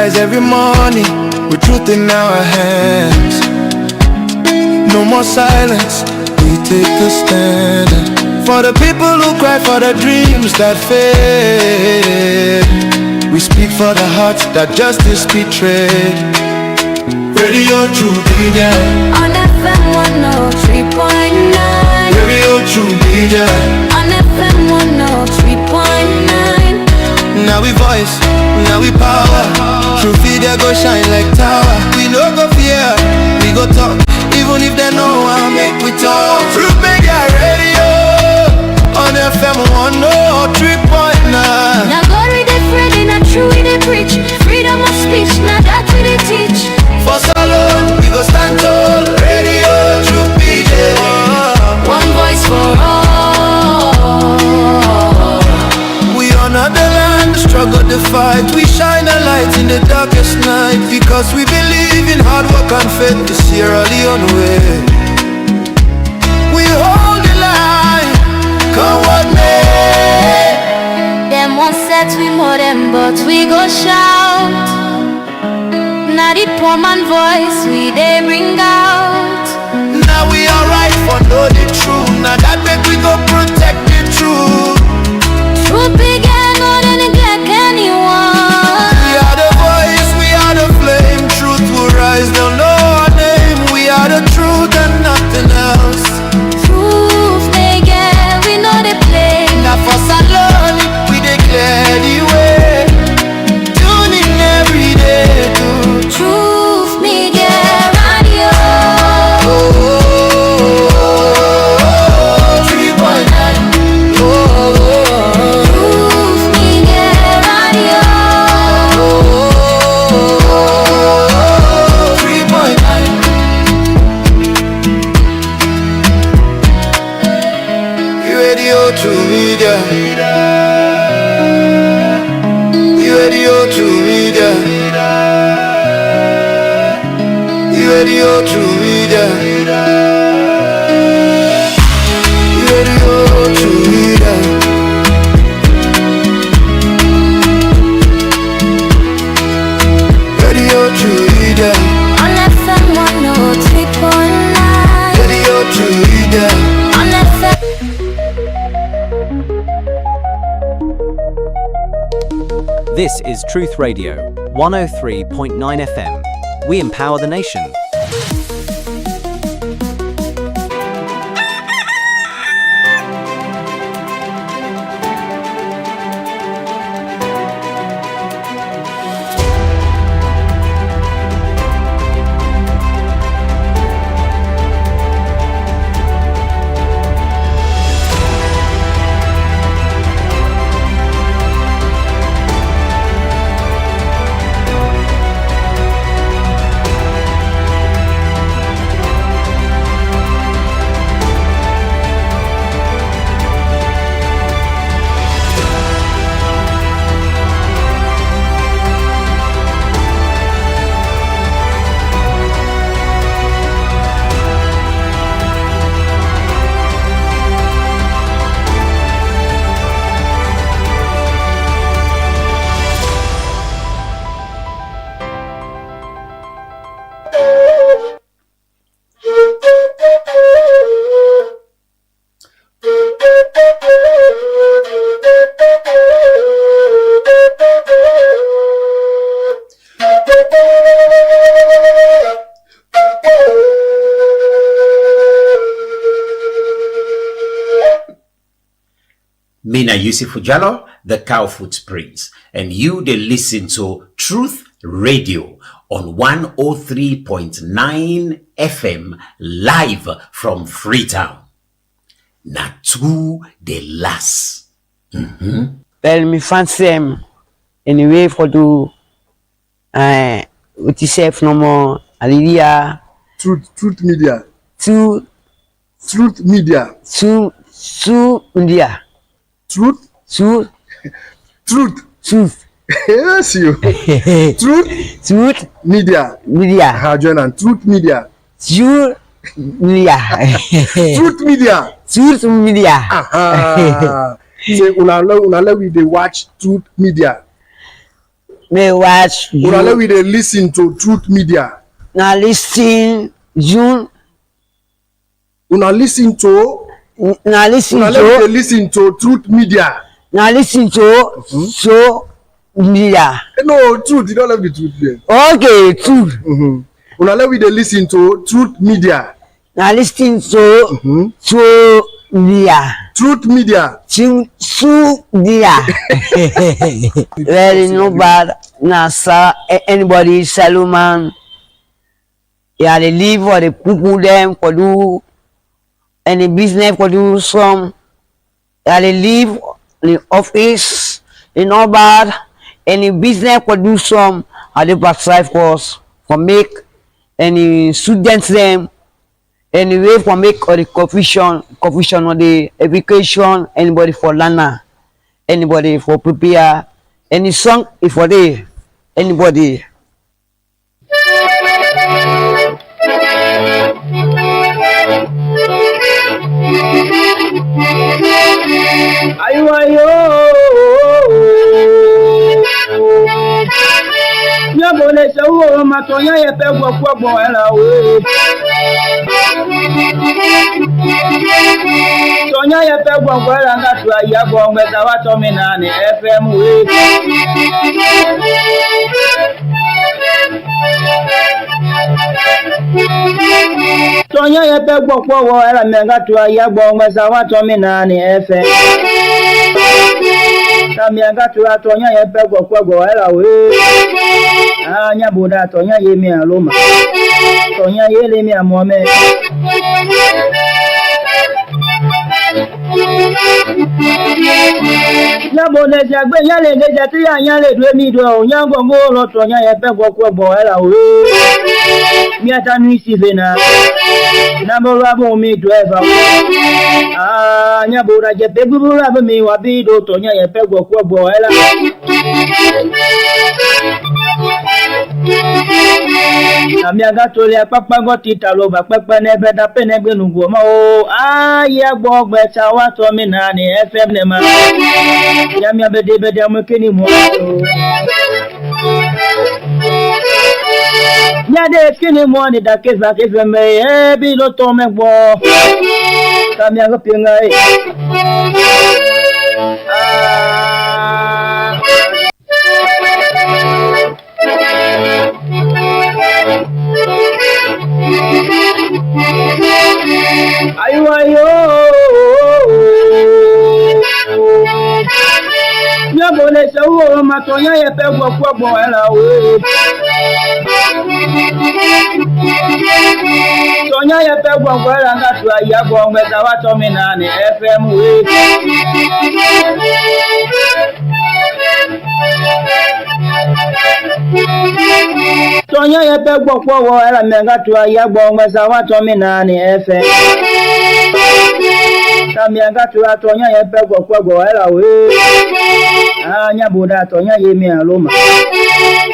rise every morning with truth in our hands. No more silence, we take a stand. For the people who cry for the dreams that fade, we speak for the hearts that justice betrayed. Radio True Media on FM 103.9. Radio True Media on FM 103.9. Now we voice, now we power. True Media go shine like tower. We no go fear, we go talk. Even if they know how make we talk. True Media Radio on FM 103.9. Now God we dey Friday, not true we dey preach. Freedom of speech, now that we dey teach. For so long, we go stand tall. Radio True Media, one voice for all. We honor the land, struggle the fight. We shine a light in the darkest night, because we believe in hard work and faith. The Sierra Leone way. We hold the line, come what may. Them one set we more them, but we go shout. Now the poor man voice we they bring out. Now we alright for know the truth. Now that make we go protect the truth. Truth began more than neglect anyone. We are the voice, we are the flame. Truth will rise, they'll know our name. We are the truth and nothing else. Truth they get, we know they play. Now for Salon, we declare the way. Tune in every day to Truth Media Radio. 3.9. Truth Media Radio. 3.9. Radio True Media. Radio True Media. Radio True Media. Radio True Media. Radio True Media. On FM 103.9. Radio True Media. On FM. This is Truth Radio, 103.9 FM. We empower the nation. Mina Yusuf Jallo, the Cowfoot Prince, and you they listen to Truth Radio on 103.9 FM live from Freetown. Natu de las. Well, me fancy anyway for do what you say no more Hallelujah. Truth Media. Truth Media. Media. Truth. Yes, you. Truth Media. Join on Truth Media. Truth Media. Truth Media. Aha. Say una we dey watch Truth Media. Me watch you. Una let we dey listen to Truth Media. Now listen June. Una listen to. Now listen Una let we dey to. listen to Truth Media. Now listen to. So media. No, truth. You don't let the truth there. Okay, true. Una let we dey listen to Truth Media. Now listen to. So media. Truth Media. Su media. Very no bad. Now, sir, anybody, Salomon. Yeah, they live for the people them for do any business for do some. Yeah, they live in the office. They no bad. Any business for do some. Are they provide for us for make any students them. Anyway, for make or the confusion or the education. Anybody for learner. Anybody for prepare. Any song if for they. Anybody. Ayo nyabole sewo matonya yepe gwogwo era o tonya yepe gwogwo era ngatu ayabo ngeza watomi nani FM we tonya yepe gwogwo era ngatu ayabo ngeza watomi nani FM Kamianga tu atonya yepe gwogwo era we anya boda tonya yemi aloma tonya yele mi amome ya boda jagbe yale ngeja ti anyale dwe mi do nyango ngoro tonya yepe gwogwo era we mi atanu isivena na bola bo mi driver anya boda jepe bubura bo mi wabido tonya yepe gwogwo era Amiaga tole papa goti taloba papa nebe da penegbe nugo ma o aye gbogbe chawa to mi na ni FM ne ma ya mi abede amukeni mo ya de kini mo ni da keza keza me e bi lo to me gbo Amiaga pinga e ayo nyabole sewo matonya yepe gwogwo era o tonya yepe gwogwo era ngatu ayabo ngeza watomi nani FM we tonya yepe gwogwo era ngatu ayabo ngeza watomi nani FM Kamianga tu atonya yepe gwogwo era we anya boda tonya yemi aloma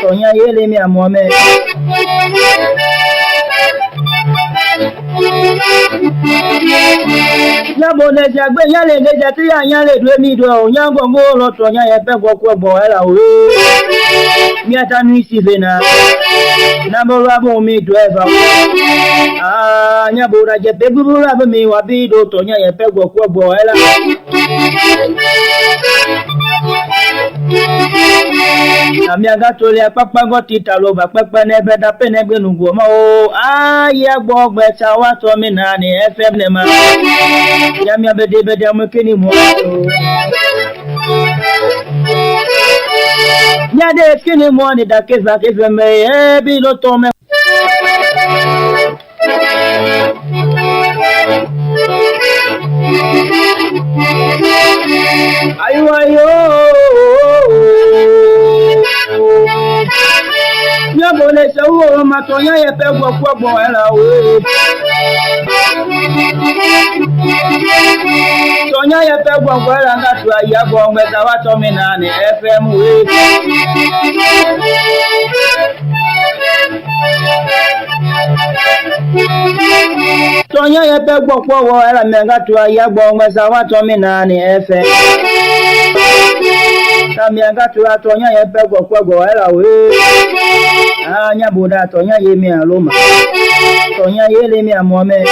tonya yele mi amome ya boda jagbe yale ngeja ti anyale dwe mi do nyango ngoro tonya yepe gwogwo era we mi atanu isivena na bola bo mi driver anya boda jepe bubura bo mi wabido tonya yepe gwogwo era Amiaga tole papa goti taloba papa nebe da penegbe nugo ma o aye gbogbe chawa to mi na ni FM ne ma ya mi abede amukeni mo ya de kini mo ni da keza me e bi lo to me ayo nyabole sewo matonya yepe gwogwo era o tonya yepe gwogwo era ngatu ayabo ngeza watomi nani FM we tonya yepe gwogwo era ngatu ayabo ngeza watomi nani FM Tamianga to atonya ye pego kwego era we. Anya buda tonya ye mi aloma. Tonya ye le mi amome.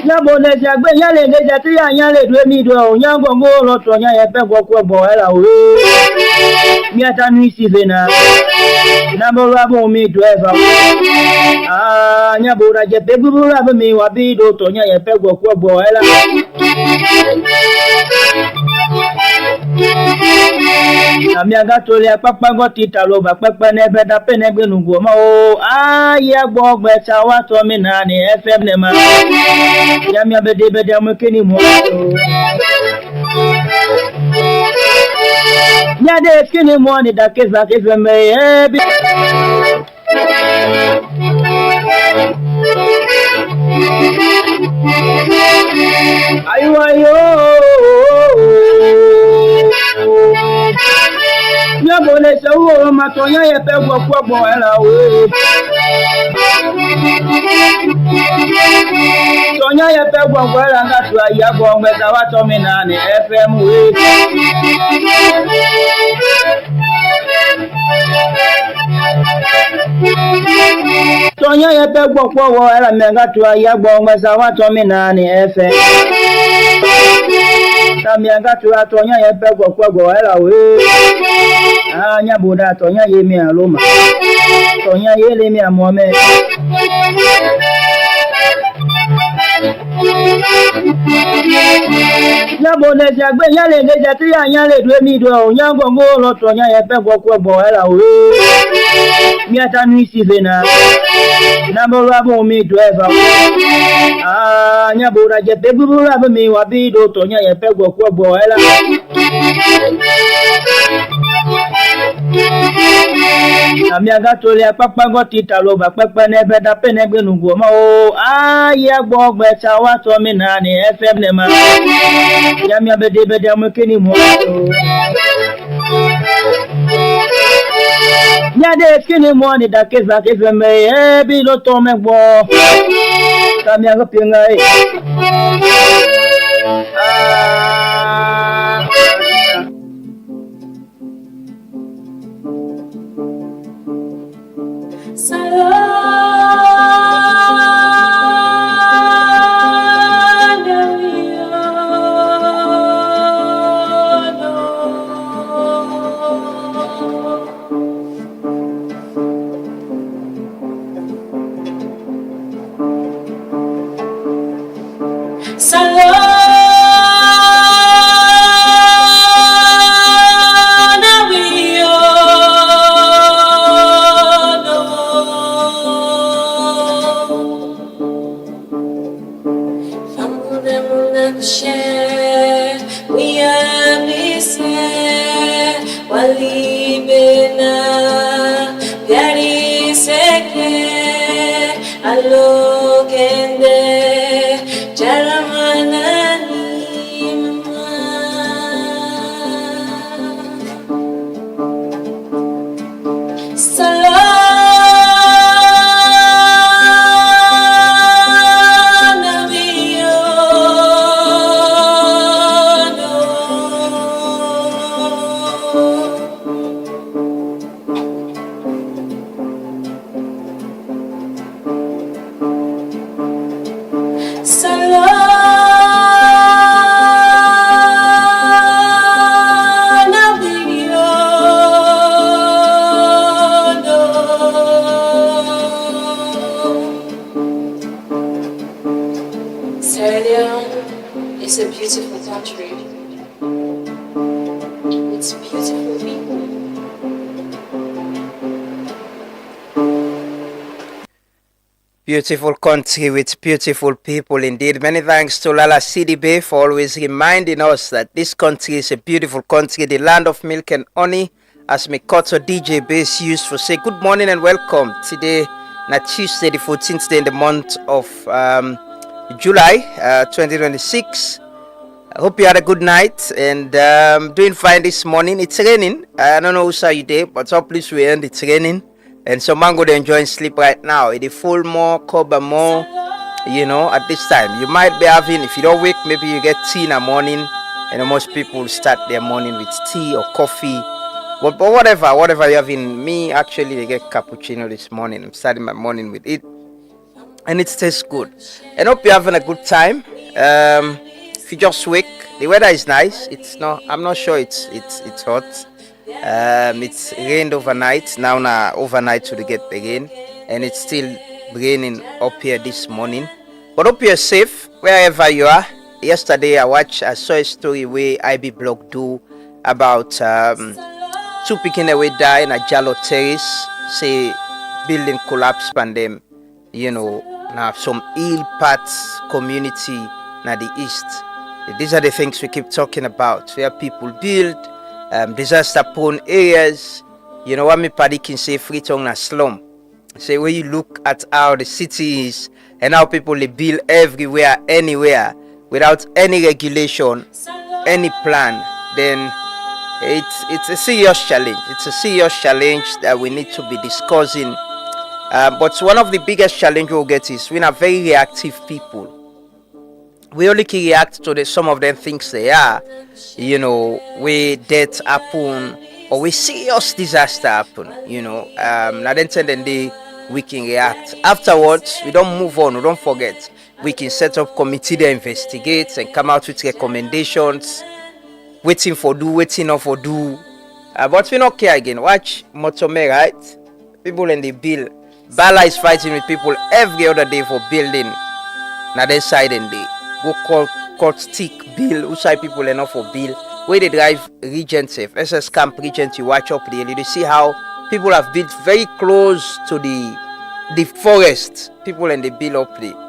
Nyabo le jagbe nyale le jati ya nyale dwe mi do nyango ngolo tonya ye pego kwego era we. Mi atanu isi vena. Nabo rabo mi driver. Nyabura je pegu rabo mi wabido tonya ye pego kwego era. Amiaga tole apapa go titalo ba pepe ne beda pene gbe nugo ma o aye gbo gbe cha wa to mi na ni FM ne ma ya mi bede am keni mo ya de keni mo ni da keza keza me bi ayo Nyabole se wo ma tonya ye pe gbo kwogbo era we Tonya ye pe gbo era nga tu aya gbo ngbe ta wa to mi na ni FM we Tonya ye pe gbo kwogbo era me nga tu aya gbo ngbe ta wa to mi na ni FM Tamianga to atonya ye pe gbo kwogbo era we Anya buda tonya ye mi aloma. Tonya ye le mi amome. Nyabo le jagbe nyale le jati ya nyale dwe mi do nyango ngolo tonya ye pe gbo kwogbo era we. Mi atanu isi vena. Nabo rabo mi driver. Anya buda je pegu rabo mi wabido tonya ye pe gbo kwogbo era. Amiaga tole apapa go titalo ba pepe ne beda pene gbe nugo ma o aye gbo gbe cha wa to mi na ni FM ne ma ya mi bede am keni mo ya de keni mo ni da keza keza me bi lo to me gbo Tamianga pinga Beautiful country with beautiful people indeed. Many thanks to Lala CDB for always reminding us that this country is a beautiful country, the land of milk and honey, as Mikoto DJ Bass used to say. Good morning and welcome. Today, Tuesday, the 14th day in the month of July 2026. I hope you had a good night and doing fine this morning. It's raining. I don't know who's are you there, but hopefully we end it's raining. And so mango they enjoying sleep right now. It is full more, cover more. at this time. You might be having, if you don't wake, maybe you get tea in the morning. And most people start their morning with tea or coffee. But whatever you're having, me actually, they get cappuccino this morning. I'm starting my morning with it. And it tastes good. I hope you're having a good time. If you just wake, the weather is nice. I'm not sure it's hot. It's rained overnight. Now overnight to get the rain. And it's still raining up here this morning. But hope you're safe wherever you are. Yesterday I saw a story where IB Block do about two picking away die in a Jalo terrace. Say building collapse and them, now some ill parts community na the east. These are the things we keep talking about, where people build disaster prone areas. What me paddy can say Freetown na slum. Say when you look at how the city is and how people they build everywhere, anywhere, without any regulation, any plan, then it's a serious challenge. It's a serious challenge that we need to be discussing. But one of the biggest challenge we'll get is we're not very reactive people. We only can react to some of them things they are, where death happen or we serious disaster happen, now then we can react. Afterwards, we don't move on, we don't forget. We can set up committee that investigates and come out with recommendations, waiting not for do. But we don't care again. Watch Motome, right? People in the bill. Bala is fighting with people every other day for building. Now they side and they go court stick bill. Who side people enough for bill? Where they drive Regent safe. SS Camp Regent, you watch up there. You see how people have built very close to the forest. People in the bill up there.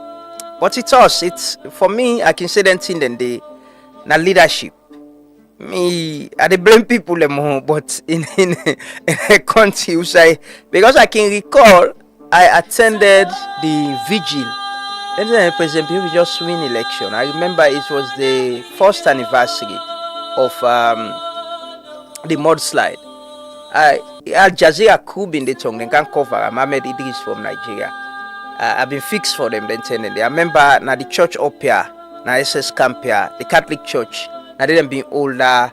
But it's for me, I can say that thing then na leadership. Me, I dey blame people more, but in a country who say, because I can recall I attended the vigil. Then President Bill just win election. I remember it was the first anniversary of the mudslide. Al Jazeera Kub in the tongue, they can cover Ahmed Idris from Nigeria. I've been fixed for them then telling them. I remember now the church up here, now SS camp here, the Catholic church, now they been older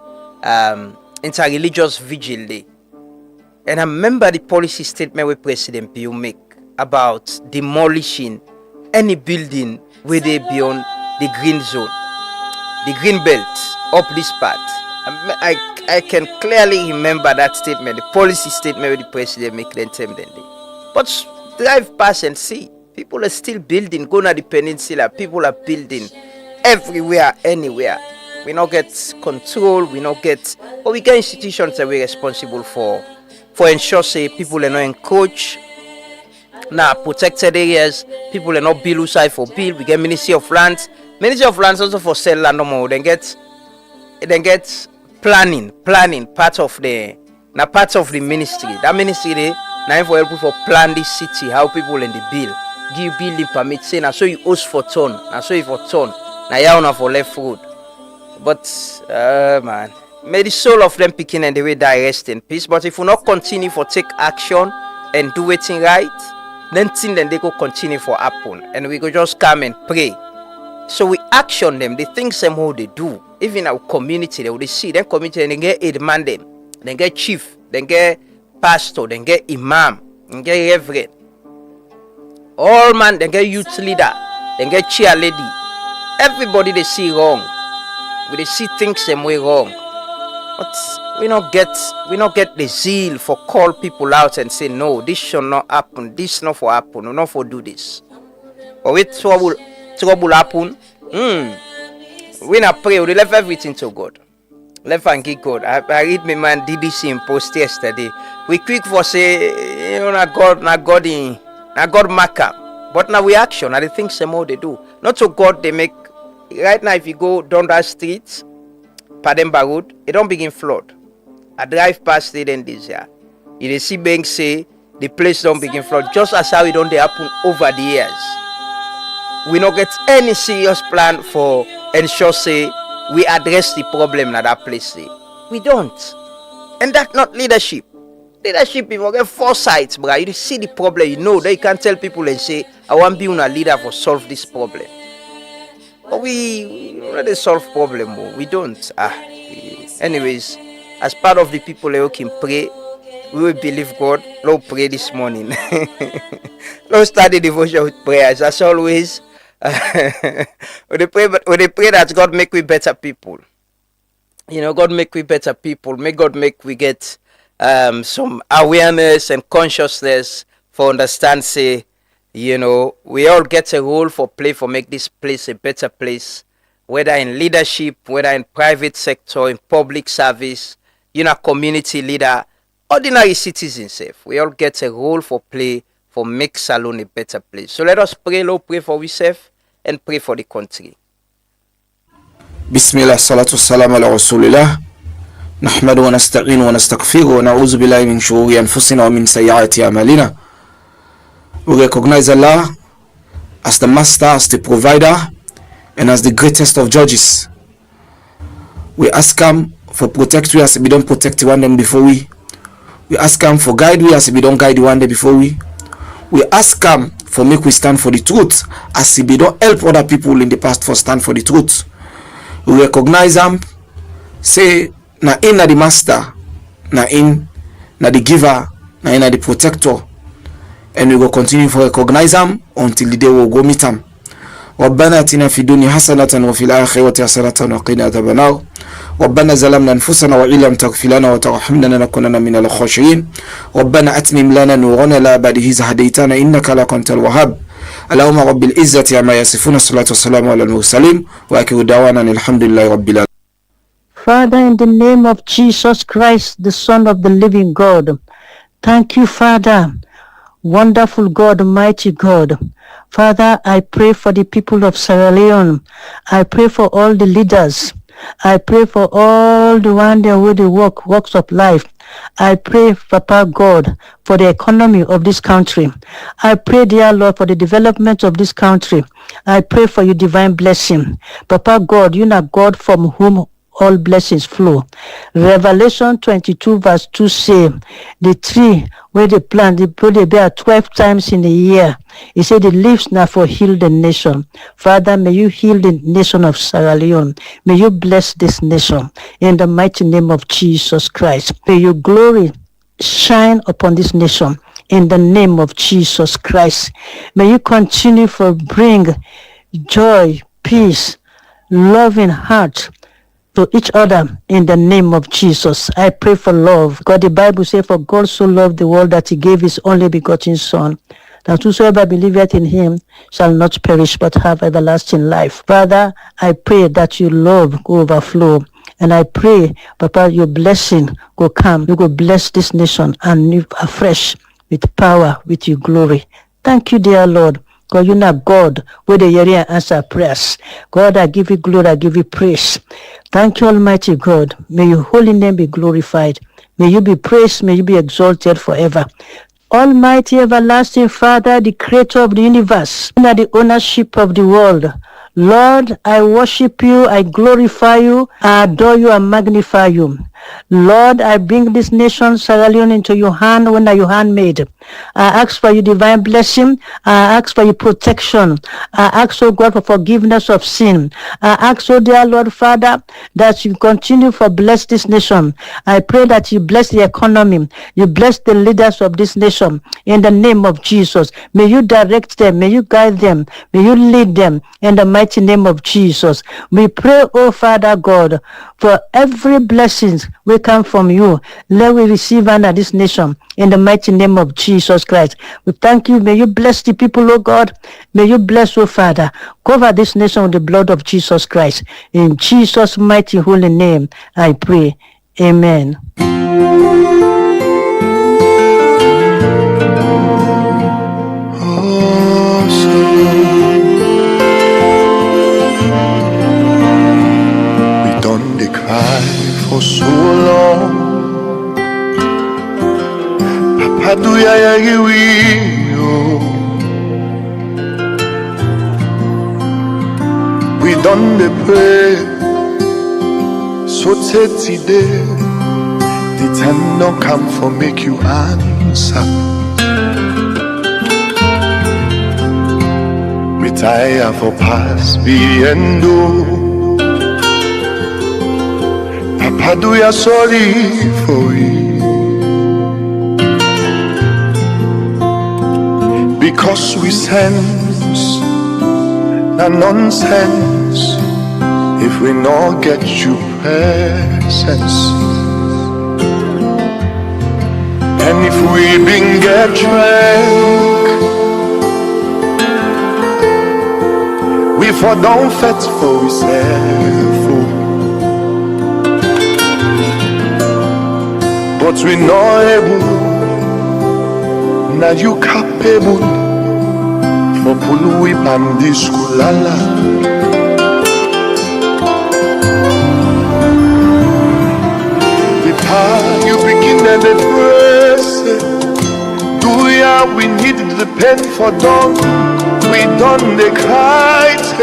inter-religious vigil day. And I remember the policy statement where President Bill make about demolishing any building where they beyond the green zone, the green belt up this part. I can clearly remember that statement, the policy statement where the president make then tell them day. But drive past and see. People are still building. Go to the peninsula. People are building everywhere, anywhere. We not get control. We not get. But we get institutions that we're responsible for ensure say people are not encouraged. Now protected areas. People are not build outside for build. We get Ministry of Lands. Ministry of Lands also for sell land no more. Then get planning. Part of the ministry. That ministry they now for help for plan this city. How people in the bill. Give building permit, say now so you host for ton, now so you for ton, now you not for left road. But man, may the soul of them picking and the way die rest in peace. But if we not continue for take action and do it right, then thing then they go continue for happen, and we go just come and pray. So we action them, the things them how they do, even our community they will see them community and they get aid man them, then get chief, then get pastor, then get imam, then get reverend. All man, they get youth leader, they get chair lady. Everybody they see wrong. They see things them way wrong. But we not get the zeal for call people out and say no, this should not happen, this not for happen, we not for do this. But with trouble happen, we not pray, we left everything to God. Left and give God. I read my man DDC in post yesterday. We quick for say, not God marker. But now we action. Now the things some more they do. Not so God they make. Right now if you go down that street, Pademba Road, it don't begin flood. I drive past it and this year. You see bank say the place don't begin flood. Just as how it don't they happen over the years. We not get any serious plan for ensure say we address the problem at that place. Say. We don't. And that's not leadership. Leadership, if you get foresight, bro, you see the problem, you know, that you can't tell people and say, I want to be a leader for solve this problem. But we already solve problem, bro. We don't. Anyways, as part of the people who can pray, we will believe God. Lord, pray this morning. Let's start the devotion with prayers. As always, we pray that God make we better people. You know, God make we better people. May God make we get some awareness and consciousness for understand. Say, you know, we all get a role for play for make this place a better place, whether in leadership, whether in private sector, in public service, you know, community leader, ordinary citizens. We all get a role for play for make Salone a better place. So let us pray, Lord, pray for ourselves and pray for the country. بسم الله الصلاة والسلام على رسول الله نحمد ونستعين ونستغفر ونعوذ بالله من شرور أنفسنا ومن سيئات أعمالنا. We recognize Allah as the master, as the provider, and as the greatest of judges. We ask Him for protect we as we don't protect one day before we. We ask Him for guide we as we don't guide one day before we. We ask Him for make we stand for the truth as we don't help other people in the past for stand for the truth. We recognize Him, say na in na the master, na the giver, na in na the protector, and we will continue to recognize Him until the day we go meet Him. ربنا اتنا في الدنيا حسنة وفي الآخرة حسنة وقنا عذاب النار. ربنا ظلمنا أنفسنا وإن لم تغفر لنا وترحمنا لنكونن من الخاسرين. ربنا أتمم لنا نورنا لا بعد إذ هديتنا إنك لأنت الوهاب. اللهم رب العزة عما يصفون الصلاة والسلام على المرسلين وآخر دعوانا الحمد لله رب العالمين. Father, in the name of Jesus Christ, the Son of the living God, thank you, Father, wonderful God, mighty God. Father, I pray for the people of Sierra Leone. I pray for all the leaders. I pray for all the ones that will the works of life. I pray, Papa God, for the economy of this country. I pray, dear Lord, for the development of this country. I pray for your divine blessing. Papa God, you are God from whom all blessings flow. Revelation 22 verse 2 say, the tree where they plant, they bear 12 times in a year. He said the leaves now for heal the nation. Father, may you heal the nation of Sierra Leone. May you bless this nation in the mighty name of Jesus Christ. May your glory shine upon this nation in the name of Jesus Christ. May you continue to bring joy, peace, loving heart to each other in the name of Jesus. I pray for love. God, the Bible says, for God so loved the world that he gave his only begotten Son, that whosoever believeth in him shall not perish but have everlasting life. Father, I pray that your love go overflow. And I pray, Papa, your blessing go come. You go bless this nation and live afresh with power, with your glory. Thank you, dear Lord. God, you're not God, where the area answer prayers. God, I give you glory, I give you praise. Thank you, Almighty God. May your holy name be glorified. May you be praised, may you be exalted forever. Almighty, everlasting Father, the creator of the universe, under the ownership of the world. Lord, I worship you, I glorify you, I adore you, I magnify you. Lord, I bring this nation, Sierra Leone, into your hand when your handmaid. I ask for your divine blessing. I ask for your protection. I ask, oh God, for forgiveness of sin. I ask, oh dear Lord Father, that you continue to bless this nation. I pray that you bless the economy. You bless the leaders of this nation. In the name of Jesus, may you direct them. May you guide them. May you lead them. In the mighty name of Jesus, we pray, oh Father God, for every blessing will come from you. Let we receive under this nation in the mighty name of Jesus Christ. We thank you. May you bless the people, oh God. May you bless, oh Father. Cover this nation with the blood of Jesus Christ. In Jesus' mighty holy name, I pray. Amen. We done the cry for so long. Papa do ya we done the pray so today The time don't come for make you answer. Me tire for past being do. Papa, do ya sorry for it? Because we sense the nonsense if we not get you presence. And if we been get drunk, we for don't fet for ourselves. But we not able, now you capable for pulu pandi skulala. You begin and the press. Do ya? We need the pen for done. We done the kite.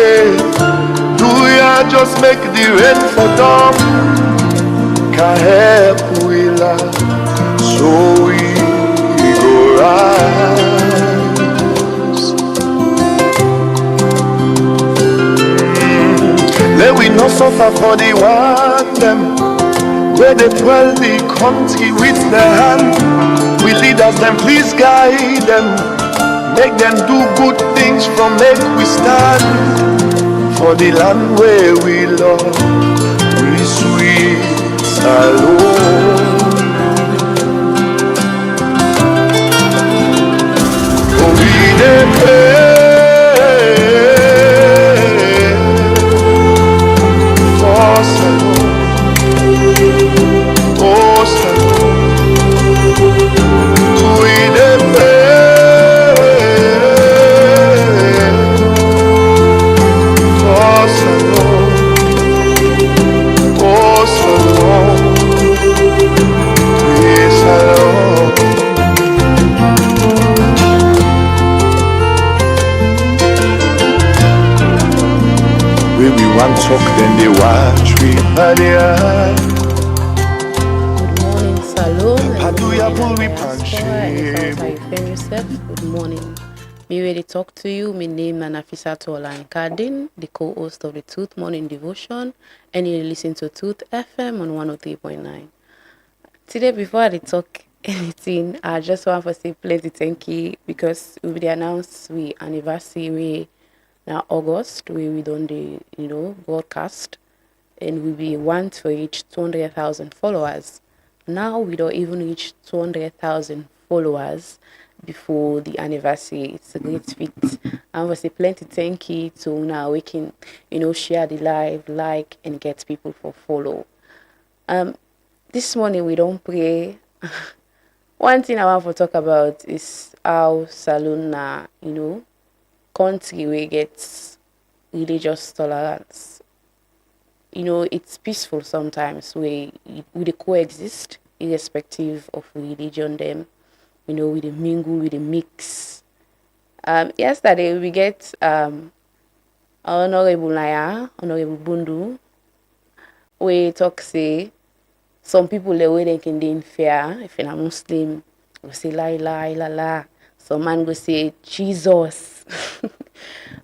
Do ya? Just make the rain for dumb. Can help we love, so we go rise. Let we not suffer for the one them. Where they dwell the country with their hand. We leaders them, please guide them. Make them do good things from make we stand. For the land where we love, we sweet alone. Oh, we dey pray for salon. Oh, salon. We dey pray for salon. Oh, salon. We salon. Where we want talk, then they watch we by the eye. Good morning. Me ready to talk to you. My name is Nafisa Tolan Kardin, the co-host of the Tooth Morning Devotion, and you listen to Tooth FM on 103.9. Today, before I talk anything, I just want to say plenty thank you because we will announce we anniversary now August we done the broadcast, and we be want to reach 200,000 followers. Now we don't even reach 200,000 followers before the anniversary. It's a great feat. I want to say plenty thank you to now we can share the live, like, and get people for follow. This morning we don't pray. One thing I want to talk about is how Salon country we get religious tolerance. It's peaceful sometimes we coexist irrespective of religion them. We dey mingle, we dey mix. Yesterday we get Honorable Bundu, we talk say some people the way they can dey in fear. If you're a Muslim, go say la ilaha illallah. Some man go say Jesus.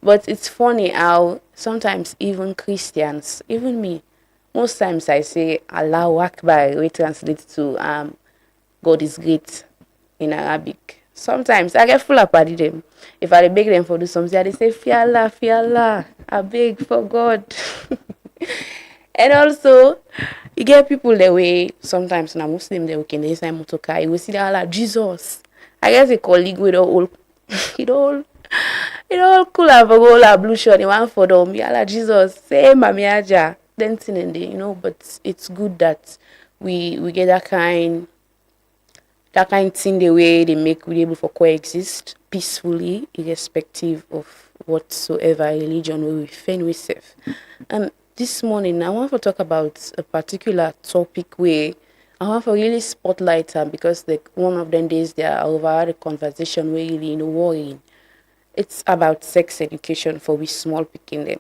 But it's funny how sometimes even Christians, even me, most times I say Allahu Akbar, we translate to God is great in Arabic. Sometimes I get full up at them. If I beg them for do something, they say fear Allah, I beg for God. And also, you get people the way sometimes na Muslim they can they say motoka, you will see Allah Jesus. I guess a colleague with all it all cool have a goal ablution, you want for them, Allah Jesus, say Mami Aja, dancing in the, but it's good that we get that kind thing the way they make we able for coexist peacefully, irrespective of whatsoever religion we find ourselves. This morning I want to talk about a particular topic where I want to really spotlight them because one of them days they are over the conversation where really worrying. It's about sex education for we small picking them.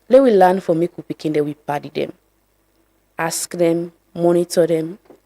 Let we learn from make we picking them, we party them, ask them, monitor them,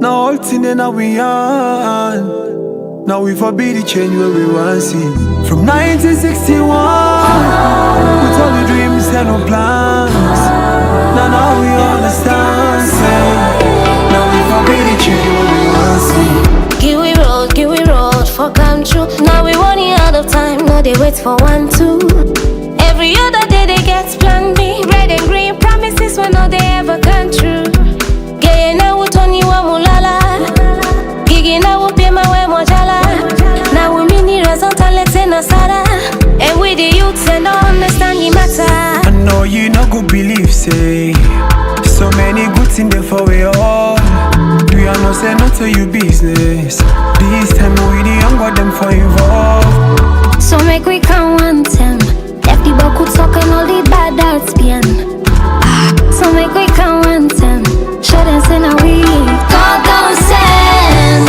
Now all thing in now we on. Now we forbid the change where we want see. From 1961, with all the dreams and no plans. Now we understand. Say, now we forbid the change where we want see. Give we road for come true. Now we running out of time. No they wait for 1, 2. Every other day they get plan B. Red and green promises when no they ever come true. Gay now Tony wa mulala. Gigi now pema we mojala. Now we mini result and let's in a sada. And we the youths and don't understand the matter. I know you not go believe say. So many good things there for we all. Do you know say not to you business? This time we the younger them for involved. So make we count 1 time. Left the buck could talk and all the bad arts behind. So make we count 1 time. Show them say now we don't stand.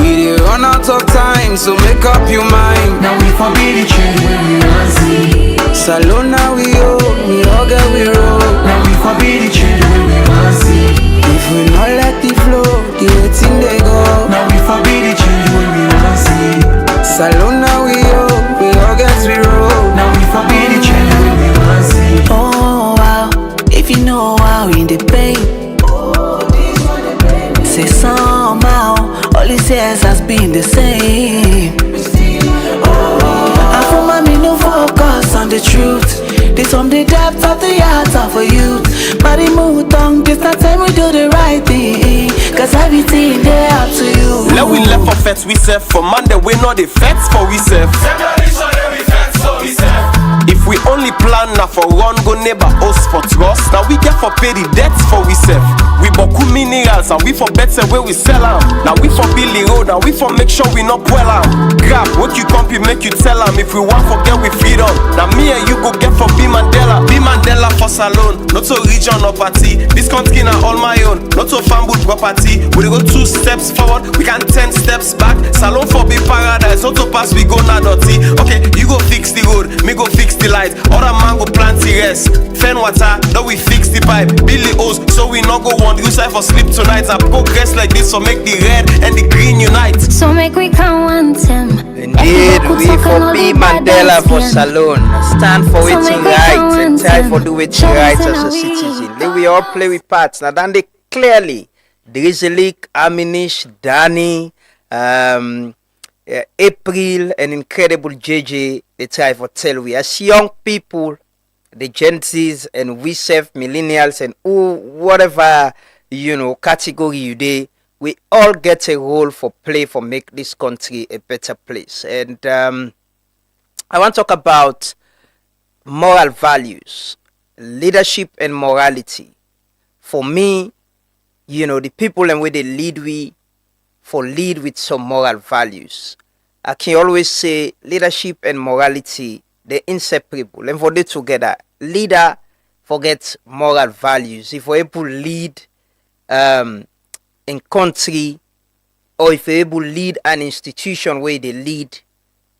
We dey run out of time, so make up your mind. Now we forbid the change when we want see. Salon now we all get we roll. Now we forbid the change when we want see. If we not let the flow, the thing they go. Now we forbid the change when we want see. Salon now we all get we roll. Now we forbid the change when we want see. Oh wow, if you know how in the pain. Say somehow, all he says has been the same. And for mommy, no focus on the truth. This from the depth of the heart of a youth. But the mood on this not time we do the right thing. Cause everything they up to you. Let we left for fets we serve. For Monday we know the fets for we serve. If we only plan now for run go neighbor us for trust. Now we get for pay the debts for we serve. We boku minerals and we for better where we sell them. Now we for Billy Road and we for make sure we not well am. Grab what you compy make you tell them. If we want forget we freedom. Now me and you go get for B Mandela. B Mandela for salon. Not to region or party. This country now all my own. Not to family property. We go 2 steps forward. We can 10 steps back. Salon for be paradise. Not to pass we go na dirty. Okay, you go fix the road. Me go fix the light. Other man go plant the rest. Fen water. Now we fix the pipe. Billy O's. So we not go one. You say for sleep tonight. I progress like this. So make the red and the green unite. So make we count 1 time. Indeed, we for be Mandela for Salon. Stand for it right and try for do it right as a citizen. Then we all play with parts. Now then they clearly Drizzlick, Aminish, Danny, April, and incredible JJ, they try for tell we as young people, the Gen Zs and we serve millennials and whatever category you dey, we all get a role for play for make this country a better place. And I want to talk about moral values, leadership and morality. For me, the people and where they lead lead with some moral values. I can always say leadership and morality, they're inseparable. And for they together, leader forget moral values. If we're able to lead in country, or if we're able to lead an institution where they lead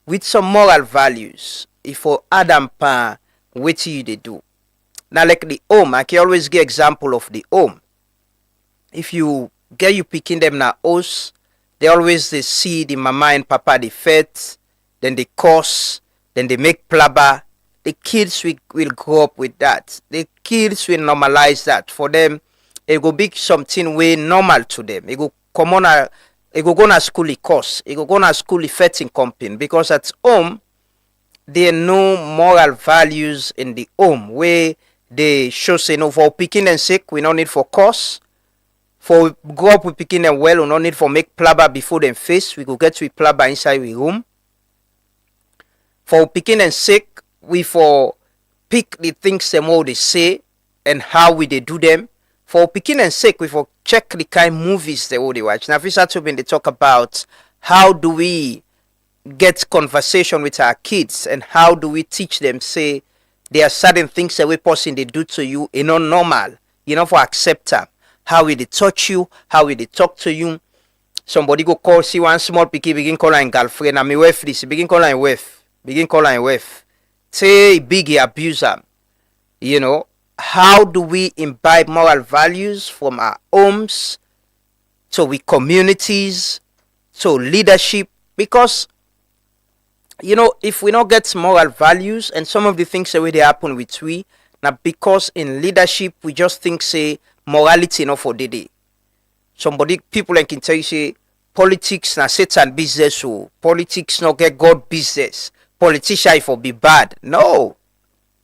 with some moral values, if for Adam Pan, what they do. Now like the home, I can always give example of the home. If you get you picking them now house, they always they see the mama and papa they fet, then they curse, then they make plabber. The kids will grow up with that. The kids will normalize that. For them, it will be something way normal to them. It will come on it go go to school it curse. It go go to school it fetting company. Because at home, there are no moral values in the home where they show say no for picking and sick, we don't need for curse. For grow up with picking them well, we don't need for make plabber before them face. We go get to plabber inside the room. For picking and sick, we for pick the things them all they say and how we they do them. For picking and sick, we for check the kind of movies they all they watch. Now, this has been they talk about how do we get conversation with our kids and how do we teach them say there are certain things that we person they do to you in non normal, for accept them. How will they touch you? How will they talk to you? Somebody go call see one small picky begin calling girlfriend and me wife this begin calling wife. Say big abuser. How do we imbibe moral values from our homes to we communities, to leadership. Because, you know, if we don't get moral values and some of the things that they happen with we, now because in leadership we just think say morality not for the day. Somebody people like can tell you say politics na Satan business, so politics not get God business. Politician for be bad. No.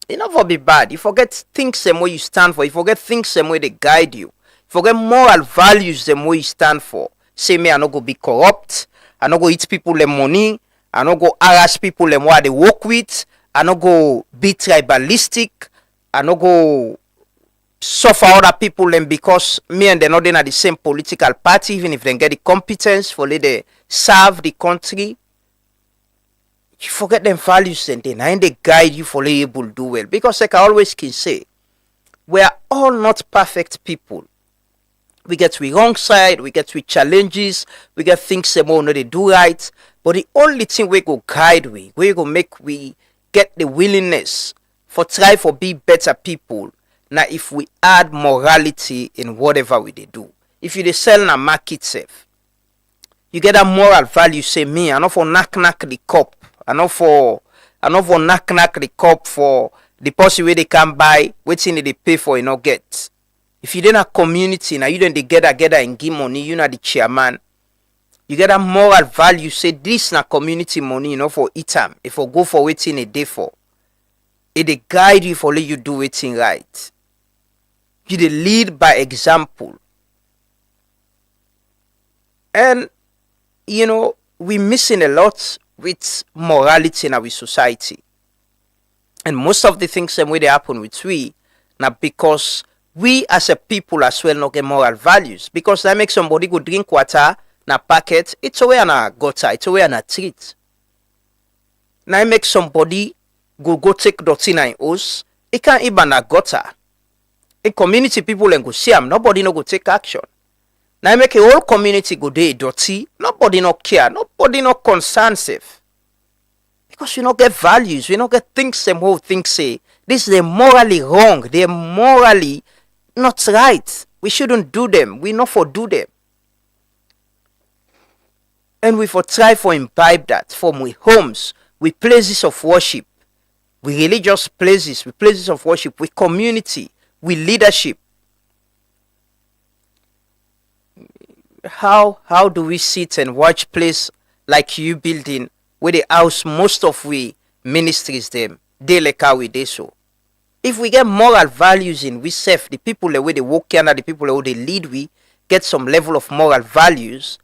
You not for be bad. You forget things the way you stand for. You forget things the way they guide you. You forget moral values the way you stand for. Say me I not go be corrupt. I not go eat people the money. I not go harass people them what they work with. I not go be tribalistic. I not go suffer other people them because me and they not in the same political party, even if they get the competence for they serve the country. You forget them values and then they guide you for able to do well. Because like I always can say, we are all not perfect people. We get to the wrong side, we get to challenges, we get things that more they do right. But the only thing we go guide we go make we get the willingness for try for be better people. Now if we add morality in whatever we they do. If you they sell in a market safe, you get a moral value, say me, I not for knock the cup. I not for knock the cup for the person where they can buy, waiting they pay for you not get. If you didn't a community, now you don't they gather and give money, you know the chairman. You get a moral value, say this na community money, you know, for item. If you go for waiting a day for. It they guide you for let you do waiting right. You they lead by example. And you know, we missing a lot with morality in our society. And most of the things that way they happen with we, now because we as a people as well not get moral values. Because that makes somebody go drink water na packet, it's away on a gutter, it's away on a treat. Now make somebody go take dirty in house, it can't even a gutter. In community people and go see them, nobody no go take action. Now make a whole community go there dirty, nobody no care, nobody no concern safe. Because we not get values, we not get things them whole things say. This is morally wrong, they're morally not right. We shouldn't do them, we not for do them. And we for try for imbibe that from we homes, we places of worship, we religious places, we places of worship, we community, we leadership. How do we sit and watch place like you building where they house most of we ministries them, they like how we do so. If we get moral values in we self, the people the way they work under, the people the way they lead we get some level of moral values,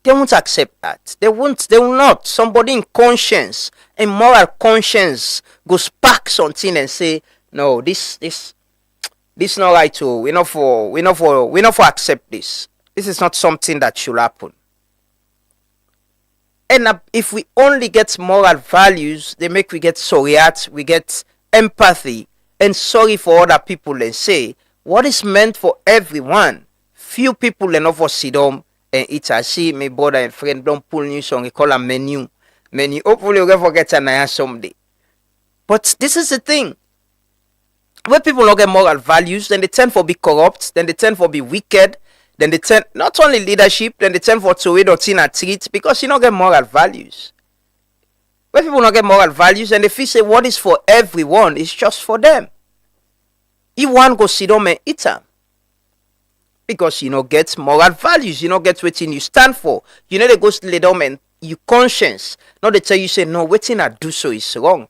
they won't accept that. They will not. Somebody in conscience, in moral conscience, go spark something and say, no, this not right too. We not for accept this. This is not something that should happen. And if we only get moral values, they make we get sorryat, we get empathy and sorry for other people and say, what is meant for everyone? Few people enough for sit down and eat. I see my brother and friend don't pull new song, he call a menu. Hopefully you'll never get an eye someday. But this is the thing. When people don't get moral values, then they tend for be corrupt, then they tend for be wicked, then they tend not only leadership, then they tend for to or teen and treat because you don't get moral values. When people don't get moral values and they feel say what is for everyone is just for them. If one go sit down and eat them. Because you don't get moral values, you don't get what you stand for. You know they go lay down and you conscience. Not they tell you say no, what I do so is wrong.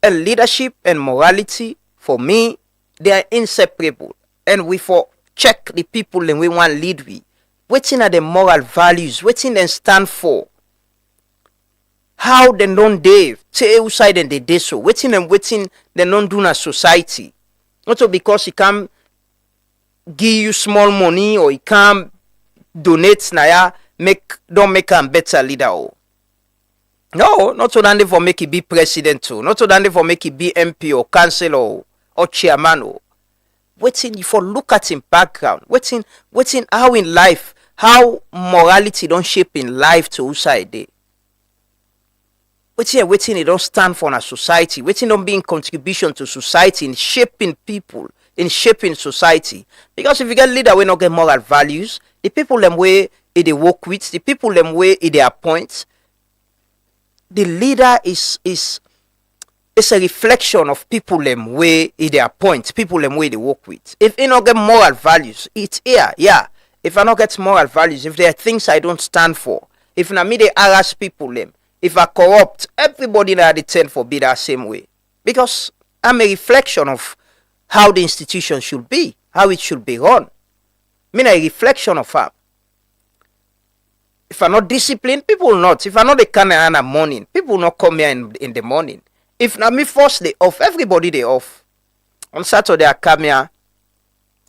And leadership and morality, for me, they are inseparable. And we for check the people and we want lead we. Waiting are the moral values, waiting them stand for. How they don't dave, say outside and they do so. Waiting they don't do in a society. Not so because he can give you small money or he can donate naya, don't make him better leader. Oh. No, not so that they for make it be president too. Not so that they for make it be MP or councillor or chairman. Oh. Waiting for look at him background. Waiting how in life, how morality don't shape in life to outside day. Waiting it don't stand for a society. Waiting don't be in contribution to society in shaping people, in shaping society. Because if you get leader we not get moral values, the people them way they work with, the people them way they appoint, the leader is it's a reflection of people them way they appoint, people them way they work with. If you not get moral values, it's here, yeah. If I not get moral values, if there are things I don't stand for, if na me they harass people them, if I corrupt, everybody that they tend for be that same way. Because I'm a reflection of how the institution should be, how it should be run. I mean a reflection of how. If I'm not disciplined, people will not. If I'm not the kind of in the morning, people will not come here in the morning. If not me first day off, everybody they off. On Saturday I come here.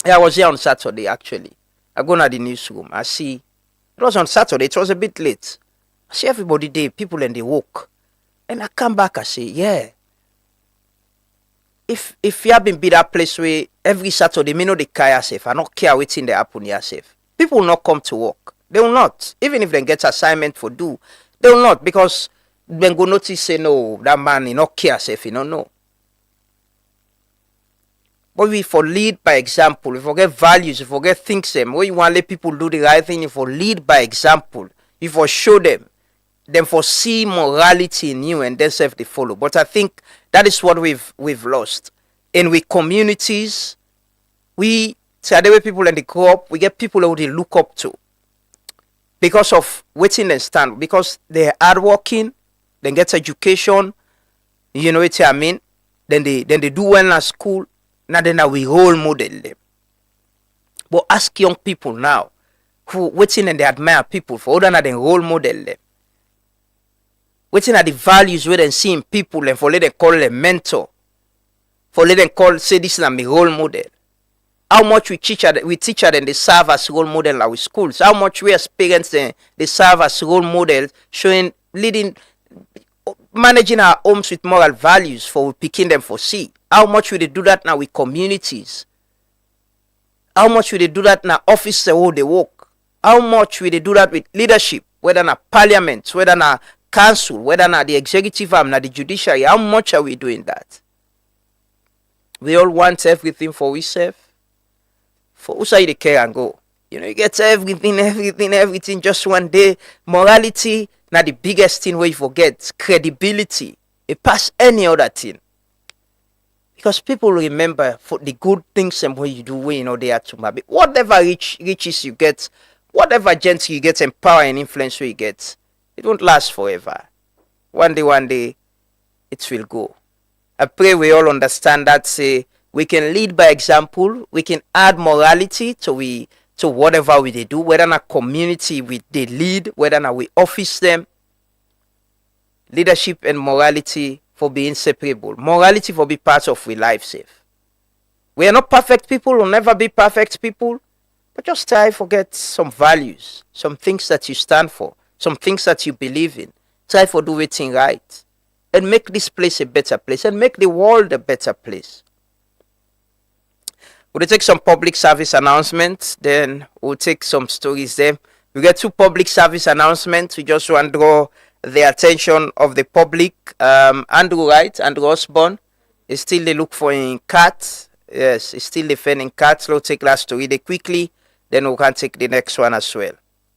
Yeah, I was here on Saturday actually. I go to the newsroom. I see it was on Saturday, it was a bit late. I see everybody there, people and they walk. And I come back, I say, yeah. If you have been be that place where every Saturday me know they care yourself, I don't care what's in the happen yourself. People will not come to work. They will not. Even if they get assignment for do, they will not, because then go notice say no, that man he not care yourself, you don't know. But we for lead by example, we forget values, we forget things them. When you want to let people do the right thing, you for lead by example. You for show them for see morality in you and then self they follow. But I think that is what we've lost. And with communities, we say the way people and they grow up, we get people who they look up to. Because of waiting and stand, because they're hardworking, then get education, you know what I mean? Then they do well at school. Now then we role model them. But ask young people now who waiting and they admire people for other than they role model them. Waiting at the values where they see in people and for let them call them mentor. For let them call say this is my role model. How much we teach them they serve as role model at schools. How much we as parents they serve as role models, showing leading managing our homes with moral values for picking them for see. How much will they do that now with communities? How much will they do that now offices where they work? How much will they do that with leadership, whether na parliament, whether na council, whether na the executive arm, na the judiciary? How much are we doing that? We all want everything for ourselves. For who say they care and go? You know, you get everything just one day. Morality, now the biggest thing where you forget. Credibility. It pass any other thing. Because people remember for the good things and what you do when you know they are to maybe whatever riches you get, whatever gents you get and power and influence you get, it won't last forever. One day, it will go. I pray we all understand that say we can lead by example, we can add morality to whatever we do, whether in a community they lead, whether in we office them. Leadership and morality for being inseparable. Morality for be part of we life safe. We are not perfect people, we'll never be perfect people, but just try forget some values, some things that you stand for, some things that you believe in. Try for do it right. And make this place a better place and make the world a better place. We'll take some public service announcements, then we'll take some stories there. We get 2 public service announcements. We just want to draw the attention of the public. Andrew Osborne is still they look for in cat. Yes, he's still defending cats. We'll take that story there quickly, then we can take the next one as well.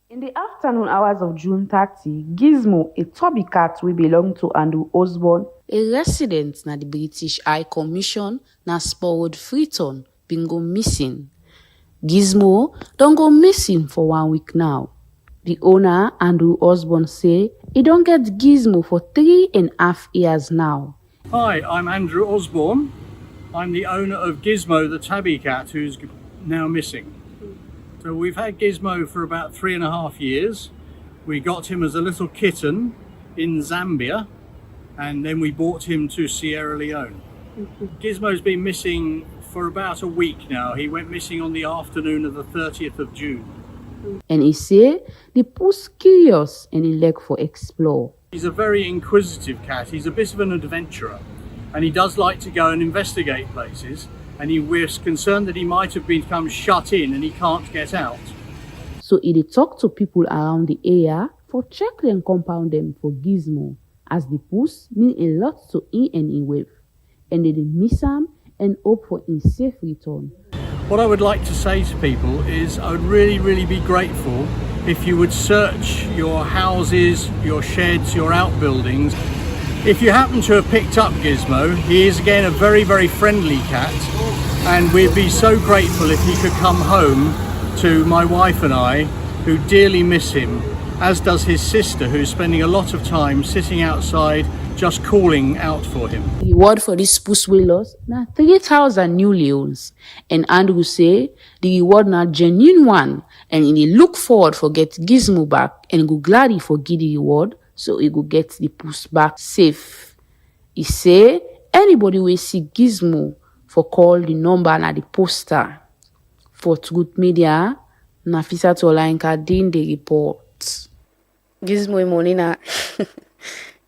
In the afternoon hours of June 30, Gizmo, a tubby cat we belong to Andrew Osborne, a resident na the British High Commission na Sporwood Freeton, been go missing. Gizmo don't go missing for 1 week now. The owner, Andrew Osborne, say he don't get Gizmo for 3.5 years now. Hi, I'm Andrew Osborne. I'm the owner of Gizmo, the tabby cat, who's now missing. So we've had Gizmo for about 3.5 years. We got him as a little kitten in Zambia, and then we brought him to Sierra Leone. Gizmo's been missing for about a week now. He went missing on the afternoon of the 30th of June. And he say the puss curious and he like for explore. He's a very inquisitive cat. He's a bit of an adventurer, and he does like to go and investigate places. And we're concerned that he might have become shut in and he can't get out. So he talk to people around the area for check and compound them for Gizmo, as the puss mean a lot to he and he with. And they miss him and hope for a safe return. What I would like to say to people is I would really be grateful if you would search your houses, your sheds, your outbuildings. If you happen to have picked up Gizmo, he is again a very friendly cat, and we'd be so grateful if he could come home to my wife and I, who dearly miss him, as does his sister, who's spending a lot of time sitting outside just calling out for him. The reward for this puss we lost now 3,000 new leons, and Andrew say the reward now genuine one, and he look forward for get Gizmo back and go glad he forgive the reward so he go get the puss back safe. He say anybody will see Gizmo for call the number na the poster. For Truth Media, Nafisa Tola din the report. Gizmo money na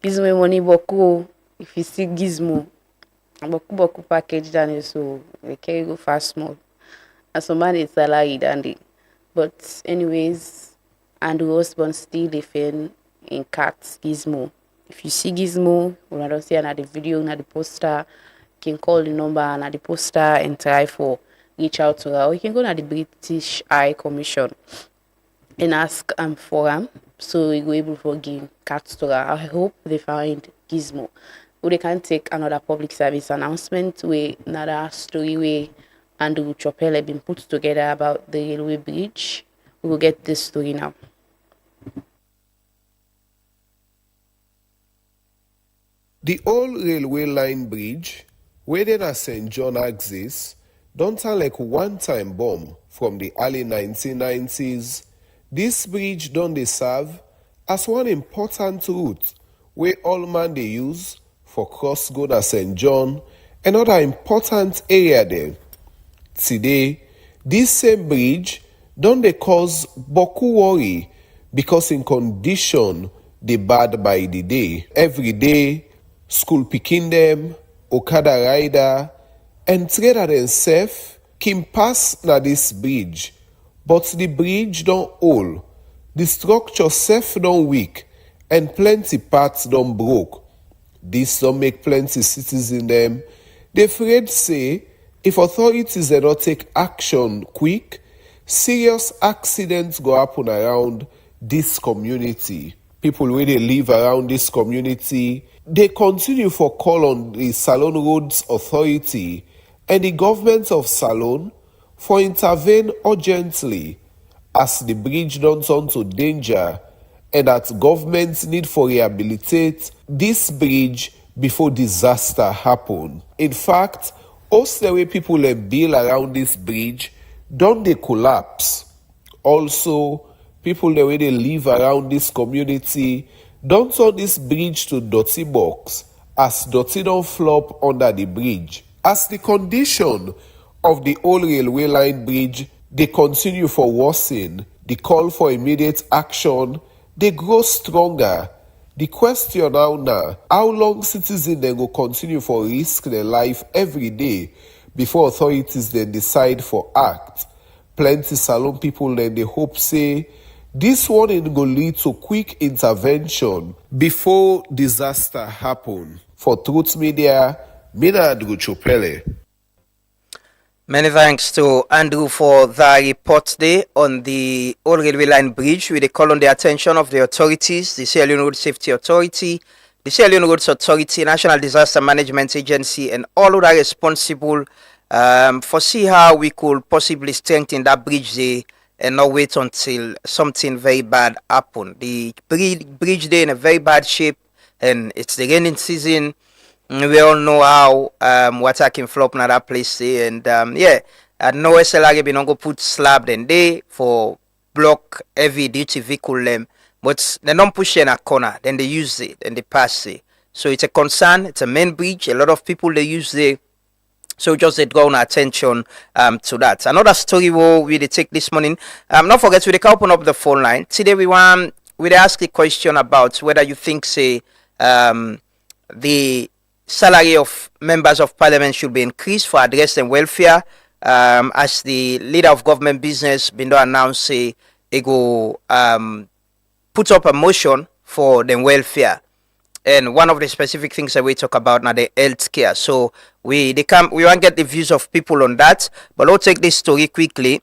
Gizmo money boku. If you see Gizmo, boku package than so they carry go fast small. And some man is salary dandy. But anyways, Andrew husband still defend in cat Gizmo. If you see Gizmo, when I don't see another video, another poster, you can call the number and the poster and try for reach out to her. Or you can go to the British High Commission and ask for him, so you go able to give cats to her. I hope they find Gizmo. Or they can take another public service announcement where another story where Andrew Chopele been put together about the railway bridge. We will get this story now. The old railway line bridge, waiting at St. John axis, don't sound like one-time bomb from the early 1990s. This bridge don't they serve as one important route where all man they use for cross go to St. John, another important area there. Today, this same bridge don't they cause boku worry because in condition they bad by the day. Every day, school picking them, Okada rider, and trader themselves can pass na this bridge, but the bridge don't hold. The structure self don't weak, and plenty parts don't broke. This don't make plenty citizens them. They afraid say if authorities do not take action quick, serious accidents go happen around this community. People where they live around this community, they continue for call on the Salone Roads Authority and the government of Salone for intervene urgently as the bridge don't turn to danger and that government need for rehabilitate this bridge before disaster happen. In fact, most the way people build around this bridge don't they collapse. Also, people the way they live around this community don't turn this bridge to dirty box as dirty don't flop under the bridge. As the condition of the old railway line bridge they continue for worsening, the call for immediate action they grow stronger. The question now, how long citizens then go continue for risk their life every day before authorities then decide for act? Plenty Salone people then they hope say this one is going to lead to quick intervention before disaster happen. For Truth Media, Mina Andrew Chopele. Many thanks to Andrew for the report there on the old railway line bridge. We call on the attention of the authorities, the Sierra Leone Road Safety Authority, the Sierra Leone Roads Authority, National Disaster Management Agency, and all who are responsible for see how we could possibly strengthen that bridge there and not wait until something very bad happen. The bridge there in a very bad shape, and it's the raining season. We all know how water can flop in that place there, and no SLR be not go put slab then they for block heavy duty vehicle them, but they don't push in a corner, then they use it and they pass it. So it's a concern, it's a main bridge, a lot of people they use it. So just they draw attention to that. Another story we take this morning. Not forget we can open up the phone line. Today we ask the question about whether you think say the salary of members of parliament should be increased for address and welfare. As the leader of government business been announced say he go put up a motion for the welfare. And one of the specific things that we talk about now, the healthcare. So we want to get the views of people on that. But I'll take this story quickly.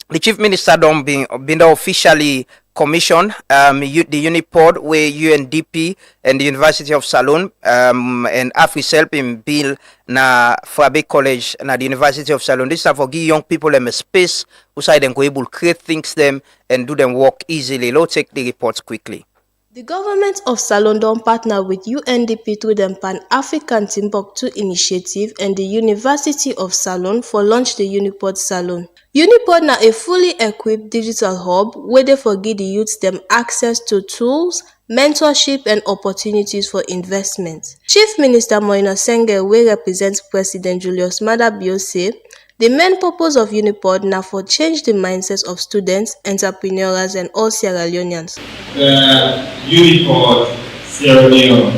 The Chief Minister don't been officially commissioned the Unipod where UNDP and the University of Salon and AfriCelp in Bill na Fabe College na the University of Salon. This is for give young people them a space who side them go able to create things them and do them work easily. Let's take the reports quickly. The government of Salon don partner with UNDP through the Pan-African Timbuktu Initiative and the University of Salon for launch the Unipod Salon. Unipod na a fully equipped digital hub where they forgive the youths them access to tools, mentorship and opportunities for investment. Chief Minister Moina Senge, who represents President Julius Maada Bio, say the main purpose of Unipod na for change the mindsets of students, entrepreneurs and all Sierra Leoneans. The Unipod Sierra Leone.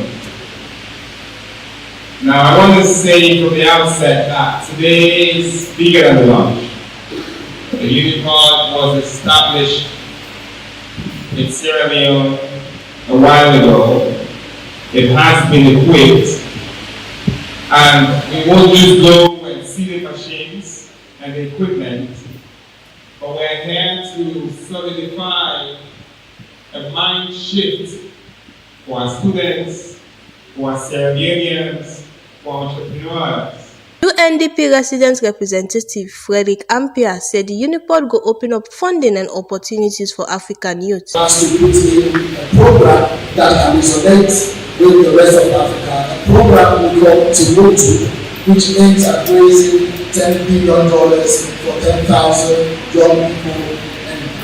Now I want to say from the outset that today is bigger than the launch. The Unipod was established in Sierra Leone a while ago. It has been equipped, and we won't just go and see the machines and the equipment, but we're here to solidify a mind shift for our students, for our Sierra Leoneans, for entrepreneurs. UNDP resident representative Frederick Ampia said the Unipod go open up funding and opportunities for African youth. Has to put in a program that can resonate with the rest of Africa. A program we call Timbuktu, which aims at raising $10 billion for 10,000 young people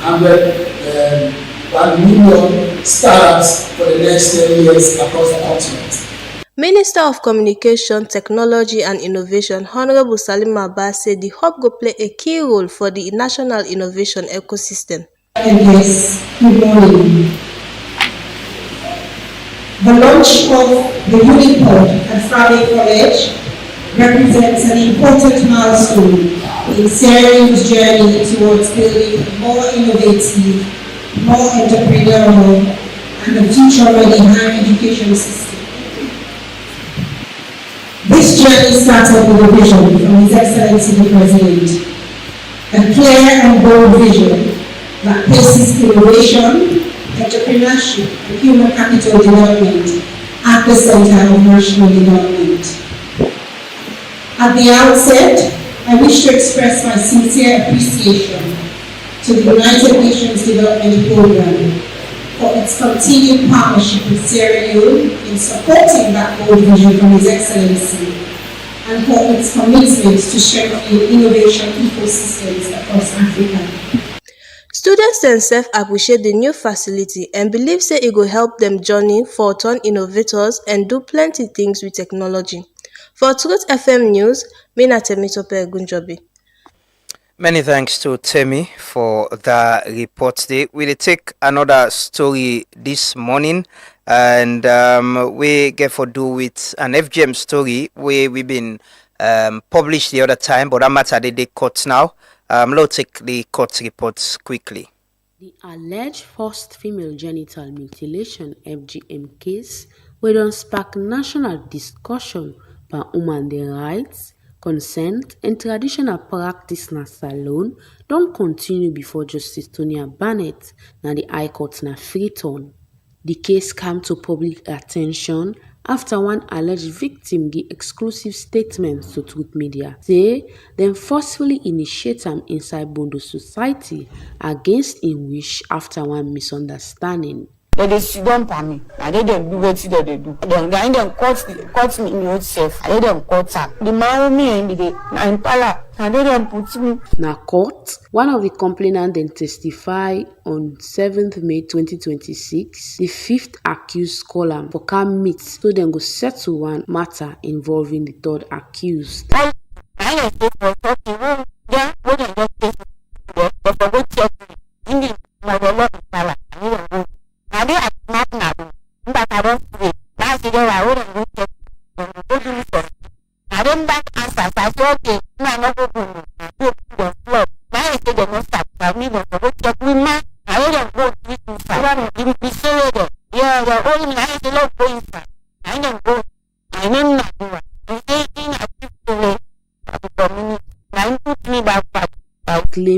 and 1 million startups for the next 10 years across the continent. Minister of Communication, Technology and Innovation, Honorable Salim Abbas said the hub will play a key role for the national innovation ecosystem. Yes, good morning. The launch of the Unipod at Friday College represents an important milestone in Sierra Leone's journey towards building a more innovative, more entrepreneurial, and a future-ready higher education system. This journey started with a vision from His Excellency the President, a clear and bold vision that places innovation, entrepreneurship, and human capital development at the center of national development. At the outset, I wish to express my sincere appreciation to the United Nations Development Programme for its continued partnership with Sierra Leone in supporting that bold vision from His Excellency and for its commitment to strengthening innovation ecosystems across Africa. Students themselves appreciate the new facility and believe say it will help them journey for turn innovators and do plenty things with technology. For Truth FM News, Mina Temitope Gunjobi. Many thanks to Temi for the report today. We'll take another story this morning, and we get for do with an FGM story where we've been published the other time, but that matter they cut now. Let's take the court reports quickly. The alleged forced female genital mutilation FGM case will don spark national discussion by human rights, consent and traditional practice na Salon don continue before Justice Tonia Barnett na the High Court na Freetown. The case came to public attention after one alleged victim gave exclusive statements to Truth Media, say dem forcefully initiate am inside Bondo society against im wish after one misunderstanding. They sit down for me. I let them do what they do. Then cut me in the old self. I let them cut her. They marry me and they and pala. I let them put me. Na court, one of the complainants then testify on 7th May 2026. The fifth accused call am for can meet so then go settle one matter involving the third accused. I just say for something. Yeah, what I just say but for what check me. In the my lot of pala. I do a snap now, but I don't see it. That's the way I wouldn't go to the I don't back answers. I say, okay, no, I'm not going to go to the floor. Now I say, they don't stop. I mean, I go check with me. I wouldn't go to this inside. It's so weird. Yeah, they're only I say, look, go inside.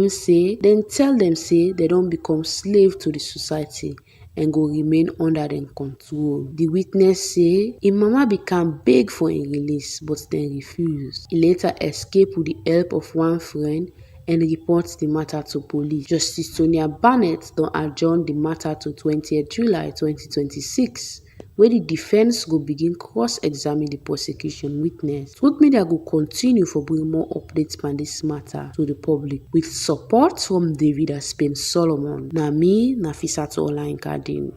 mean say then tell them say they don't become slave to the society and go remain under them control. The witness say him mama become beg for him release but then refused. He later escaped with the help of one friend and reports the matter to police. Justice Sonia Barnett don adjourn the matter to 20th July 2026, where the defense go begin cross-examine the prosecution witness. Truth Media go continue for bring more updates on this matter to the public with support from David Aspen Solomon. Na me, Nafisatu Olayinkadin.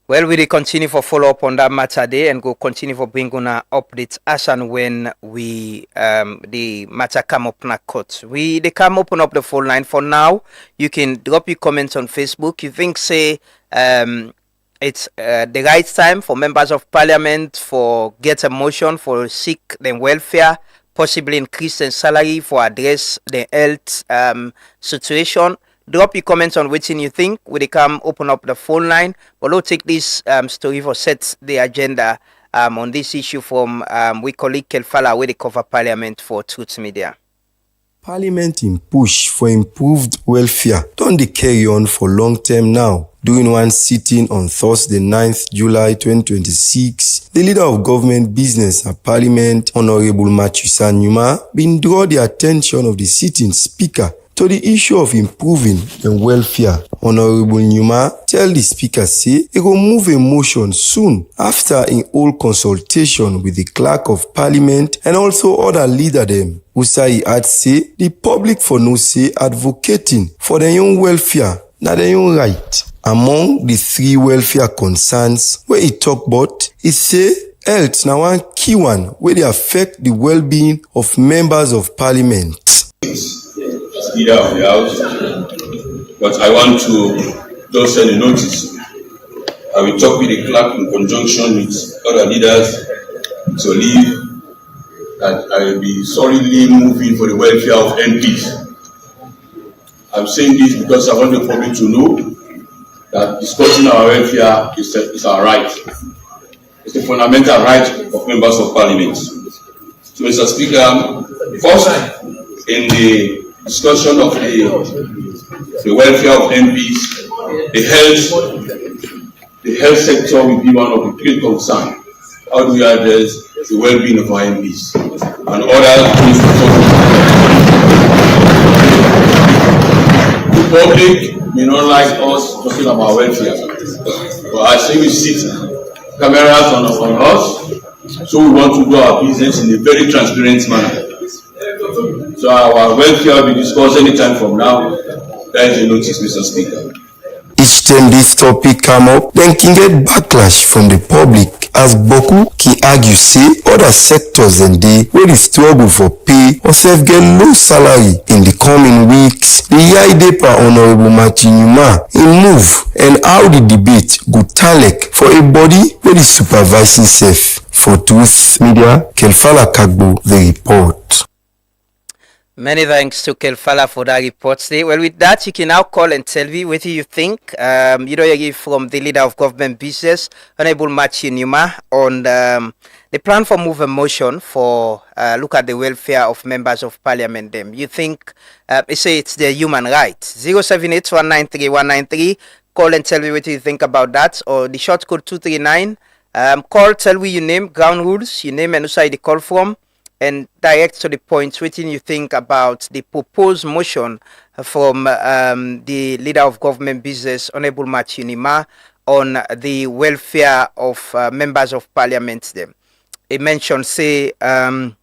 Well, we will continue for follow up on that matter there and go continue for bring on updates as and when we the matter come up in a court. They come open up the phone line for now. You can drop your comments on Facebook. You think say it's the right time for members of parliament for get a motion for seek them welfare, possibly increase their salary for address the health situation. Drop your comments on which you think. We come open up the phone line. But we'll take this story for set the agenda on this issue from we colleague Kelfala where they cover parliament for Truth Media. Parliament in push for improved welfare don't they carry on for long term now. During one sitting on Thursday 9th July 2026, the leader of government business at Parliament, Honorable Machusa Nyuma, been draw the attention of the sitting speaker to the issue of improving the welfare. Honorable Nyuma tell the speaker say he will move a motion soon after in all consultation with the clerk of parliament and also other leader them. Usai had say the public for no say advocating for their own welfare, not their own right. Among the three welfare concerns where he talk about, he say health now one key one where they affect the well-being of members of parliament. Leader of the House, but I want to just send a notice. I will talk with the clerk in conjunction with other leaders to leave that I will be solidly moving for the welfare of MPs. I'm saying this because I want the public to know that discussing our welfare is our right. It's the fundamental right of members of parliament. So, Mr. Speaker, first, in the discussion of the welfare of MPs, the health sector will be one of the great concerns. How do we address the well-being of our MPs and other The public may not like us talking about welfare, but I say we sit cameras on us, so we want to do our business in a very transparent manner. So our welfare will be discussed anytime from now. That is a notice, Mr. Speaker. Each time this topic come up, then can get backlash from the public as Boku can argue say other sectors and they will struggle for pay or self get low salary in the coming weeks. The idea per Honorable Machinyuma in move and how the debate go talek for a body where is supervising self. For Truth Media, Kelfala Kagbo, the report. Many thanks to Kelfala for that report today. Well, with that, you can now call and tell me what you think. You hear from the leader of government business, Honorable Matthew Nyuma, on the plan for move a motion for look at the welfare of members of parliament. Them, you think they say it's their human right? 078-193-193. Call and tell me what you think about that, or the short code 239. Call, tell me your name, ground rules, your name and who the call from. And direct to the point, what you think about the proposed motion from the leader of government business, Honorable Matthew Nyuma, on the welfare of members of parliament. Them, he mentioned, say, the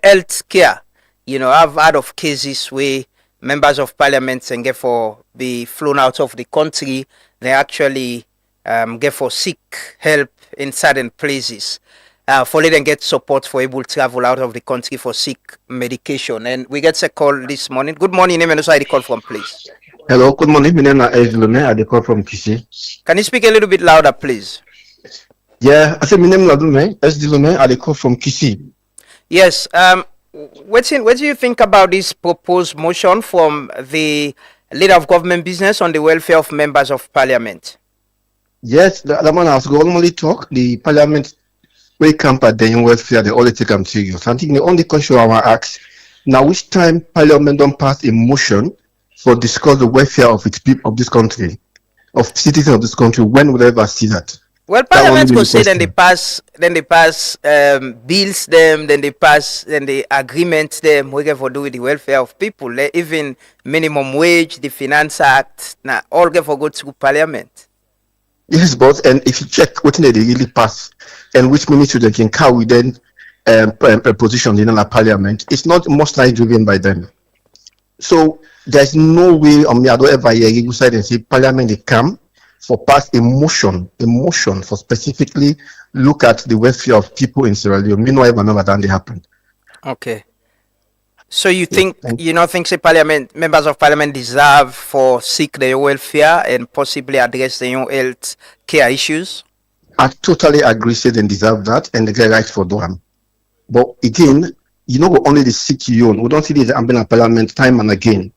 health care. I've heard of cases where members of parliament and get for be flown out of the country. They actually get for seek help in certain places. For let them get support for able to travel out of the country for seek medication. And we get a call this morning. Good morning, name and also the call from, please. Hello, good morning. My name is Leone. I call from Kisi. Can you speak a little bit louder, please? Yeah, I said my name is Leone. I call from Kisi. Yes. What do you think about this proposed motion from the leader of government business on the welfare of members of parliament? Yes, the man has normally talk. The parliament we camp at the welfare, they only take them serious. I think the only question I want to ask, Now, which time Parliament don't pass a motion for discuss the welfare of its people of this country, of citizens of this country, when will I ever see that? Well, That only Parliament be could the say then question. they pass bills them, then they agreement them, we get for do with the welfare of people. Even minimum wage, the Finance Act, now all get for go to Parliament. Yes, but and if you check what they really pass and which ministry they can carry then position in the Parliament, it's not mostly driven by them. So there's no way on me I don't ever hear you side and say Parliament they come for pass a motion for specifically look at the welfare of people in Sierra Leone. We know ever remember that they happened. Okay. So you think you not think say Parliament members of Parliament deserve for seek their welfare and possibly address their own health care issues? I totally agree, say they deserve that and they get right for them. But again, you know, only the seek you own. We don't see this happening in Parliament time and again.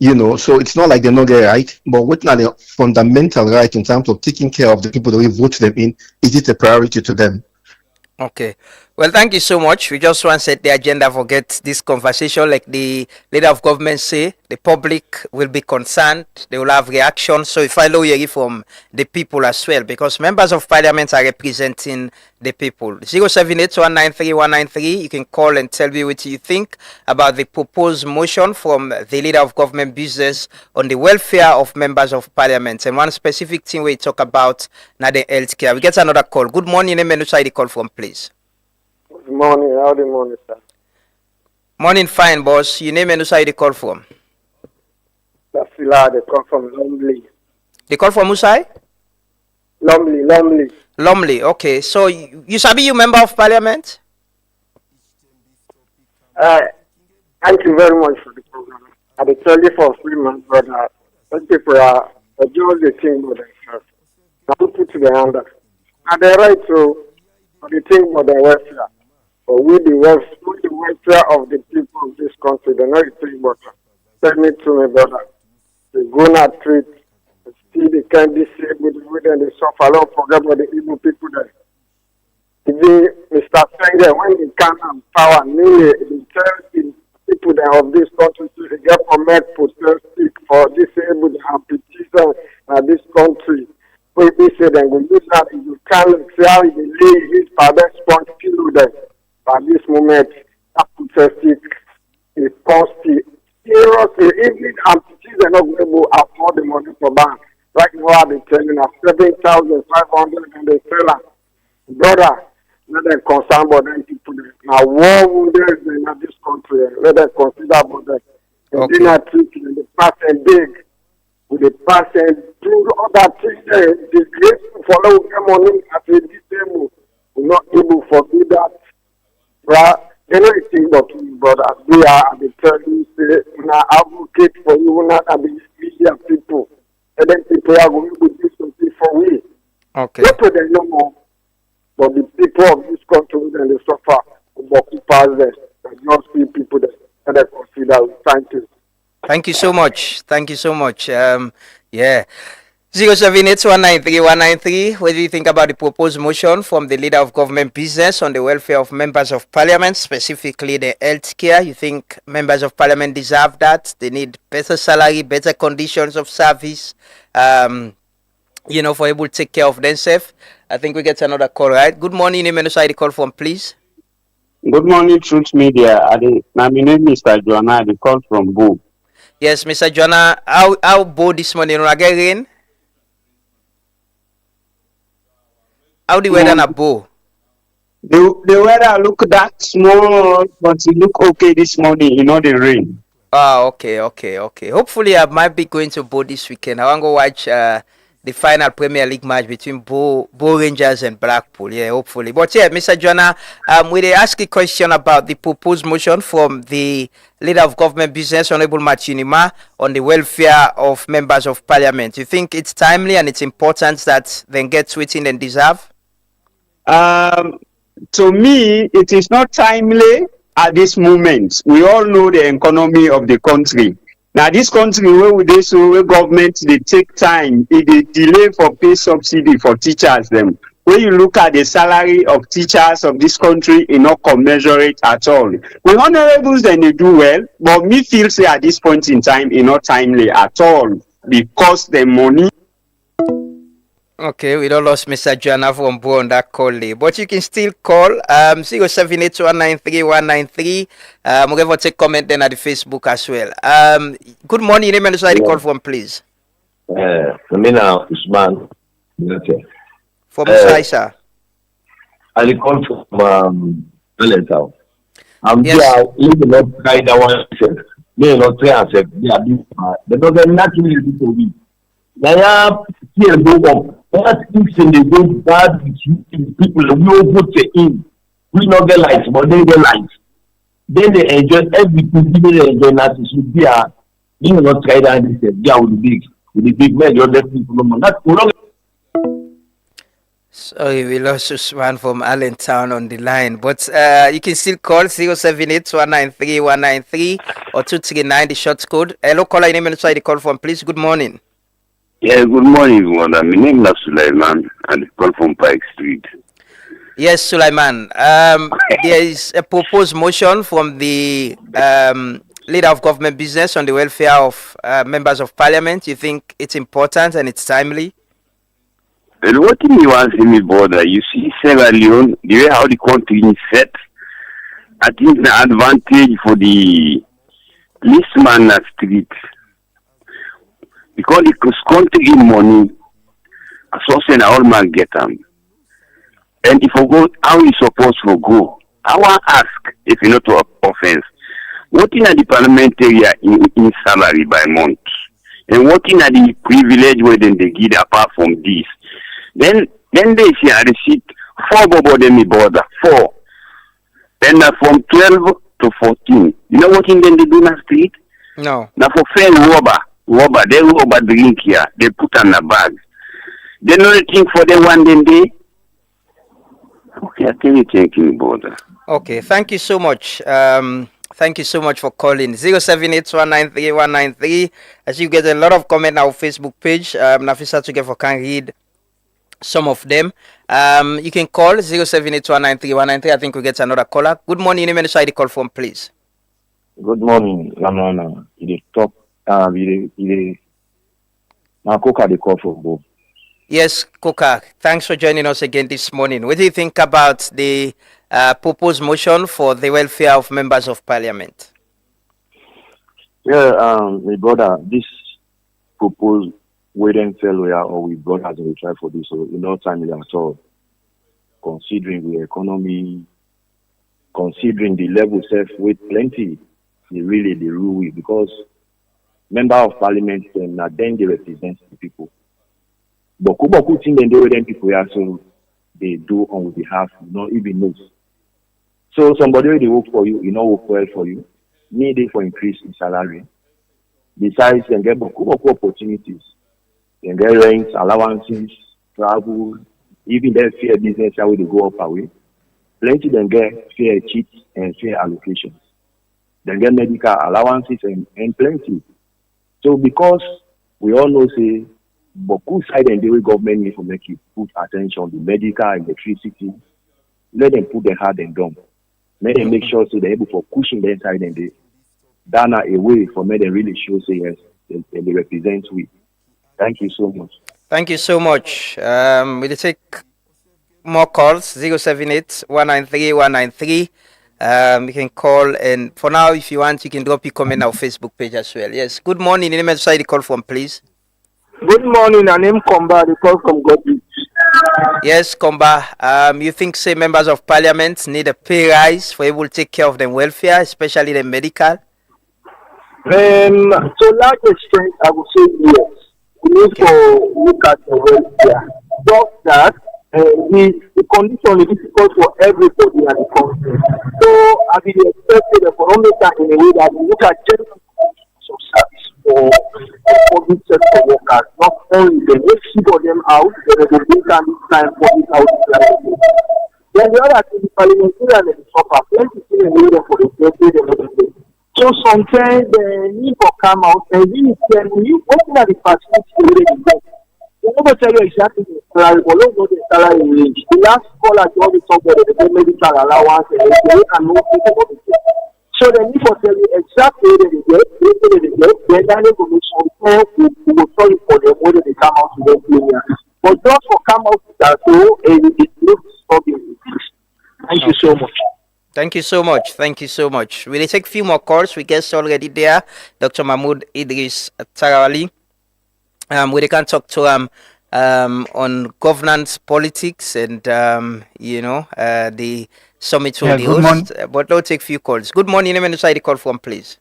You know, so it's not like they don't get right, but what are the fundamental right in terms of taking care of the people that we vote them in? Is it a priority to them? Okay. Well, thank you so much. We just want to set the agenda for get this conversation. Like the leader of government say, the public will be concerned. They will have reactions. So if I know you from the people as well, because members of parliament are representing the people. 078-193-193. You can call and tell me what you think about the proposed motion from the leader of government business on the welfare of members of parliament. And one specific thing we talk about now the healthcare. We get another call. Good morning. Name and the call from, please. Good morning. Howdy morning, sir. Morning, fine, boss. Your name and who the call from? That's Sila. They come from Lumley. They call from Usai? Lumley. Lumley, okay. So you sabi you member of parliament? Thank you very much for the program. I will tell you for 3 months, brother. Some people are just the thing about themselves. Now put to the under. And they're right to the thing about their welfare. But with the welfare of the people of this country, they're not the thing about them. Tell me to me, brother. They go not treat, still they can't disable the way they suffer. Don't forget about the evil people there. Even Mr. Senge, when they come and power, nearly they tell the people that of this country to get permit for stick for disabled amputees in this country. We say that we use that you can't see how they lay his father's sponge kilo there. At this moment, that stick is costly. Seriously, even amputees are not able to afford the money for bank. Right now, they're telling us 7,500 and they sell us. Brother, let them concern about them people there. Now, war wounded in this country, let them consider about them. And they not treating the person big. With the person do other things there. The great follow them money as a disabled. We're not able to do that. Right? They know the thing about you, brother. They are at the church, you say, now advocate for you, not at the media people. And then people are going to do something for we. Okay. People they know more. But the people of this country and they suffer occupiers there. And just few people that they consider. Thank you. Thank you so much. Thank you so much. Yeah. 078-193-193. What do you think about the proposed motion from the leader of government business on the welfare of members of parliament, specifically the health care? You think members of parliament deserve that? They need better salary, better conditions of service, you know, for able to take care of themselves. I think we get another call, right? Good morning, name and the call from, please. Good morning, Truth Media. My name is Mr. Joanna. I call from Boo. Yes, Mr. Joanna. How bold this morning? I get rain? How the weather na bow? The weather look that small, but it look okay this morning. You know the rain. Ah, okay. Hopefully, I might be going to Bo this weekend. I want to go watch the final Premier League match between Bo Rangers and Blackpool. Yeah, hopefully. But yeah, Mr. Jonah, we ask a question about the proposed motion from the leader of government business, Honorable Machinima, on the welfare of members of parliament. You think it's timely and it's important that they get waiting and deserve? To me, it is not timely at this moment. We all know the economy of the country. Now, this country where government they take time, if they delay for pay subsidy for teachers them. when you look at the salary of teachers of this country, it not commensurate at all. The honorables then they do well, but me feel say at this point in time, it not timely at all because the money. Okay, we don't lost Mr. Joanna from Bo on that call day, but you can still call 0782193. We're going to take comment then at the Facebook as well. Good morning, name and the call from, please. Mina Usman. From Saisa. I call from Electoral. I'm Yes. here living up kind of one. Me not try and say they are doing. They don't naturally do to me. They are here go up. What if they go bad with you people? We all vote in. We not get lights, but they get lights. Then they enjoy everything. They enjoy that. Should be a. You not try that. They say yeah with the big men. You let people know. That's no. Sorry, we lost Usman from Allentown on the line, but you can still call 078-193-193 or 239 the short code. Hello, caller, name and the call from, please. Good morning. Yeah, good morning, everyone. My name is Sulaiman and I call from Pike Street. Yes, Sulaiman. There is a proposed motion from the leader of government business on the welfare of members of parliament. You think it's important and it's timely? And what thing you want to me bother? You see Sierra Leone, the way how the country is set, I think the advantage for the policeman at street. Because the country in money, a source and all man get them. And if we go, how we supposed to go? I want to ask, if you not to offense, what in the parliamentary in salary by month? And what in the privilege where then they get apart from this? Then they say I receipt 4 bobo them me border 4. Then from 12 to 14. You know what in then they do in the street? No. Now for fair rubber, they rubber drink here, they put on a bag. They know the thing for the one then they. Okay, I tell you thinking about that. Okay, thank you so much. Thank you so much for calling 078-193-193. As you get a lot of comment on our Facebook page, Nafisa Tugefo can read some of them. You can call 078-193-193. I think we get another caller. Good morning, name and the call from, please. Good morning, Lamana. It is top. It is Coca the call from Bo. Yes, Coca. Thanks for joining us again this morning. What do you think about the proposed motion for the welfare of members of parliament? Yeah, my brother, this proposed wait and tell where or we brothers we try for this, so in no time at all. Considering the economy, considering the level self with plenty, they really the rule because member of parliament then they represent the people. But Kuboku thing then they were them people here, so they do on behalf, not even knows. So somebody they work for you, work well for you, need it for increase in salary. Besides, then get Kuboku opportunities. Then get rents, allowances, travel, even their fair business how they go up away. Plenty then get fair cheats and fair allocations. Then get medical allowances and plenty. So because we all know say Boku side and the way government need to make you put attention on the medical, electricity, let them put their hard and dumb. Let them make sure so they're able for pushing their side and they dana away for me they really show say yes they represent we. Thank you so much. Thank you so much. We'll take more calls 078-193-193. You can call, and for now, if you want, you can drop your comment on our Facebook page as well. Yes. Good morning. Name and the call from, please. Good morning. I name Komba. The call from Godby. Yes, Komba. You think, say, members of parliament need a pay rise for able to take care of their welfare, especially the medical? To a large extent, I would say yes. We need to look at the welfare. Just that the condition is difficult for everybody in the country. So I will expect the economic in a way that we look at general of service for public sector workers, not only them. Let's figure them out, so that they bring down this time for this out. Then the other thing, the parliamentarian and the suffer, plenty things in the way for the pay them everything. So sometimes the need for come out and really tell you, what are the facilities you really get. They never tell you exactly the salary, but don't go the salary range. The last call I told me somebody the medical allowance and no people. So they need to tell you exactly what they get, then that information who will tell you for them whether they come out to them clear. But just for come out to that, so it looks something. Thank you so much. Thank you so much. Thank you so much. We'll take a few more calls. We guess already there. Dr. Mahmoud Idris Tarawali. We can talk to on governance, politics, and the summit will be host. But we'll take a few calls. Good morning. Name and decide the call from, please.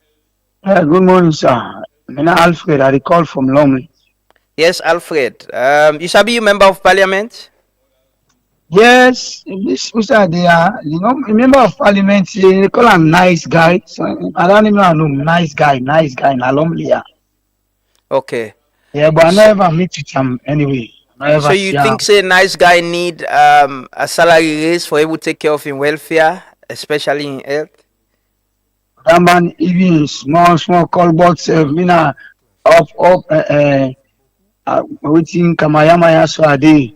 Good morning, sir. I'm Alfred. I call from Lomley. Yes, Alfred. You sabi you member of parliament? Yes, this Mr. They are, a member of parliament. They call him nice guy. So I don't even know nice guy in Lomley. Okay. Yeah, but I never meet with him anyway. So you think say nice guy need a salary raise for able to take care of his welfare, especially in health? That man even small call box up waiting Kamayama so a day.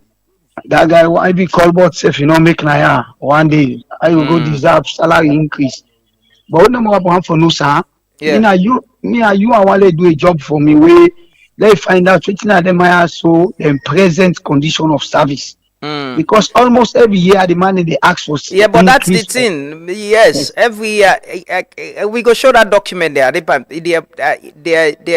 That guy I be call box if make naya one day. I will go deserve salary increase. But what number one for no sir? Yeah. Me and you I want to do a job for me where they find out what them so the present condition of service. Because almost every year the money they ask for. Yeah, but that's the thing. Yes, every year we go show that document there. There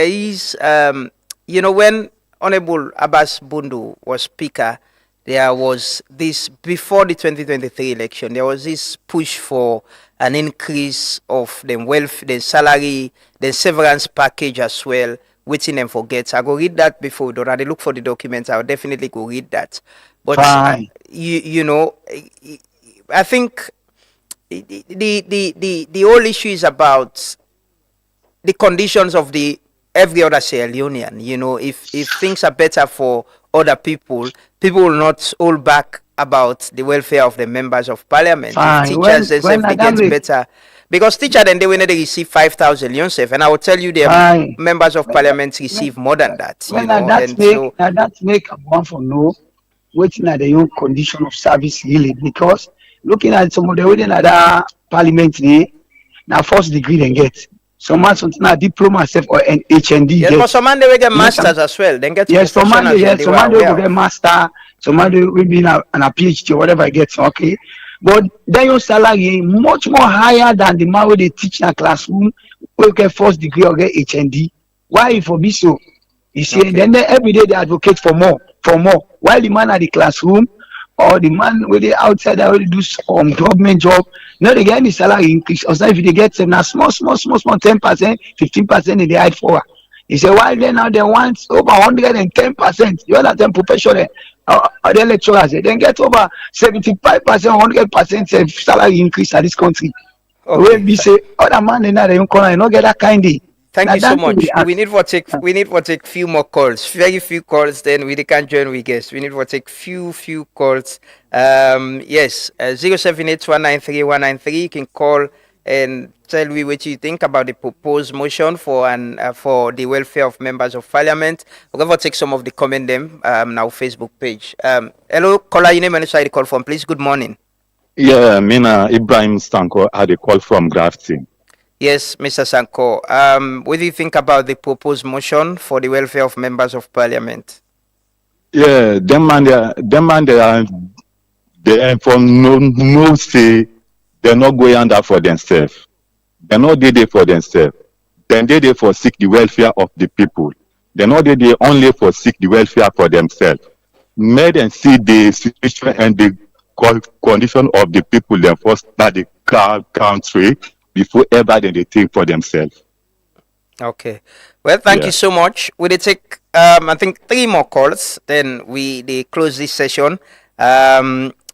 is when Honorable Abbas Bundu was speaker, there was this before the 2023 election. There was this push for an increase of the wealth, the salary, the severance package as well. Waiting and forget. I go read that before we don't. I look for the documents. I'll definitely go read that. But I think the whole issue is about the conditions of the every other Sierra Leonean. If things are better for other people will not hold back about the welfare of the members of parliament. If teachers themselves get better. Because teacher then they receive 5,000 Leonself, and I will tell you the members of parliament receive more than that. That make one for no waiting at the own condition of service really, because looking at some of the waiting at that parliamentary now first degree they get. Some man something a diploma self or an HND. Yes, but some man they will get masters as well. Then get some man they will get master, some man they will be in a PhD or whatever I get. Okay. But then your salary much more higher than the man where they teach in a classroom, where you get first degree or get HND. Why it for be so? You see, then they, every day they advocate for more. While the man at the classroom or the man where they outside they already do government job, now they get any salary increase. Or if they get some small 10%, 15% in the hide for. He said, why then now they want over 110%? You understand professional the electorals, then get over 75%, 100% salary increase at this country. Okay. We say other man in that corner, not get that kind of. Thank you so much. We need to take few more calls. Very few calls, then we can join with guests. We need to take few calls. Yes, 078193193. You can call and tell me what you think about the proposed motion for the welfare of members of parliament. We're going to take some of the comment them now Facebook page. Hello, caller, your name and the call from, please. Good morning. Yeah, Mina Ibrahim Stanko had a call from Grafton. Yes, Mr. Sanko. What do you think about the proposed motion for the welfare of members of parliament? Yeah, them man they from no say they're not going under for themselves. They're not there for themselves. Then they're there for seek the welfare of the people. They're not there only for seek the welfare for themselves. Made and see the situation and the condition of the people then first start the country before ever then they think for themselves. Okay. Well, thank you so much. We'll take I think 3 more calls, then they close this session.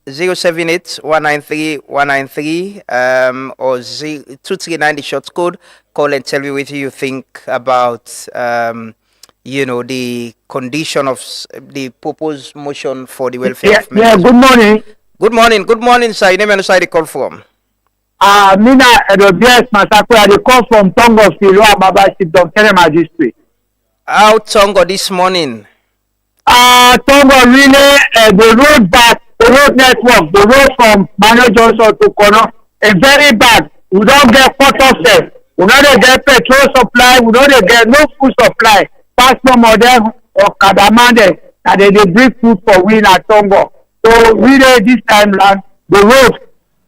078-193-193 or 239 the short code. Call and tell me what you think about the condition of the proposed motion for the welfare of members. Yeah, good morning. Good morning, sir. Your name and the call from. Mina Adress Masakura, they call from Tongo Silo Ababa Ship of Tenema District. How Tongo this morning? Tongo Tongo really the road back, the road network, the road from Mano Johnson to Kono is very bad. We don't get cut-off there. We don't get petrol supply. We don't get no food supply. Pass from them or Kadamande that they bring food for we in Tongo. So really this time round, the road,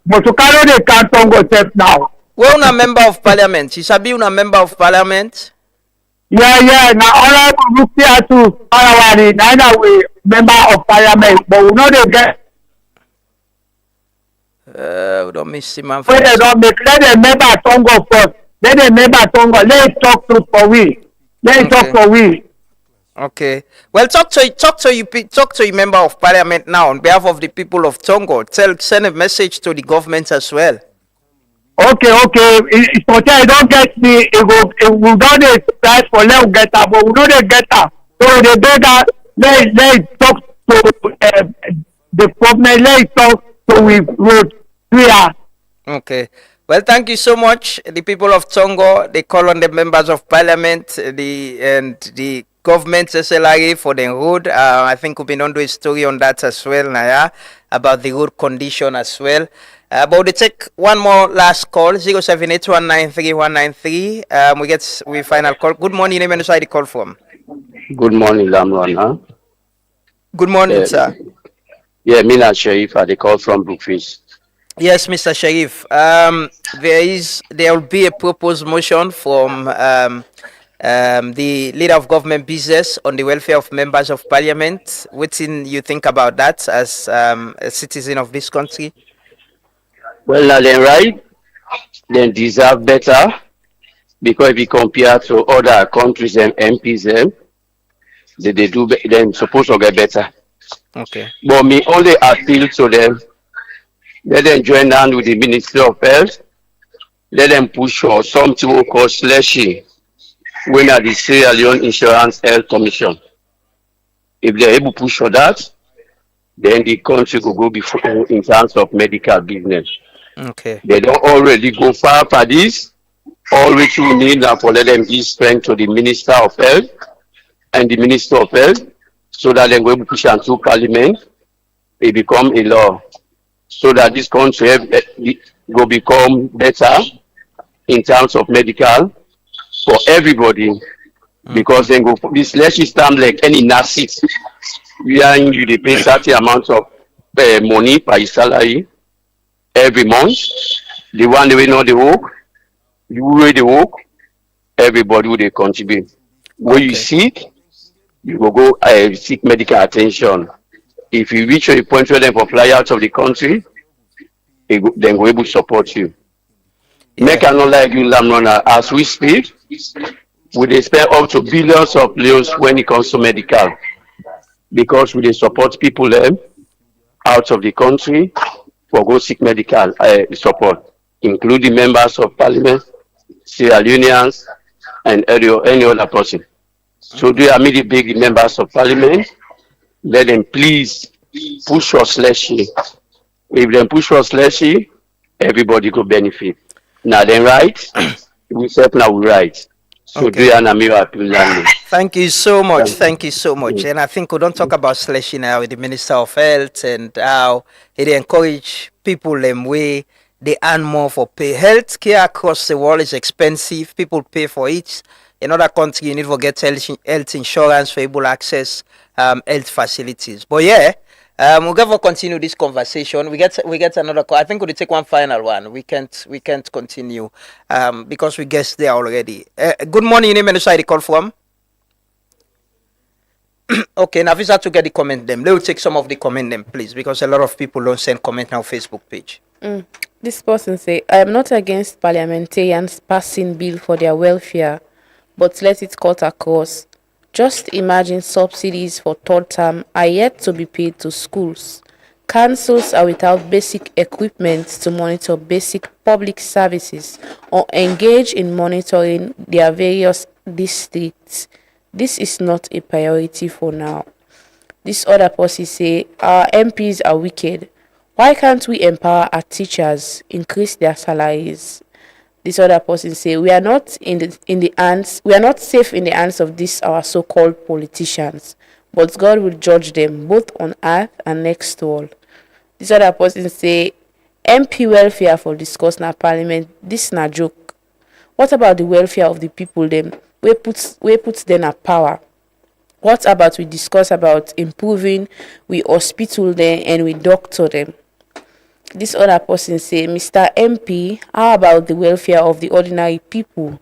Motokaro they can't Tongo step now. We're una member of parliament. Isabi una member of parliament. Yeah. Now Honorable Rukiatu Parawari, neither we member of parliament, but we know they get. We don't miss him. When they don't make, let them member Tongo first. Let them member Tongo. Let's talk to for we. Let's talk for we. Okay. Well, talk to you, member of parliament now on behalf of the people of Tongo. Send a message to the government as well. Okay. It's okay. Don't get me. We don't price for let get up, but we don't get up. So they better let's talk to the government. Let's talk to we road. Okay. Well, thank you so much. The people of Tongo, they call on the members of parliament, the government SLRA for the road. I think we've been on a story on that as well, Naya, about the road condition as well. But we take one more last call, 078193193. We final call. Good morning, name and side call from. Good morning, Lamron. Huh? Good morning, sir. Yeah, Mina Sharif, I call from Brookfish. Yes, Mr. Sharif. There will be a proposed motion from the leader of government business on the welfare of members of parliament. What do you think about that as a citizen of this country? Well, now they're right. They deserve better because if you compare to other countries and MPs, they do them supposed to get better. Okay. But me only appeal to them. Let them join hand with the Ministry of Health. Let them push for something we call slushy. When at the Sierra Leone Insurance Health Commission. If they're able to push for that, then the country will go before in terms of medical business. Okay. They don't already go far for this. All which we need now for let them give strength to the Minister of Health and the Minister of Health so that they will push into Parliament. It become a law. So that this country will become better in terms of medical for everybody. Because then go this less system like any nurses. We are in you they pay certain amount of money per salary every month. The one they will know the work, you will the work, everybody will contribute. When you sick, you will go seek medical attention. If you reach a point where they will fly out of the country, then we'll able to support you. Yeah. Make I not like you, Lamrona, as we speak, we spend up to billions of leos when it comes to medical. Because we support people out of the country for go seek medical support, including members of parliament, Sierra Leoneans, and any other person. So do you meet the big members of parliament? Let them please push us slushy. If they push us slushy, everybody could benefit. Now then right, we set now right. So okay. Thank you so much. Thank you so much. And I think we don't talk about slushy now with the Minister of Health and how it encourage people them way they earn more for pay. Health care across the world is expensive. People pay for it. In other countries, you need to get health insurance for able access health facilities. But yeah, we're going to continue this conversation. We get another call. I think we'll take one final one. We can't continue because we guessed there already. Good morning, name and side the call from. Okay, now visa to get the comment them. Let me take some of the comment them, please, because a lot of people don't send comment on our Facebook page. This person say, I am not against parliamentarians passing bill for their welfare, but let it cut across. Just imagine subsidies for third term are yet to be paid to schools. Councils are without basic equipment to monitor basic public services or engage in monitoring their various districts. This is not a priority for now. This other person say, our MPs are wicked. Why can't we empower our teachers, increase their salaries? This other person say, we are not safe in the hands of these our so-called politicians. but God will judge them both on earth and next world. This other person say, MP welfare for discuss na parliament, this na joke. What about the welfare of the people them? We put them at power. What about we discuss about improving we hospital them and we doctor them? This other person say, Mr. MP, how about the welfare of the ordinary people?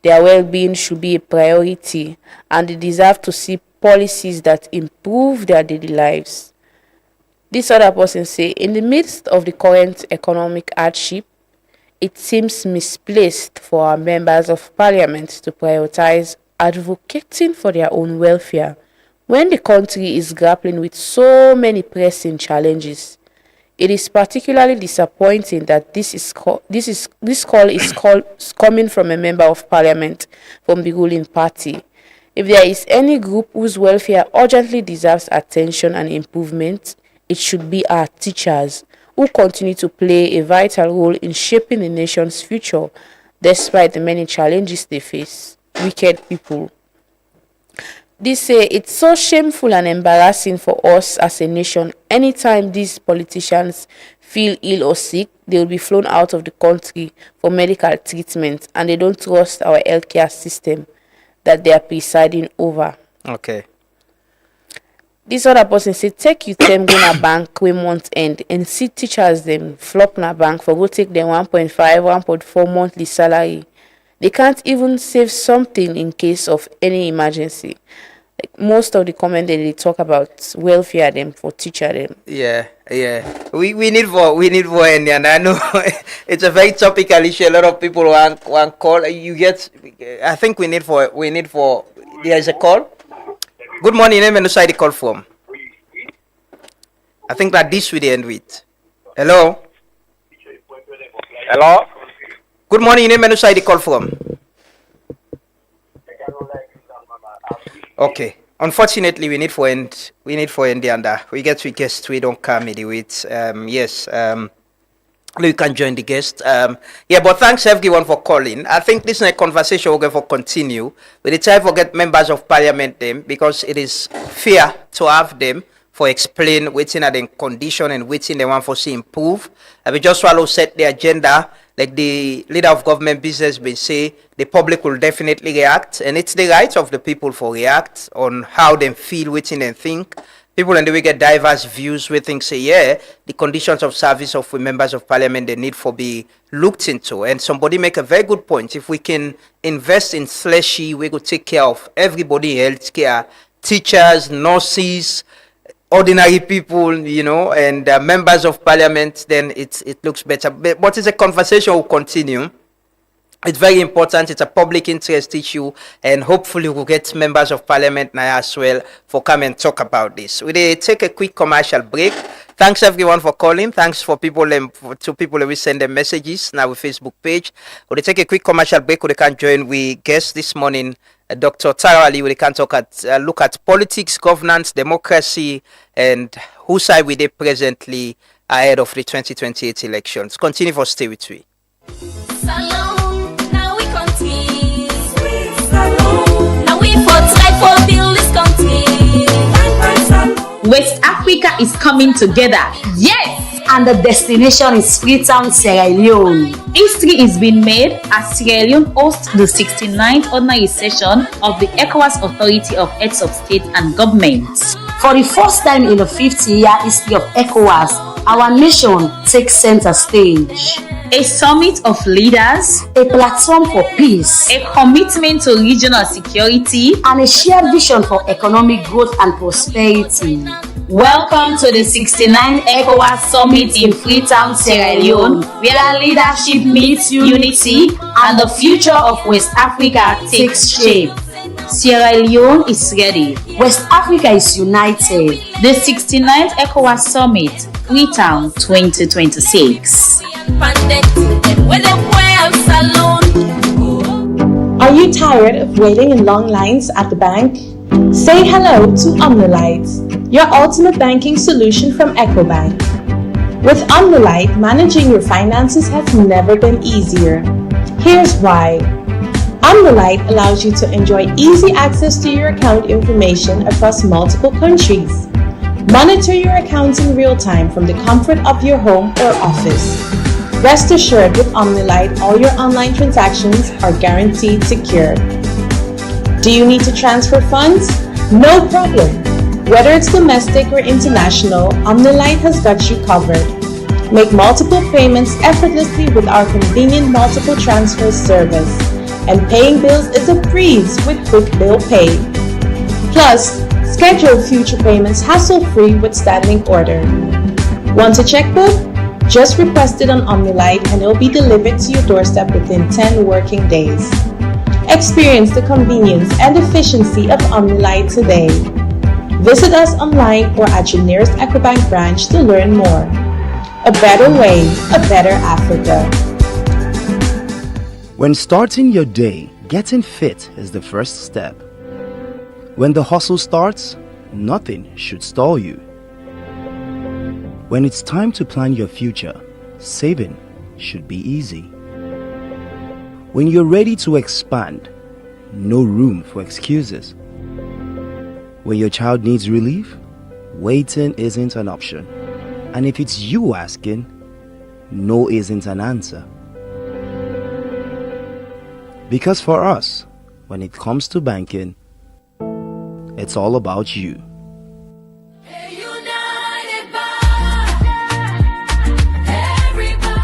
Their well-being should be a priority and they deserve to see policies that improve their daily lives. This other person say, in the midst of the current economic hardship, it seems misplaced for our members of parliament to prioritize advocating for their own welfare when the country is grappling with so many pressing challenges. It is particularly disappointing that this call is coming from a member of parliament from the ruling party. If there is any group whose welfare urgently deserves attention and improvement, it should be our teachers, who continue to play a vital role in shaping the nation's future despite the many challenges they face. Wicked people. They say it's so shameful and embarrassing for us as a nation. Anytime these politicians feel ill or sick, they will be flown out of the country for medical treatment, and they don't trust our healthcare system that they are presiding over. Okay. This other person say, take you them go na bank we month end and see teachers them flop na bank for go take them 1.5, 1.4 monthly salary. They can't even save something in case of any emergency. Like most of the comment that they talk about welfare them for teacher them. Yeah. We need more, and I know it's a very topical issue. A lot of people want call. You get. I think we need for. There is a call. Good morning, name and the call from. I think that this will end with. Hello. Good morning, name and the call from. Okay. Unfortunately, we need for end the under. We get to guests. We don't come in the with. Yes. You can join the guest. But thanks everyone for calling. I think this is a conversation we're going to continue. We try to get members of parliament them because it is fair to have them for explain waiting at the condition and waiting they want for see improve. We just want to set the agenda. Like the leader of government business will say, the public will definitely react, and it's the right of the people for react on how they feel, waiting and think. People and they will get diverse views. We think say, the conditions of service of members of parliament they need for be looked into. And somebody make a very good point. If we can invest in slushy, we could take care of everybody in healthcare, teachers, nurses, ordinary people, and members of parliament, then it looks better. But it's a conversation will continue. It's very important. It's a public interest issue, and hopefully we'll get members of parliament now as well for come and talk about this. We'll take a quick commercial break. Thanks everyone for calling. Thanks for people who will send them messages now with Facebook page. We'll take a quick commercial break. We can join with guests this morning. Dr. Tara Ali, we can look at politics, governance, democracy, and whose side we are presently ahead of the 2028 elections. Continue for stay with me. Salon, now we continue. Salon, now we try for build this country. West Africa is coming together. Yes! And the destination is Freetown, Sierra Leone. History is being made as Sierra Leone hosts the 69th ordinary session of the ECOWAS Authority of Heads of State and Governments. For the first time in the 50-year history of ECOWAS, our nation takes center stage. A summit of leaders, a platform for peace, a commitment to regional security, and a shared vision for economic growth and prosperity. Welcome to the 69th ECOWAS Summit in Freetown, Sierra Leone, where leadership meets unity and the future of West Africa takes shape. Sierra Leone is ready. West Africa is united. The 69th ECOWAS Summit, Freetown 2026. Are you tired of waiting in long lines at the bank? Say hello to OmniLite, your ultimate banking solution from EcoBank. With OmniLite, managing your finances has never been easier. Here's why. Omnilight allows you to enjoy easy access to your account information across multiple countries. Monitor your accounts in real time from the comfort of your home or office. Rest assured, with Omnilight, all your online transactions are guaranteed secure. Do you need to transfer funds? No problem. Whether it's domestic or international, Omnilight has got you covered. Make multiple payments effortlessly with our convenient multiple transfer service. And paying bills is a breeze with Quick Bill Pay. Plus, schedule future payments hassle-free with standing order. Want a checkbook? Just request it on Omnilight and it will be delivered to your doorstep within 10 working days. Experience the convenience and efficiency of Omnilight today. Visit us online or at your nearest EcoBank branch to learn more. A better way, a better Africa. When starting your day, getting fit is the first step. When the hustle starts, nothing should stall you. When it's time to plan your future, saving should be easy. When you're ready to expand, no room for excuses. When your child needs relief, waiting isn't an option. And if it's you asking, no isn't an answer. Because for us, when it comes to banking, it's all about you.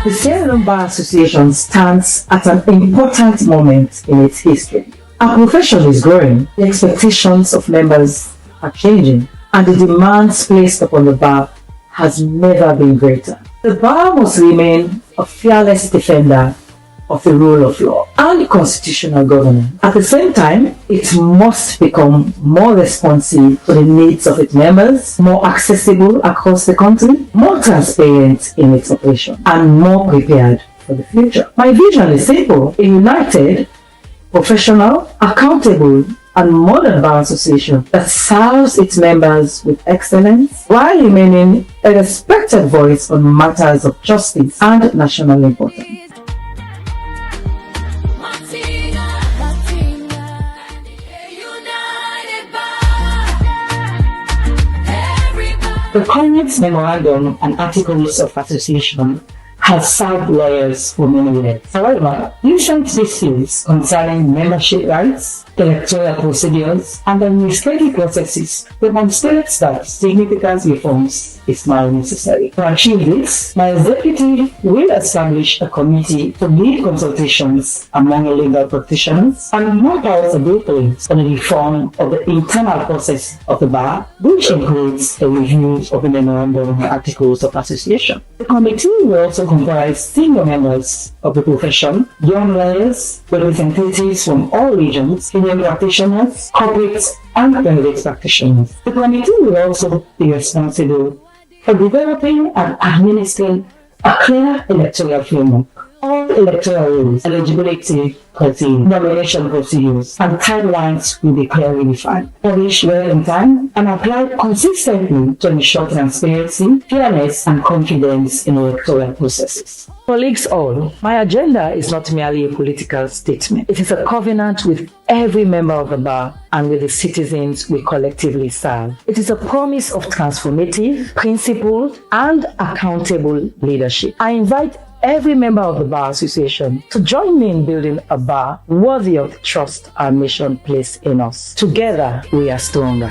The Sierra Leone Bar Association stands at an important moment in its history. Our profession is growing, the expectations of members are changing, and the demands placed upon the bar has never been greater. The bar must remain a fearless defender of the rule of law and constitutional governance. At the same time, it must become more responsive to the needs of its members, more accessible across the country, more transparent in its operation, and more prepared for the future. My vision is simple: a united, professional, accountable, and modern bar association that serves its members with excellence while remaining a respected voice on matters of justice and national importance. The current memorandum and articles of association have served lawyers for many years. However, recent issues concerning membership rights, electoral procedures, and administrative processes demonstrates that significant reforms is now necessary. To achieve this, my executive will establish a committee to lead consultations among legal practitioners and map out a blueprint on the reform of the internal process of the bar, which includes a review of the memorandum and articles of association. The committee will also comprise senior members of the profession, young lawyers, representatives from all regions, senior practitioners, corporate and private practitioners. The committee will also be responsible for developing and administering a clear electoral framework. All electoral rules, eligibility criteria, nomination procedures, and timelines will be clearly defined, published well in time, and applied consistently to ensure transparency, fairness, and confidence in electoral processes. Colleagues all, my agenda is not merely a political statement. It is a covenant with every member of the bar and with the citizens we collectively serve. It is a promise of transformative, principled, and accountable leadership. I invite every member of the Bar Association to join me in building a bar worthy of the trust our mission placed in us. Together, we are stronger.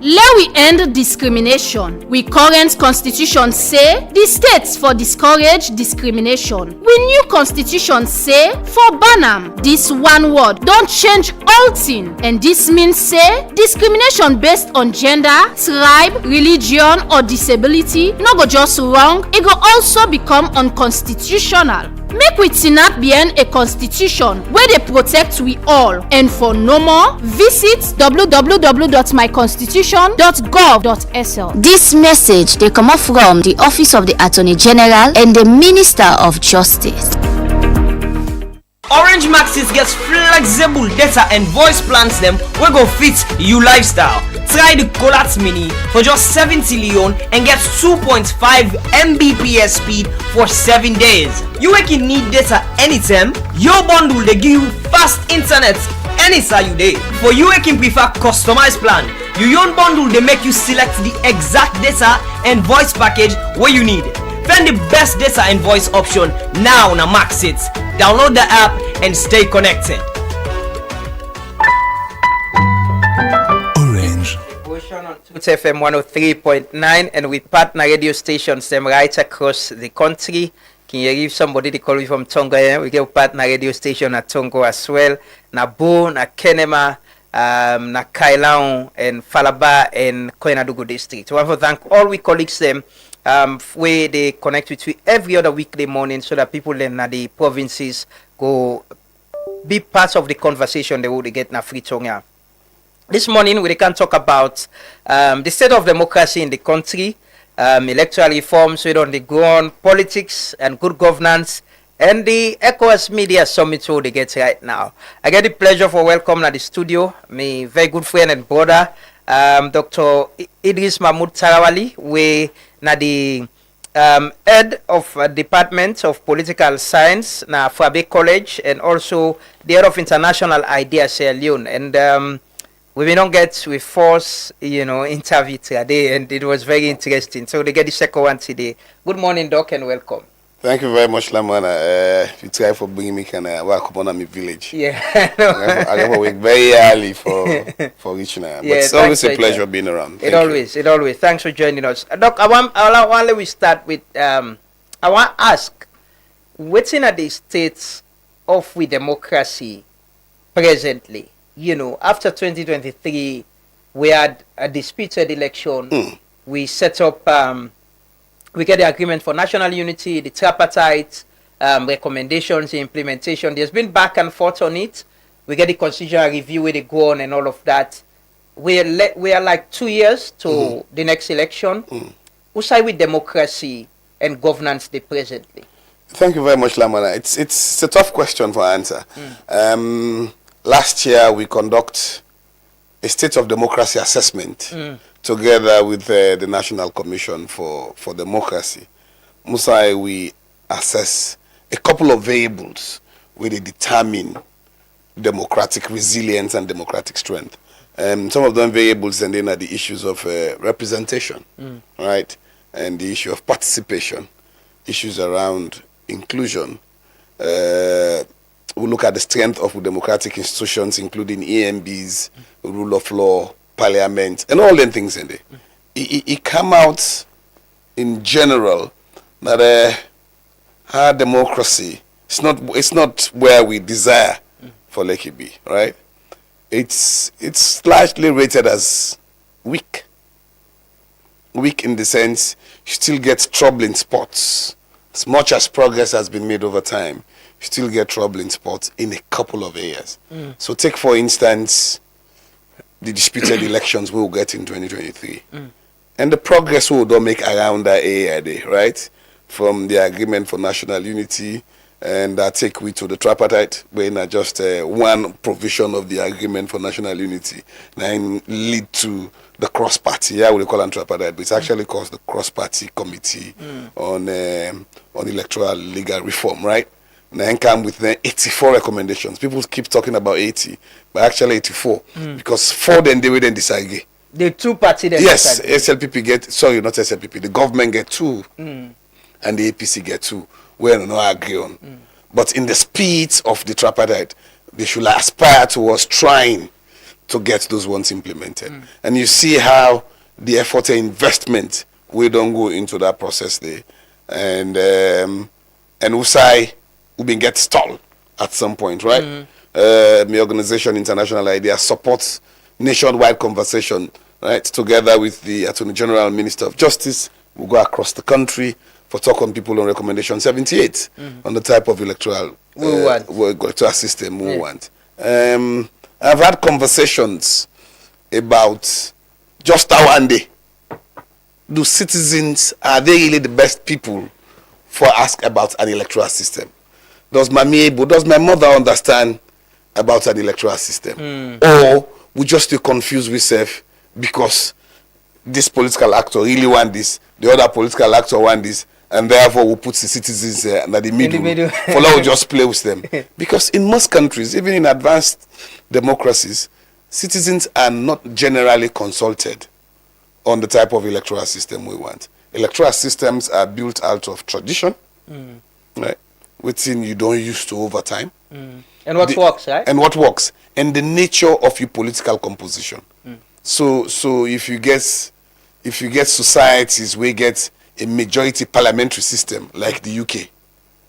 Let we end discrimination. We current constitution say the states for discourage discrimination. We new constitution say for ban am. This one word don't change all thing, and this means say discrimination based on gender, tribe, religion or disability no go just wrong, it go also become unconstitutional. Make we tinap behind a constitution where they protect we all. And for no more, visit www.myconstitution.gov.sl. This message they come from the Office of the Attorney General and the Minister of Justice. Orange Maxis gets flexible data and voice plans them wey go fit you lifestyle. Try the Colat Mini for just 70 Leone and get 2.5 Mbps speed for 7 days. You can need data anytime. Your bundle they give you fast internet anytime you dey. For you can prefer customized plan. Your own bundle they make you select the exact data and voice package where you need. Find the best data and voice option now on Maxit. Download the app and stay connected. Orange. On Truth FM 103.9 and with partner radio stations them right across the country. Can you give somebody to call you from Tonga? Yeah? We get partner radio station at Tongo as well. Na Bo, na Kenema, na Kailao and Falaba and Koenadugu district. I want to thank all we colleagues them where they connect with you every other weekday morning so that people in the provinces go be part of the conversation they will get na free Tonga. This morning we can talk about the state of democracy in the country, electoral reforms, we don't go on politics and good governance, and the ECOWAS Media Summit they get right now. I get the pleasure for welcome at the studio, my very good friend and brother, Dr. Idris Mahmoud Tarawali, we na the head of Department of Political Science na Fabe College and also the head of International Ideas Sierra Leone. And we will not get with force, interview today, and it was very interesting. So they get the second one today. Good morning, Doc, and welcome. Thank you very much, Lamana. You try for bringing me and welcome on my village. Yeah, I got to wake very early for reaching out. But yeah, it's always a pleasure being around. It always. Thanks for joining us, Doc. I want we start with I want to ask, what's in the states of we democracy presently? After 2023, we had a disputed election. We set up, we get the agreement for national unity, the tripartite, recommendations, the implementation. There's been back and forth on it. We get the constitutional review where they go on and all of that. We are like 2 years to the next election. Who side with democracy and governance they presently? Thank you very much, Lamana. It's a tough question for answer. Last year, we conduct a state of democracy assessment together with the National Commission for Democracy. Musai, we assess a couple of variables where they determine democratic resilience and democratic strength. Some of them variables and then are the issues of representation, right? And the issue of participation, issues around inclusion, we look at the strength of democratic institutions, including EMBs, rule of law, parliament, and all them things in there. It come out in general that our democracy it's not where we desire for Lekki be, right? It's slightly rated as weak. Weak in the sense you still get troubling spots. As much as progress has been made over time, still get troubling spots in a couple of areas. So take, for instance, the disputed elections we will get in 2023. And the progress we will make around that area there, right? From the agreement for national unity, and that take we to the tripartite, where not just one provision of the agreement for national unity, then lead to the cross-party, we call it tripartite, but it's actually called the cross-party committee on electoral legal reform, right? Then come with 84 recommendations. People keep talking about 80, but actually 84. Because 4 then they will then disagree. The two parties then yes, disagree. SLPP get, sorry, not SLPP, the government get 2, and the APC get 2. We don't agree on. But in the spirit of the tripartite, they should aspire towards trying to get those ones implemented. And you see how the effort and investment, we don't go into that process there. And Usai, we been get stalled at some point, right? My organization, International Ideas, supports nationwide conversation, right? Together with the Attorney General, Minister of Justice, we go across the country for talk on people on recommendation 78 on the type of electoral system we want. I've had conversations about just how one day do citizens, are they really the best people for ask about an electoral system? Does my mother understand about an electoral system? Or we just to confuse ourselves because this political actor really want this, the other political actor want this, and therefore we put the citizens in the middle. For now, we just play with them. Because in most countries, even in advanced democracies, citizens are not generally consulted on the type of electoral system we want. Electoral systems are built out of tradition, right? Within you don't use to over time. And what works, right? And what works. And the nature of your political composition. So if you get societies where you get a majority parliamentary system like the UK,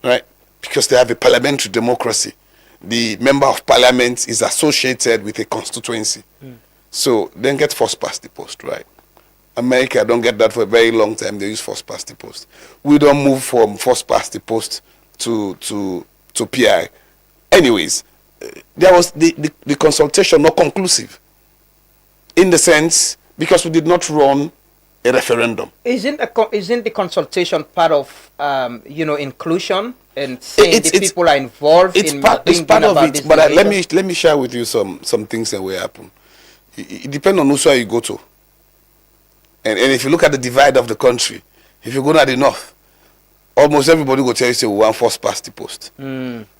right? Because they have a parliamentary democracy. The member of parliament is associated with a constituency. So then get first past the post, right? America don't get that for a very long time. They use first past the post. We don't move from first past the post to PI. Anyways, there was the consultation not conclusive. In the sense, because we did not run a referendum. Isn't the consultation part of inclusion and saying the people are involved it's in part of it, but let me share with you some things that will happen. It depends on who you go to. And if you look at the divide of the country, if you go to the north, almost everybody will tell you say we want first past the post.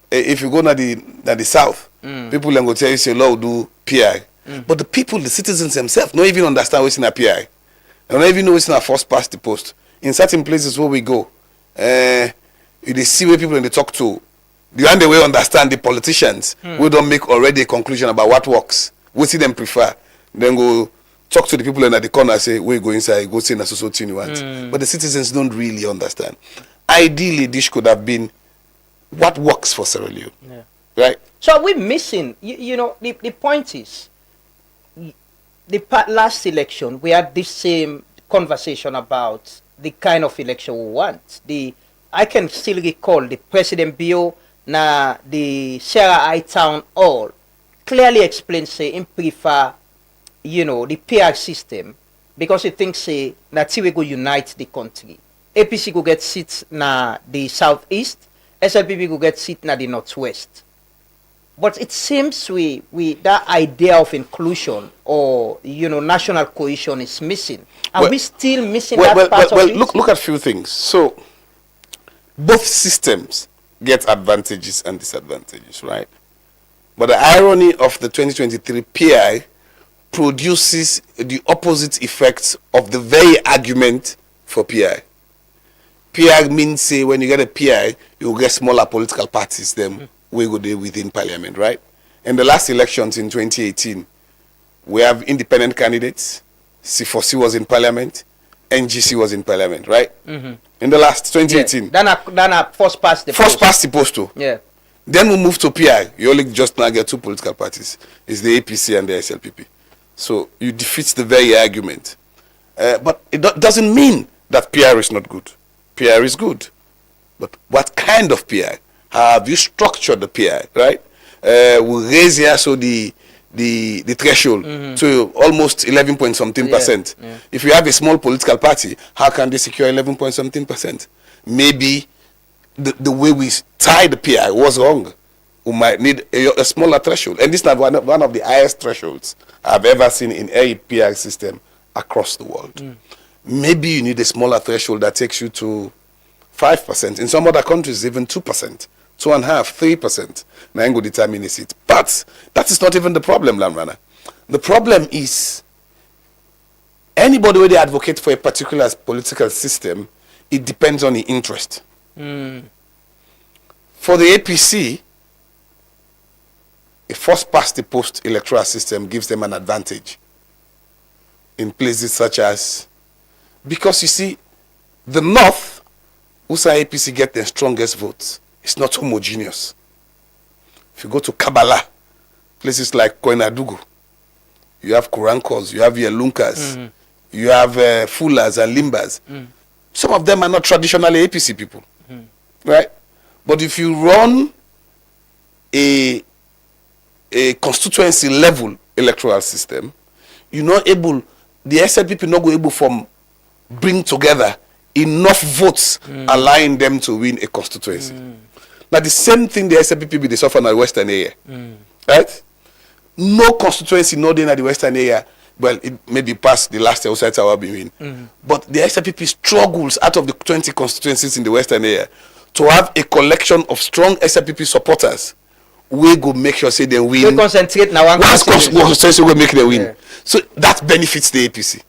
If you go to the south, people then go tell you say Lord do PI. But the people, the citizens themselves, don't even understand what's in a PI. They don't even know what's in a first past the post. In certain places where we go, you see where people they talk to. The only way understand the politicians, we don't make already a conclusion about what works. We see them prefer. Then go talk to the people in the corner and say, we go inside, go see in a society you want. But the citizens don't really understand. Ideally, this could have been what works for Sierra Leone. Right? So are we missing, the point is, the last election, we had this same conversation about the kind of election we want. I can still recall the President Bio, the Sarah I Town Hall, clearly explains, say, in prefer, the PR system, because he thinks, say, that we go unite the country. APC go get seats na the southeast, SLPP go get seats na the northwest. But it seems we that idea of inclusion or national cohesion is missing. Are we still missing that part of it? Look at a few things. So both systems get advantages and disadvantages, right? But the irony of the 2023 PI produces the opposite effects of the very argument for PI. PI means, say, when you get a PI, you will get smaller political parties than we go there within parliament, right? In the last elections in 2018, we have independent candidates. C4C was in parliament, NGC was in parliament, right? In the last 2018. Yeah. Then first past the post. First past the post too. Yeah. Then we move to PI. You only just now get two political parties. It's the APC and the SLPP. So you defeat the very argument. But it doesn't mean that PR is not good. PR is good. But what kind of PR? Have you structured the PI, right? We raise here so the threshold to almost 11 point something percent. Yeah. If you have a small political party, how can they secure 11 point something percent? Maybe the way we tie the PI was wrong. We might need a smaller threshold. And this is one of the highest thresholds I've ever seen in any PI system across the world. Maybe you need a smaller threshold that takes you to 5%. In some other countries, even 2%, 2.5%, 3%. Now go determine a seat. But that is not even the problem, Lamrana. The problem is anybody where they advocate for a particular political system, it depends on the interest. For the APC, a first past the post electoral system gives them an advantage in places such as, because you see, the North, USA APC get the strongest votes. It's not homogeneous. If you go to Kabbalah, places like Koinadugu, you have Kurankos, you have Yelunkas, you have Fulas and Limbas. Some of them are not traditionally APC people, right? But if you run a constituency level electoral system, you're not able, the SLPP not go able to bring together enough votes allowing them to win a constituency. Now the same thing the SLPP be they suffer in the Western area. Right? No constituency, no day in the Western area. Well, it maybe past the last outside tower being win. But the SLPP struggles out of the 20 constituencies in the Western area to have a collection of strong SLPP supporters. We go make sure say they win. We concentrate now on constituency will make them win. Yeah. So that benefits the APC.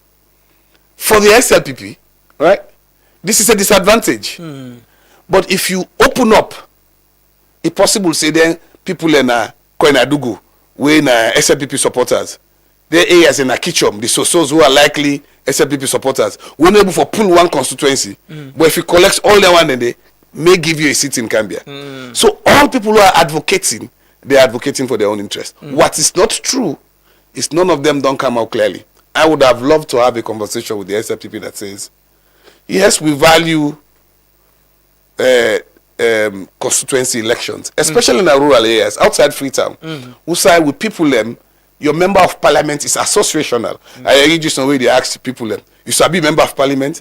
For the SLPP, right? This is a disadvantage. But if you open up, it's possible say then people in Koinadugu, we in SLPP supporters, their areas in Akichom, the Sosos who are likely SLPP supporters, we're not able to pull one constituency. But if you collect all the one, then they may give you a seat in Gambia. So all people who are advocating, they are advocating for their own interest. What is not true is none of them don't come out clearly. I would have loved to have a conversation with the SLPP that says, yes, we value constituency elections, especially in the rural areas, outside Freetown. Who side with people them, your member of parliament is associational. I read you some way they ask people them, you should be member of parliament?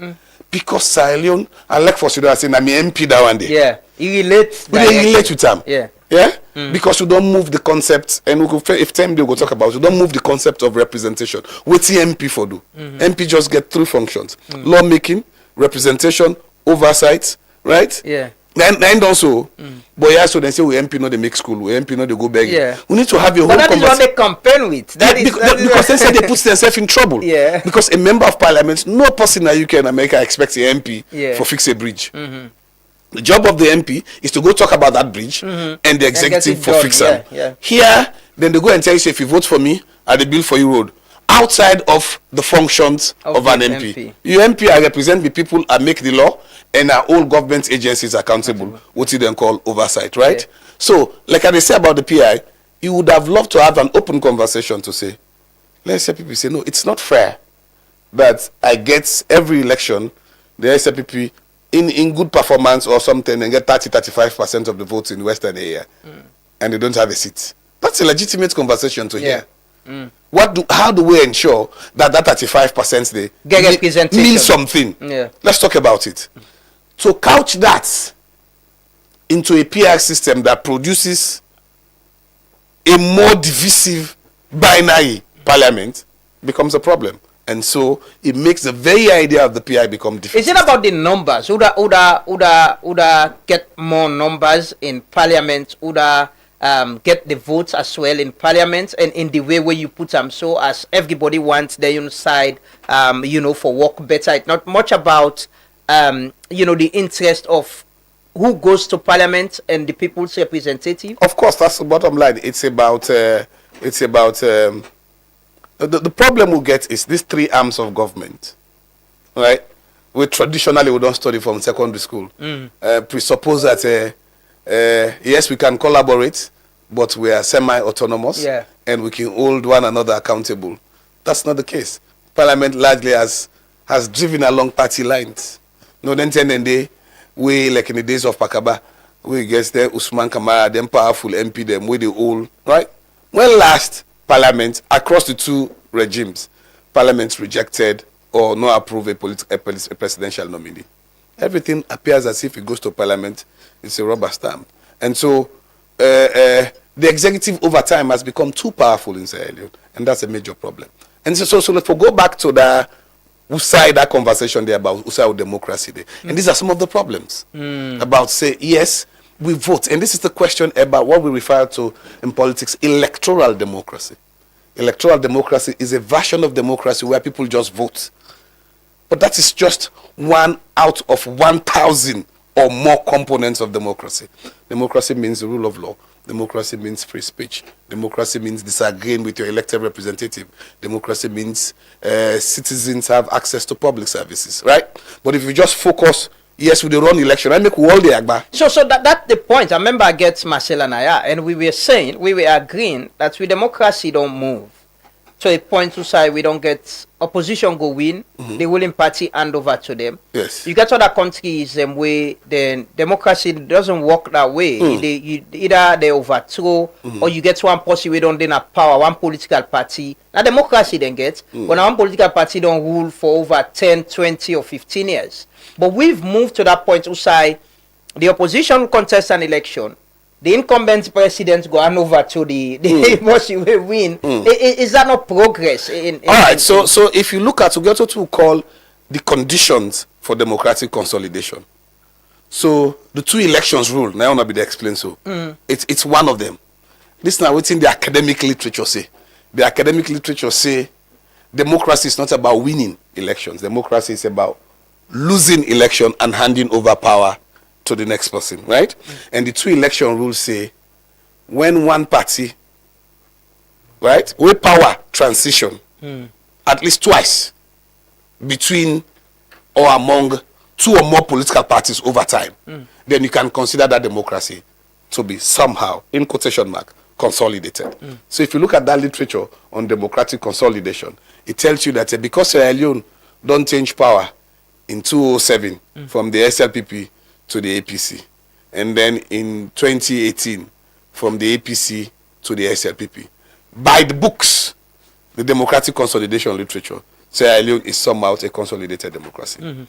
Because Sierra Leone, I like for Sudan saying I'm MP that one day. Yeah, you relate. We relate with them. Yeah. Yeah? Because we don't move the concept, and we could, if time they go talk about, we don't move the concept of representation. What's the MP for do? MP just get three functions: lawmaking, representation, oversight, right? Yeah. And also, but yeah, so they say we MP not they make school, we MP not they go begging. Yeah. We need to have your but whole that is what they campaign with. That is because they say they put themselves in trouble. Yeah. Because a member of parliament, no person in the UK and America expects a MP for fix a bridge. The job of the MP is to go talk about that bridge and the executive for fix them. Here, then they go and tell you, say, if you vote for me, I will build for you road. Outside of the functions of an MP. You MP, I represent the people, I make the law, and all government agencies accountable, what you then call oversight, right? Yeah. So, like I say about the PI, you would have loved to have an open conversation to say, let's say people say, no, it's not fair that I get every election, the SLPP, in good performance or something, and get 30-35% of the votes in the Western area, and they don't have a seat. That's a legitimate conversation to hear. How do we ensure that 35% they get representation means something? Let's talk about it. To couch that into a PR system that produces a more divisive binary parliament becomes a problem. And so it makes the very idea of the PI become difficult. Is it about the numbers? Would get more numbers in parliament? Would get the votes as well in parliament, and in the way where you put them, so as everybody wants their own side, for work better. It's not much about the interest of who goes to parliament and the people's representative. Of course, that's the bottom line. It's about the problem we get is these three arms of government, right? We traditionally we don't study from secondary school. Presuppose that yes, we can collaborate, but we are semi-autonomous, and we can hold one another accountable. That's not the case. Parliament largely has driven along party lines. No, then we like in the days of Pakaba, we get there Usman Kamara, them powerful MP, them with the old, right? When last Parliament across the two regimes, Parliament rejected or not approve a presidential nominee. Everything appears as if it goes to Parliament, it's a rubber stamp. And so the executive over time has become too powerful in Sierra Leone, and that's a major problem. And so let's go back to that conversation there about Usai democracy there. And these are some of the problems about, say, yes, we vote. And this is the question about what we refer to in politics, electoral democracy. Electoral democracy is a version of democracy where people just vote. But that is just one out of 1,000 or more components of democracy. Democracy means the rule of law. Democracy means free speech. Democracy means disagreeing with your elected representative. Democracy means citizens have access to public services, right? But if you just focus, yes, with the run election, I make all the agba. So that's the point. I remember I get Marcel and and we were agreeing that with democracy don't move to a point to say we don't get opposition go win, the ruling party hand over to them. Yes. You get other countries where then democracy doesn't work that way. Either they overthrow or you get one person we don't then have power, one political party. Now democracy then gets, but now one political party don't rule for over 10, 20 or 15 years. But we've moved to that point to say the opposition contests an election, the incumbent president go hand over to the person will win. Is that not progress? All right. So if you look at, we get what we call the conditions for democratic consolidation. So the 2 elections rule. Now I want to be the explain. So it's one of them. This now what's in the academic literature say. The academic literature say democracy is not about winning elections. Democracy is about losing election and handing over power to the next person, right? And the 2 election rules say when one party, right, with power transition at least twice between or among 2 or more political parties over time, then you can consider that democracy to be somehow, in quotation mark, consolidated. So if you look at that literature on democratic consolidation, it tells you that because Sierra Leone don't change power in 2007 from the SLPP to the APC, and then in 2018 from the APC to the SLPP, by the books, the democratic consolidation literature, Sierra Leone is somehow a consolidated democracy.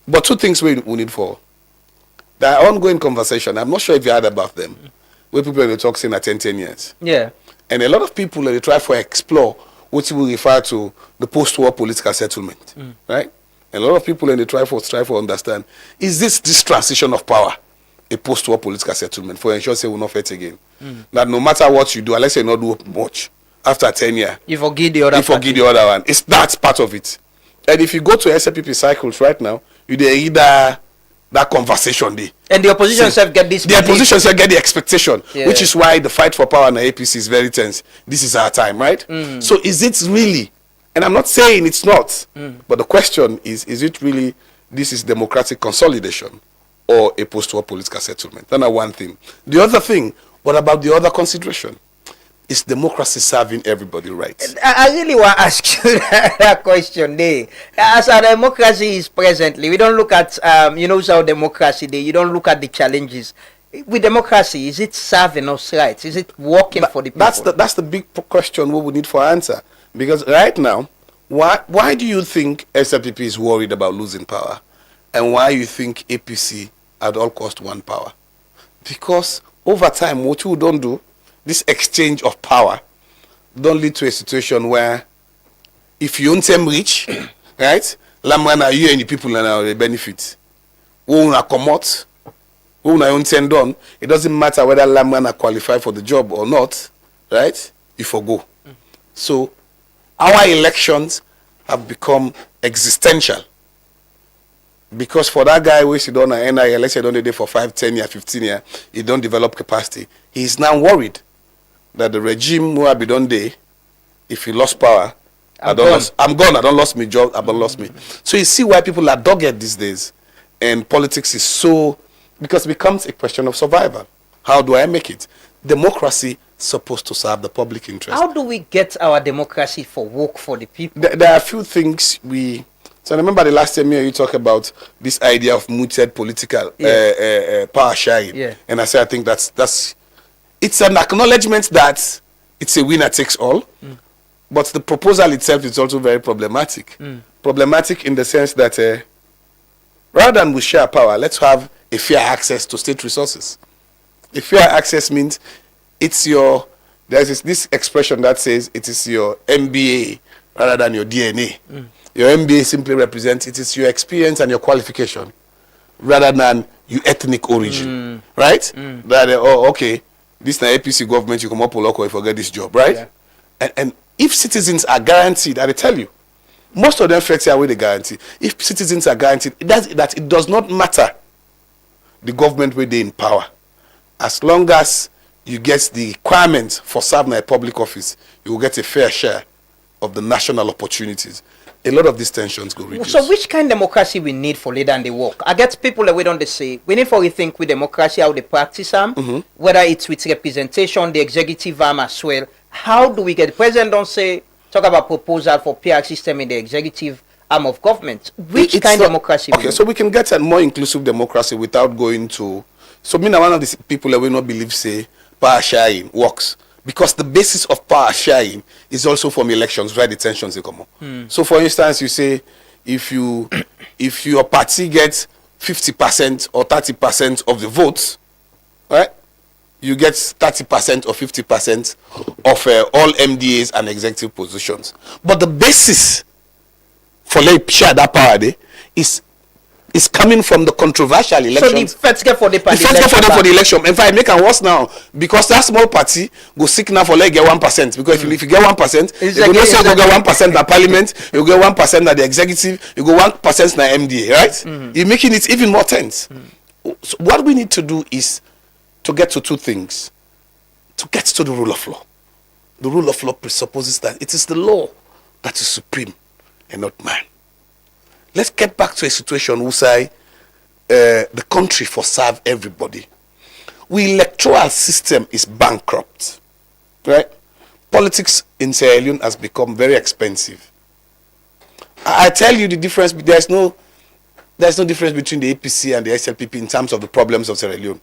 But 2 things we need for. There are ongoing conversation. I'm not sure if you heard about them. Where people are talking at 10 years. Yeah. And a lot of people they try to explore what we refer to the post-war political settlement. Right? And a lot of people they try to understand, is this transition of power a post-war political settlement for ensure say we'll not fight again? That no matter what you do, unless you not do much, after 10 years, you forgive the other one. It's that's part of it. And if you go to SLPP cycles right now, you read that conversation there. And the opposition self get this. The opposition self get the expectation, which is why the fight for power in the APC is very tense. This is our time, right? So is it really? And I'm not saying it's not, but the question is it really this is democratic consolidation or a post-war political settlement? That's one thing. The other thing, what about the other consideration? Is democracy serving everybody right? I really want to ask you that question there. As our democracy is presently, we don't look at, how democracy there, you don't look at the challenges. With democracy, is it serving us right? Is it working for the people? That's the big question we need for answer. Because right now, why do you think SLPP is worried about losing power? And why you think APC at all cost want power? Because over time, what you don't do, this exchange of power don't lead to a situation where if you own them rich, right, lamana you and the people now they benefit. Who na commot, who na own ten done, it doesn't matter whether lamana qualify for the job or not, right? You forgo. So our elections have become existential. Because for that guy who sit on an NIL, let's say don't there for 5, 10 years, 15 years, he don't develop capacity. He is now worried that the regime who have been done there, if he lost power, I'm gone. I don't lost my job. I don't lost me. So you see why people are dogged these days, and politics is so because it becomes a question of survival. How do I make it? Democracy supposed to serve the public interest. How do we get our democracy for work for the people? There are a few things we. So I remember the last time you talked about this idea of muted political power sharing, and I said I think that's. It's an acknowledgement that it's a winner takes all, but the proposal itself is also very problematic. Problematic in the sense that rather than we share power, let's have a fair access to state resources. A fair access means there's this expression that says it is your MBA rather than your DNA. Your MBA simply represents it is your experience and your qualification rather than your ethnic origin, right? That okay. This is the APC government, you come up with local and forget this job, right? And if citizens are guaranteed, I tell you, most of them fret away the guarantee. If citizens are guaranteed, that it does not matter the government where they in power. As long as you get the requirement for serving a public office, you will get a fair share of the national opportunities. A lot of these tensions go reduce. So which kind of democracy we need for leader and the work? I get people that we don't say we need for rethink with democracy how they practice them, whether it's with representation, the executive arm as well. How do we get the president don't say talk about proposal for PR system in the executive arm of government? Which kind of democracy? Okay, so we can get a more inclusive democracy without going to. So me, one of these people that we not believe say power sharing works. Because the basis of power sharing is also from elections where the tensions come up. So for instance, you say if your party gets 50% or 30% of the votes, right? You get 30% or 50% of all MDAs and executive positions. But the basis for share that power there is coming from the controversial elections. So the first get for the party. The first get for them for the election. In fact, make it worse now because that small party go seek now for like get 1%. Because if you get 1%, you go not say you get 1% na parliament, you get 1% na the executive, you go 1% na MDA, right? You're making it even more tense. So what we need to do is to get to two things. To get to the rule of law. The rule of law presupposes that it is the law that is supreme and not man. Let's get back to a situation where say the country for serve everybody. We electoral system is bankrupt, right? Politics in Sierra Leone has become very expensive. I tell you the difference. There's no difference between the APC and the SLPP in terms of the problems of Sierra Leone.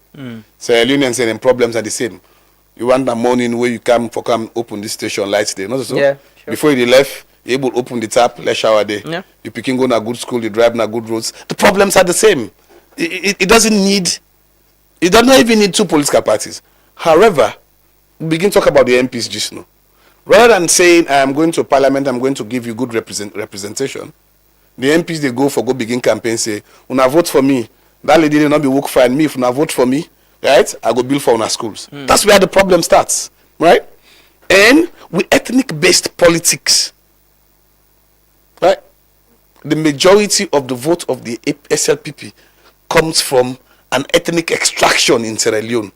Sierra Leoneans and problems are the same. You want the morning where you come open this station lights there, not so. Yeah, sure. Before you left, you able to open the tap, let shower there. Yeah. You picking go na good school, you drive na good roads. The problems are the same. It doesn't even need two political parties. However, we begin to talk about the MPs just now. Rather than saying I am going to parliament, I'm going to give you good representation, the MPs they go begin campaign say, una vote for me. That lady will not be work for me. If una vote for me, right, I go build for una schools. That's where the problem starts, right? And with ethnic-based politics, right? The majority of the vote of the SLPP comes from an ethnic extraction in Sierra Leone,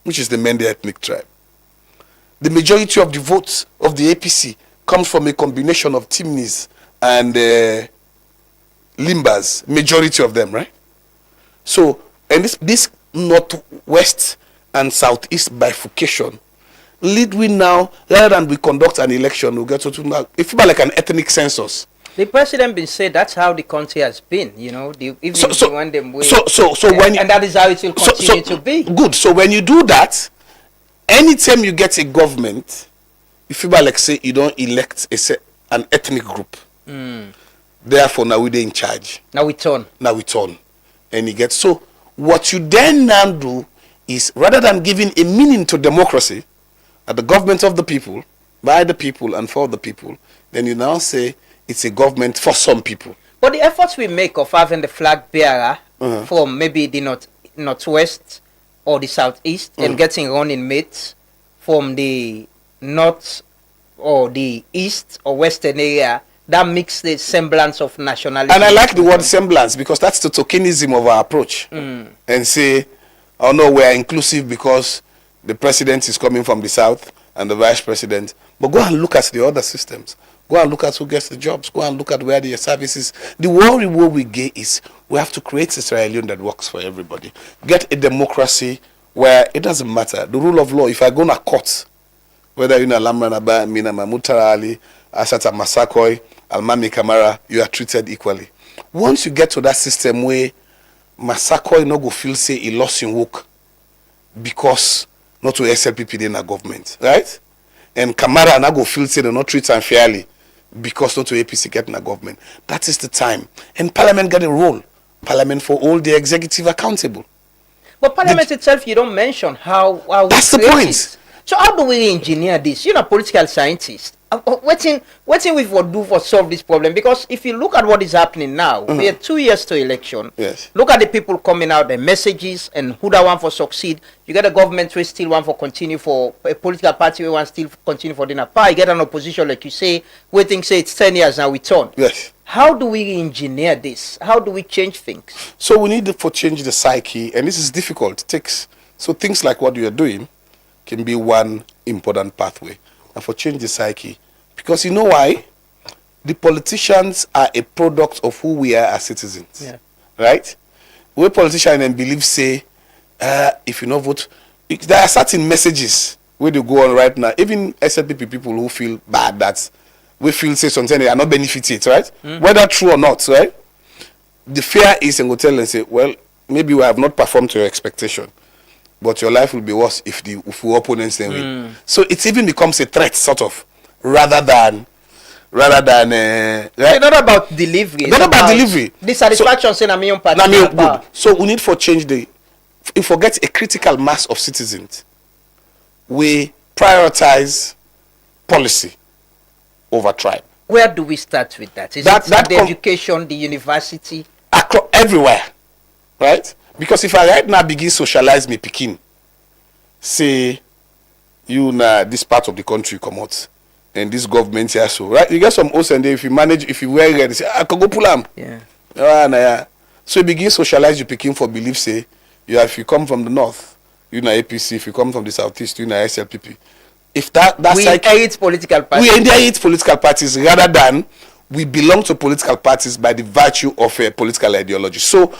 which is the Mende ethnic tribe. The majority of the votes of the APC comes from a combination of Timnis and Limbas, majority of them, right? So, and this northwest and southeast bifurcation lead we now, rather than we conduct an election, we get to now, it feels like an ethnic census. The president been said that's how the country has been, you know. And that is how it will continue to be. Good. So when you do that, anytime you get a government, you feel like say you don't elect an ethnic group. Therefore, now we're in charge. Now we turn. And you get so. What you then now do is rather than giving a meaning to democracy, at the government of the people, by the people, and for the people, then you now say it's a government for some people. But the efforts we make of having the flag bearer from maybe the northwest or the southeast and getting running mates from the north or the east or western area, that makes the semblance of nationality. And I like the word semblance because that's the tokenism of our approach. And say, oh no, we are inclusive because the president is coming from the south and the vice president. But go and look at the other systems. Go and look at who gets the jobs. Go and look at where the services. The worry we get is we have to create a Sierra Leone that works for everybody. Get a democracy where it doesn't matter. The rule of law, if I go to court, whether you're in Alamranaba, Mina Mamutarali, Asata Masakoi, Almami Kamara, you are treated equally. Once you get to that system where Masakoi no go feel say he lost in work because not to SLPP in a government, right? And Kamara na go feel say they not treat them fairly because not to APC get in a government. That is the time. And Parliament got a role. Parliament for all the executive accountable. But Parliament itself, you don't mention how that's the point. So how do we engineer this? You're a political scientist. What we for do for solve this problem? Because if you look at what is happening now, we have 2 years to election. Yes. Look at the people coming out, the messages, and who that want for succeed. You get a government who still want for continue for a political party who want still continue for dinner pie. You get an opposition like you say, we think say it's 10 years now we turn. Yes. How do we engineer this? How do we change things? So we need to change the psyche, and this is difficult. It takes so things like what you are doing can be one important pathway. And for change the psyche. Because you know why? The politicians are a product of who we are as citizens. Yeah. Right? We politicians and believe say, if you not vote, there are certain messages where they go on right now. Even SLPP people who feel bad that we feel say something they are not benefited, right? Whether true or not, right? The fear is and go tell and say, well, maybe we have not performed to your expectation. But your life will be worse if your opponents then win. So it even becomes a threat, sort of, rather than rather than right? It's not about delivery. Not about delivery. The satisfaction saying I'm good. So we need for change if we get a critical mass of citizens, we prioritize policy over tribe. Where do we start with that? Is it the education, the university? Everywhere, right? Because if I right now begin socialize me pikin, say you na this part of the country come out, and this government here so right, you get some host and if you wear red, say I can go pull am. Yeah. So you begin socialize you pikin for belief say if you come from the north, you na APC. If you come from the southeast, you na SLPP. If we inherit political parties. We inherit political parties rather than we belong to political parties by the virtue of a political ideology. So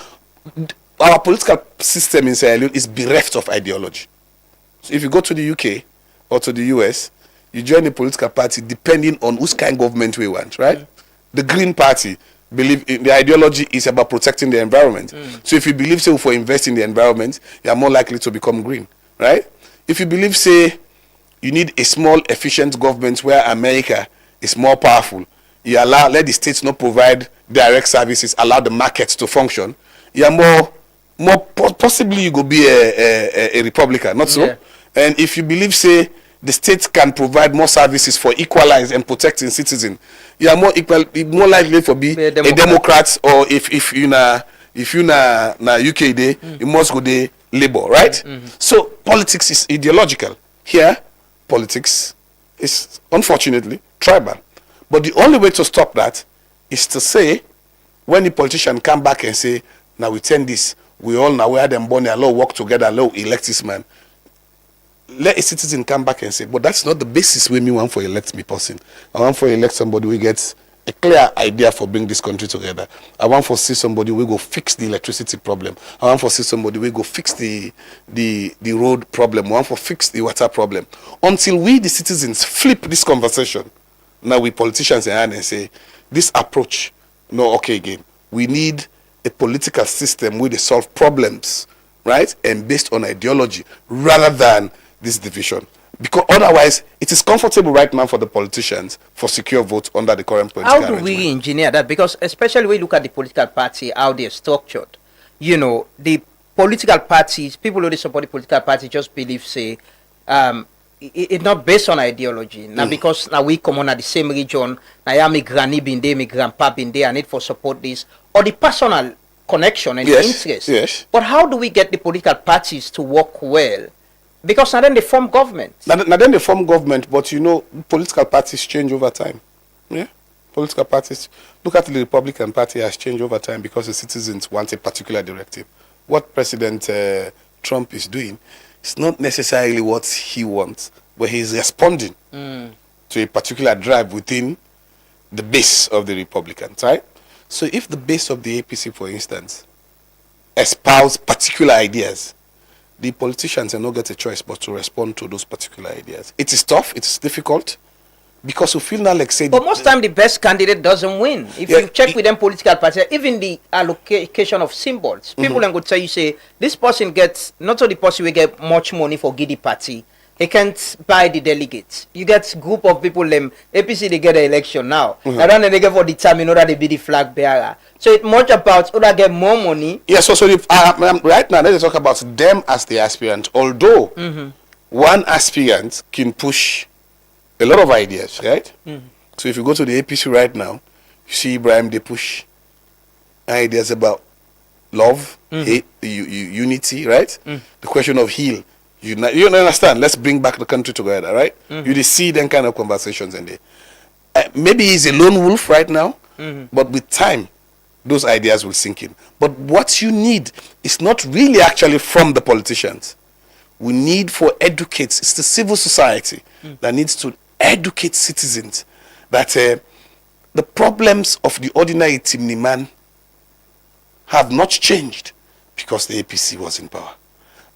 our political system in Sierra Leone is bereft of ideology. So if you go to the UK or to the US, you join a political party depending on whose kind of government we want, right? The Green Party believe the ideology is about protecting the environment. So if you believe say for invest in the environment, you are more likely to become green, right? If you believe say you need a small efficient government where America is more powerful, you let the states not provide direct services, allow the markets to function, you are possibly you go be a Republican, not so? And if you believe say the states can provide more services for equalize and protecting citizens, you are more likely to be a Democrat, or if you na UK day, you must go the Labour, right? So politics is ideological. Here, politics is unfortunately tribal. But the only way to stop that is to say, when the politician come back and say, now we turn this, we all now where them born, allow work together, allow elect this man. Let a citizen come back and say, but that's not the basis where me want for elect me person. I want for elect somebody who gets a clear idea for bring this country together. I want for see somebody who go fix the electricity problem. I want for see somebody who go fix the road problem. I want for fix the water problem. Until we, the citizens, flip this conversation. Now we politicians and say, this approach, no, okay again. We need a political system where they solve problems, right? And based on ideology, rather than this division. Because otherwise, it is comfortable right now for the politicians for secure votes under the current political arrangement. How do we engineer that? Because especially when you look at the political party, how they're structured, the political parties, people who support the political party just believe, say, it's not based on ideology. Now, because now we come on at the same region, now I am a granny been there, my grandpa been there, I need for support this, or the personal connection and interest. Yes. But how do we get the political parties to work well? Because now then they form government. Now then they form government, but political parties change over time. Yeah? Political parties, look at the Republican Party has changed over time because the citizens want a particular directive. What President Trump is doing is not necessarily what he wants, but he's responding to a particular drive within the base of the Republicans, right? So if the base of the APC, for instance, espouse particular ideas, the politicians will not get a choice but to respond to those particular ideas. It is tough, it is difficult, because we feel now like saying... But most time the best candidate doesn't win. If you check with them political parties, even the allocation of symbols, people then go tell you, say, this person gets, not only the person will get much money for Giddy party, they can't buy the delegates. You get group of people, them APC, they get the election now. And then they get for the time, that they be the flag bearer. So it's much about who that get more money. Yes, so right now, let's talk about them as the aspirant. Although one aspirant can push a lot of ideas, right? So if you go to the APC right now, you see Ibrahim, they push ideas about love, hate, unity, right? The question of heal. You understand? Let's bring back the country together, right? You see them kind of conversations in there. Maybe he's a lone wolf right now, but with time, those ideas will sink in. But what you need is not really actually from the politicians. We need for educates. It's the civil society that needs to educate citizens that the problems of the ordinary Timni man have not changed because the APC was in power.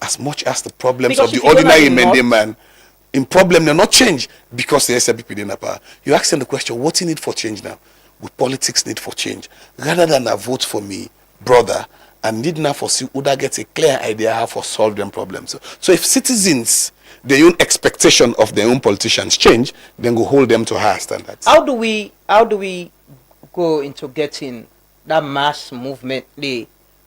As much as the problems of the ordinary Mende man in problem they're not changed because the SLPP in power. You ask them the question, what do you need for change now? Would politics need for change? Rather than a vote for me, brother, and need now for see would get a clear idea how to solve them problems. So if citizens their own expectation of their own politicians change, then go hold them to higher standards. How do we go into getting that mass movement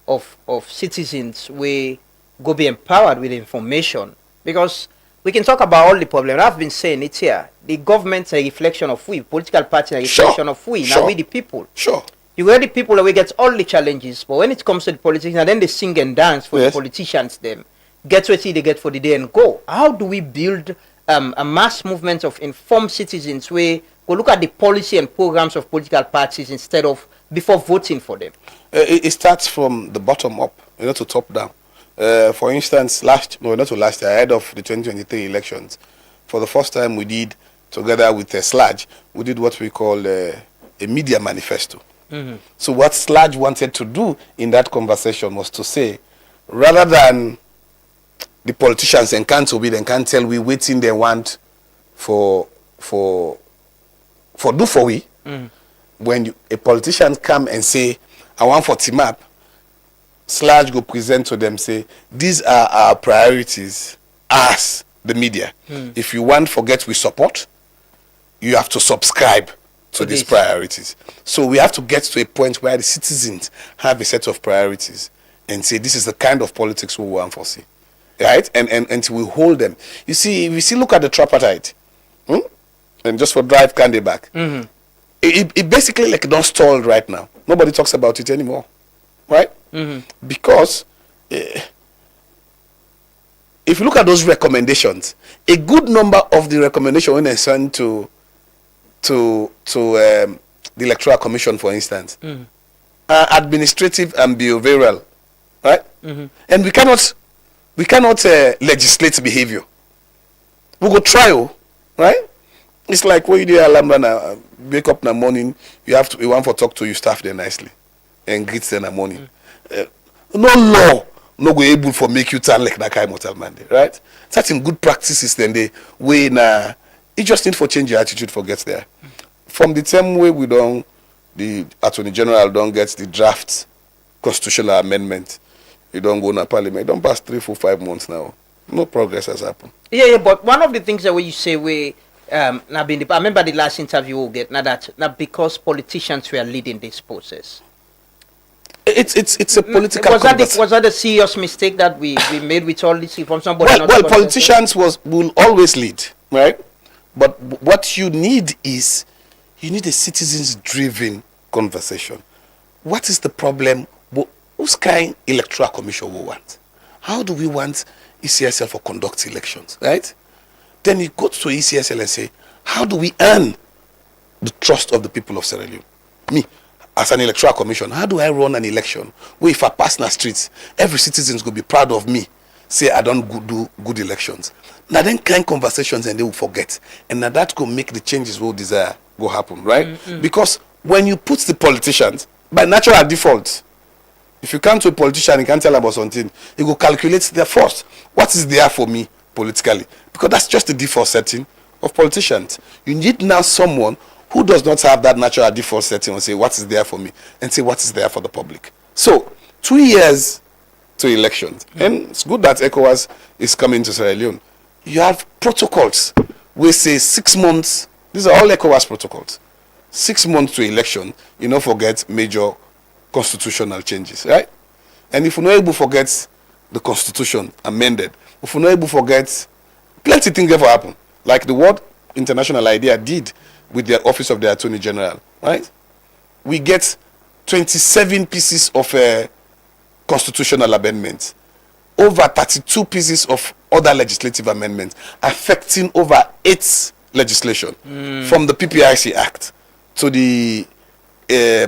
of citizens we go be empowered with information? Because we can talk about all the problems. I've been saying it here. The government's a reflection of we, political party a reflection of we. Now we the people. Sure. You get the people that we get all the challenges, but when it comes to the politics, and then they sing and dance for the politicians, them get what they get for the day and go. How do we build a mass movement of informed citizens where we look at the policy and programs of political parties instead of before voting for them? It starts from the bottom up, to top down. For instance, not last year, ahead of the 2023 elections, for the first time we did, together with SLAJ, we did what we call a media manifesto. Mm-hmm. So what SLAJ wanted to do in that conversation was to say, rather than the politicians and can't tell we waiting they want for do for we. Mm. When a politician come and say, I want for TMAP, SLAJ go present to them, say, these are our priorities as the media. Mm. If you want forget we support, you have to subscribe to these priorities. So we have to get to a point where the citizens have a set of priorities and say, this is the kind of politics we want to see. Right? And we hold them. You see, if you see, look at the tripartite, and just for drive candy back, it basically like don't stalled right now. Nobody talks about it anymore. Right? Mm-hmm. Because if you look at those recommendations, a good number of the recommendations when they sent to the Electoral Commission, for instance, are administrative and behavioral, right? Mm-hmm. And we cannot legislate behavior. We go trial, right? It's like when you do alarm now, wake up in the morning, you want to talk to your staff there nicely and greet them in the morning. No law no go able for make you turn like that kind of mortal man, right? Certain good practices then they way now. You just need for change your attitude for get there. From the same way the Attorney General don't get the draft constitutional amendment. You don't go to Parliament. Don't pass 3, 4, 5 months now. No progress has happened. Yeah, but one of the things that you say I remember the last interview we get now because politicians were leading this process. It's a political. Was that a serious mistake that we made with all this from somebody? Well, politicians will always lead, right? But what you need is a citizens-driven conversation. What is the problem? Whose kind electoral commission we want? How do we want ECSL for conduct elections, right? Then you go to ECSL and say, how do we earn the trust of the people of Sierra Leone? Me, as an electoral commission, how do I run an election where if I pass in the streets, every citizen is going to be proud of me, say I don't do good elections. Now then kind conversations and they will forget. And now that will make the changes we'll desire go happen, right? Mm-hmm. Because when you put the politicians, by natural default, if you come to a politician, you can't tell about something, he will calculate their first. What is there for me politically? Because that's just the default setting of politicians. You need now someone who does not have that natural default setting and say, what is there for me? And say, what is there for the public? So, 2 years to elections. Mm-hmm. And it's good that ECOWAS is coming to Sierra Leone. You have protocols. We say 6 months. These are all ECOWAS protocols. 6 months to election. You don't forget major constitutional changes, right? And if you're not able to forget the constitution amended, if you're not able to forget, plenty of things ever happen. Like the World International Idea did with the Office of the Attorney General, right? We get 27 pieces of constitutional amendments, over 32 pieces of other legislative amendments affecting over 8 legislation from the PPIC Act to the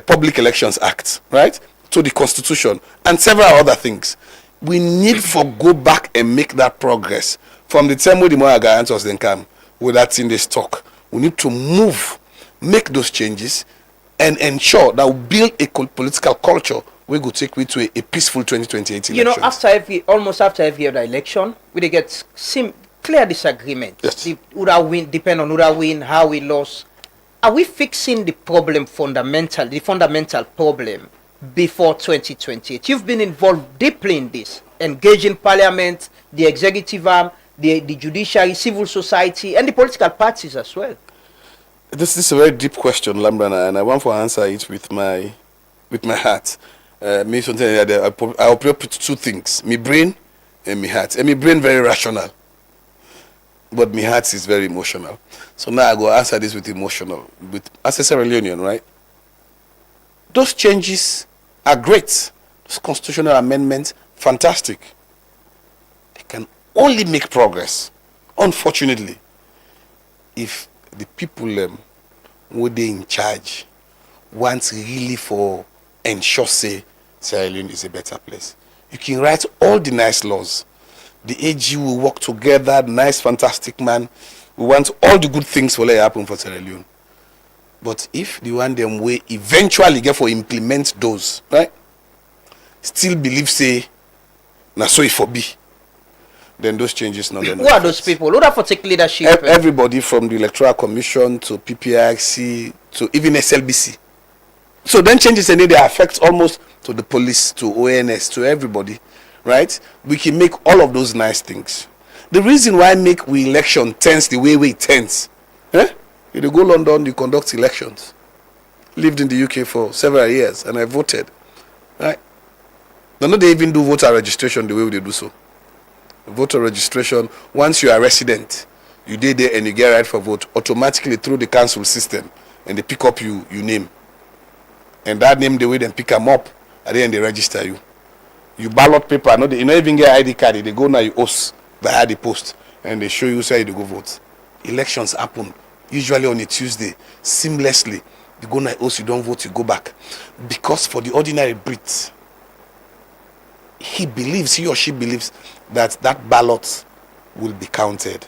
Public Elections Act, right? To the Constitution and several other things. We need to go back and make that progress. From the time when the more guarantors then come with that in this talk, we need to make those changes and ensure that we build a political culture we go take me to a peaceful 2028 election. You know, almost after every other election, we get clear disagreement. Yes. Depend on who win, how we lost. Are we fixing the problem the fundamental problem before 2028. You've been involved deeply in this, engaging parliament, the executive arm, the judiciary, civil society, and the political parties as well. This is a very deep question, Lambrana, and I want to answer it with my heart. Me something I operate with two things: my brain and my heart. And my brain very rational, but my heart is very emotional. So now I go answer this with emotional, with Sierra Leone, right? Those changes are great. Those constitutional amendments, fantastic. They can only make progress, unfortunately, if the people who they in charge want really for ensure say Sierra Leone is a better place. You can write all the nice laws. The AG will work together, nice, fantastic man. We want all the good things will happen for Sierra Leone. But if the one them way eventually get for implement those, right? Still believe say na so it for be. Then those changes not. Who are those people? Who are for take leadership? Everybody from the Electoral Commission to PPIC to even SLBC. So then changes and they affect almost to the police, to ONS, to everybody, right? We can make all of those nice things. The reason why make we election tense the way we tense, you go London, you conduct elections. Lived in the UK for several years and I voted, right? They don't even do voter registration the way they do so. Voter registration, once you are resident, you did there and you get right for vote automatically through the council system and they pick up your name. And that name, the way they pick them up, and then they register you. You ballot paper, you don't even get ID card, they go now you host by ID post and they show you say you go vote. Elections happen usually on a Tuesday, seamlessly. You go now host, you don't vote, you go back. Because for the ordinary Brit, he or she believes that ballot will be counted.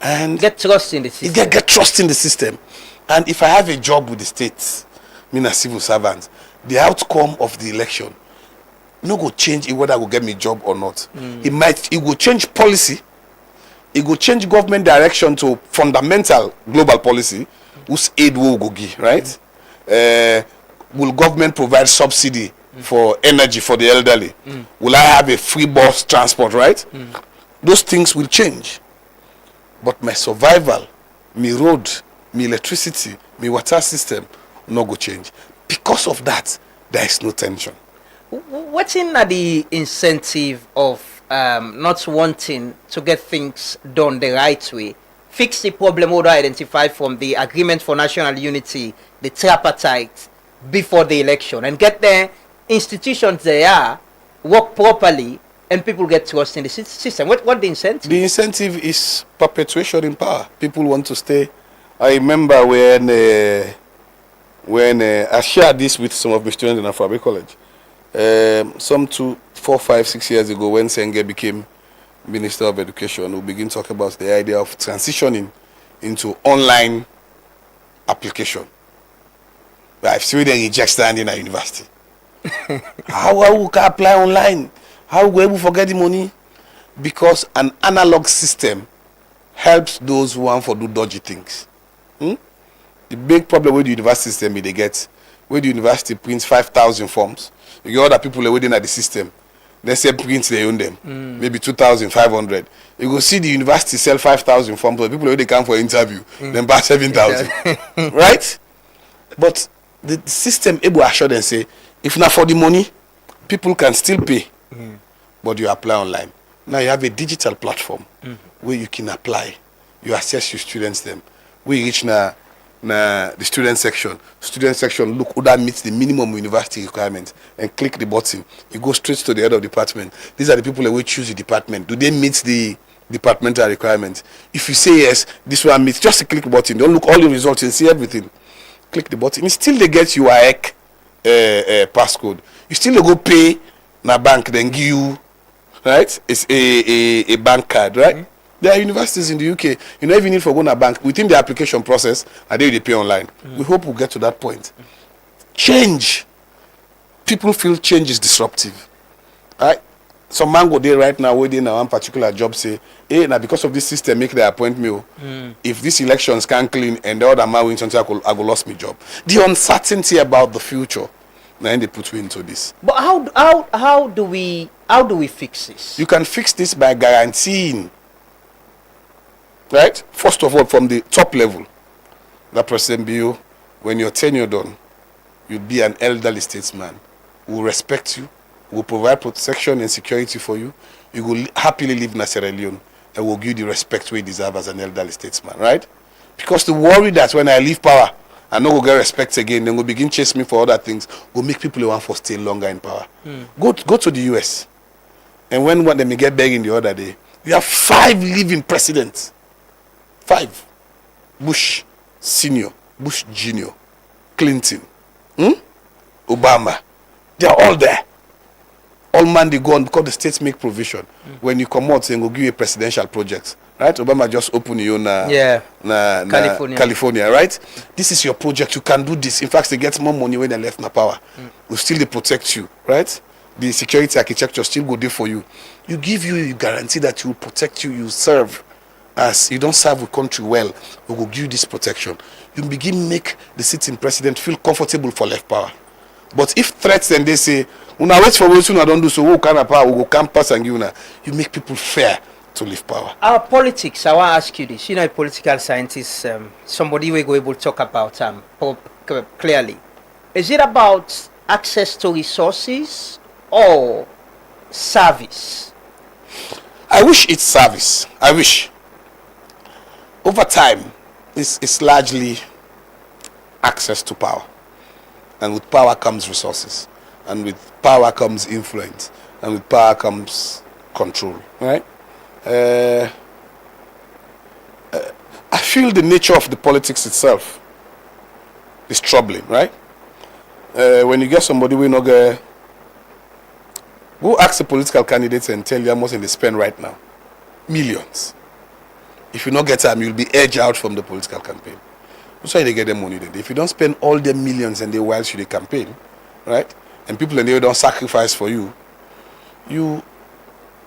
And get trust in the system. Get trust in the system. And if I have a job with the states, mean a civil servant, the outcome of the election no go change whether I will get me job or not. It will change policy. It will change government direction to fundamental global policy whose aid will go give, right? Will government provide subsidy for energy for the elderly? Will I have a free bus transport, right? Those things will change. But my survival, my road, my electricity, my water system no go change. Because of that, there is no tension. What's in the incentive of not wanting to get things done the right way? Fix the problem already identified from the Agreement for National Unity, the tripartite, before the election, and get the institutions there work properly and people get trust in the system. What the incentive? The incentive is perpetuation in power. People want to stay. I remember when I shared this with some of my students in Afrabe College, some 2, 4, 5, 6 years ago, when Senge became Minister of Education, we begin to talk about the idea of transitioning into online application. I've seen them reject standing at university. How we can apply online? How we able forget the money? Because an analog system helps those who want to do dodgy things. The big problem with the university system is they get where the university prints 5,000 forms. You get other people within at the system. They say print they own them. Maybe 2,500. You go see the university sell 5,000 forms, but people they come for interview, then buy 7,000. Right? But the system able assure them say, if not for the money, people can still pay. But you apply online. Now you have a digital platform where you can apply. You assess your students them. We reach now the student section. Student section look who that meets the minimum university requirement and click the button. You go straight to the head of department. These are the people that will choose the department. Do they meet the departmental requirements? If you say yes, this one meets, just click the button. Don't look all the results and see everything. Click the button. Still they get your passcode. You still go pay na bank, then give you, right? It's a bank card, right? There are universities in the UK. You don't even need to go to a bank. Within the application process, and they pay online. We hope we'll get to that point. Change. People feel change is disruptive. Right? Some man go there right now waiting on one particular job say, hey, now because of this system, make the appointment. If these elections can't clean and the other man wins until I go lost my job. The uncertainty about the future Now they put you into this. But how do we fix this? You can fix this by guaranteeing, right? First of all, from the top level, that President Bio, when your tenure done, you'll be an elderly statesman who will respect you, will provide protection and security for you. You will happily live in Sierra Leone and will give you the respect we deserve as an elderly statesman, right? Because the worry that when I leave power, I know we'll get respect again, then we'll begin chase me for other things, will make people want for stay longer in power. Go to the US. And when they may get begging the other day, you have 5 living presidents. 5. Bush Senior, Bush Junior, Clinton, Obama. They are all there. All man they go on because the states make provision. When you come out and go give you a presidential project, right? Obama just open your California, right? This is your project. You can do this. In fact, they get more money when they left my power. Will still they protect you, right? The security architecture still go there for you. You guarantee that you will protect you. You serve. As you don't serve the country well, we will give you this protection. You begin make the sitting president feel comfortable for left power. But if threats and they say, "Una wait for us, una don't do so, we can power, we go campus and you make people fear to leave power." Our politics, I want to ask you this. You know, a political scientist, somebody we go able to talk about clearly. Is it about access to resources or service? I wish it's service. I wish. Over time, it's largely access to power. And with power comes resources. And with power comes influence. And with power comes control. Right? I feel the nature of the politics itself is troubling, right? When you get somebody we know, go ask the political candidates and tell you how much they spend right now. Millions. If you don't get them, you'll be edged out from the political campaign. That's why they get the money then. If you don't spend all the millions and the while you the campaign, right? And people and they don't sacrifice for you, you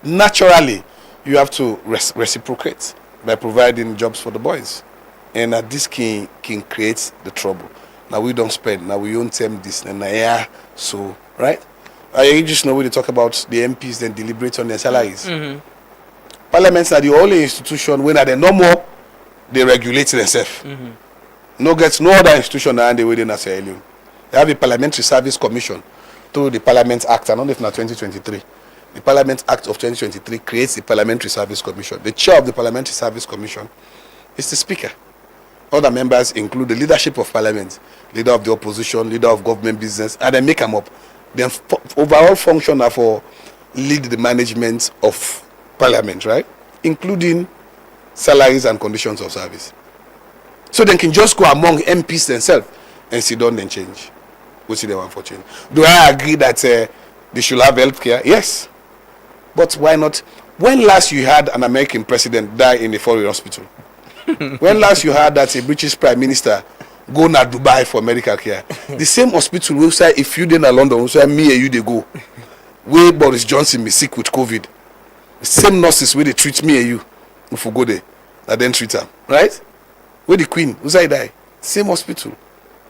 naturally you have to reciprocate by providing jobs for the boys. And this can create the trouble. Now we don't spend, now we own them this and so right? I just know when they talk about the MPs then deliberate on their salaries. Parliaments are the only institution when they no more they regulate themselves. No other institution and they within as a They have a Parliamentary Service Commission through the Parliament Act. I don't know if now 2023. The Parliament Act of 2023 creates the Parliamentary Service Commission. The chair of the Parliamentary Service Commission is the Speaker. Other members include the leadership of Parliament, leader of the opposition, leader of government business, and they make them up. Then overall function are for lead the management of Parliament, right? Including salaries and conditions of service. So they can just go among MPs themselves and sit down and change. What they want for change? Do I agree that they should have health care? Yes. But why not? When last you had an American president die in a foreign hospital? When last you heard that a British Prime Minister go to Dubai for medical care? The same hospital will say if you did in London, will say me and you they go. Where Boris Johnson be sick with COVID. The same nurses where they treat me and you if we go there, that then treat them, right? Where the Queen, who's I die? Same hospital.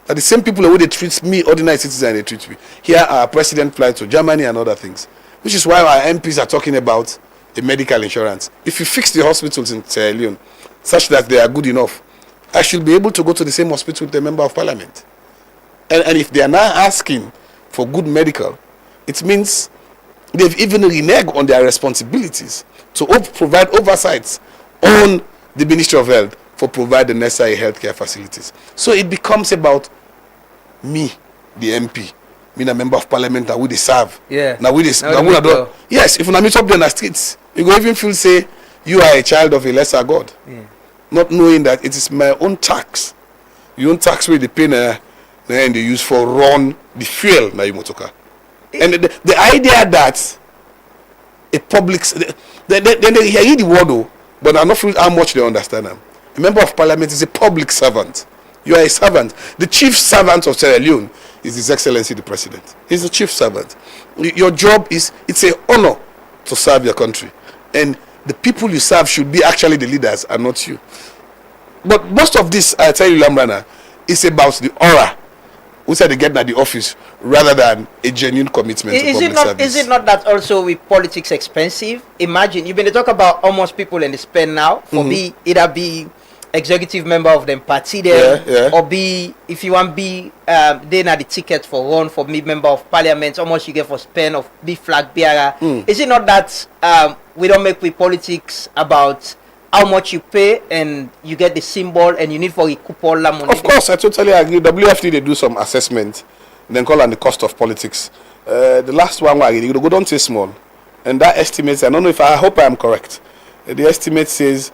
Are the same people where they treat me, ordinary citizen, they treat me. Here our president flies to Germany and other things. Which is why our MPs are talking about a medical insurance. If you fix the hospitals in Sierra Leone such that they are good enough, I should be able to go to the same hospital with the member of parliament. And if they are now asking for good medical, it means they've even reneged on their responsibilities to provide oversights on the Ministry of Health for providing the necessary healthcare facilities. So it becomes about me, the MP, me, a member of parliament, and we they serve. Yeah. Now we this. Yes, if you meet up there in the streets, you go even feel say you are a child of a lesser God. Yeah. Not knowing that it is my own tax. Your own tax where they pay and they use for run the fuel na you motoka. And the idea that a public they hear the word though, but I'm not sure how much they understand them. A member of parliament is a public servant. You are a servant. The chief servant of Sierra Leone is His Excellency the President. He's the chief servant. Your job is, it's an honor to serve your country. And the people you serve should be actually the leaders and not you. But most of this, I tell you, Lambrana, is about the aura who said they get at the office rather than a genuine commitment to public service. Is it not that also with politics expensive? Imagine you've been talk about almost people in the spend now for be either be executive member of them party there or be if you want be they na the ticket for run for me member of parliament, how much you get for spend of be flag bearer. Is it not that we don't make with politics about how much you pay and you get the symbol and you need for recoup all that money? Of course, I totally agree. WFD they do some assessment, then call on the cost of politics. The last one you go down to small, and that estimates. I don't know if I hope I am correct. The estimate says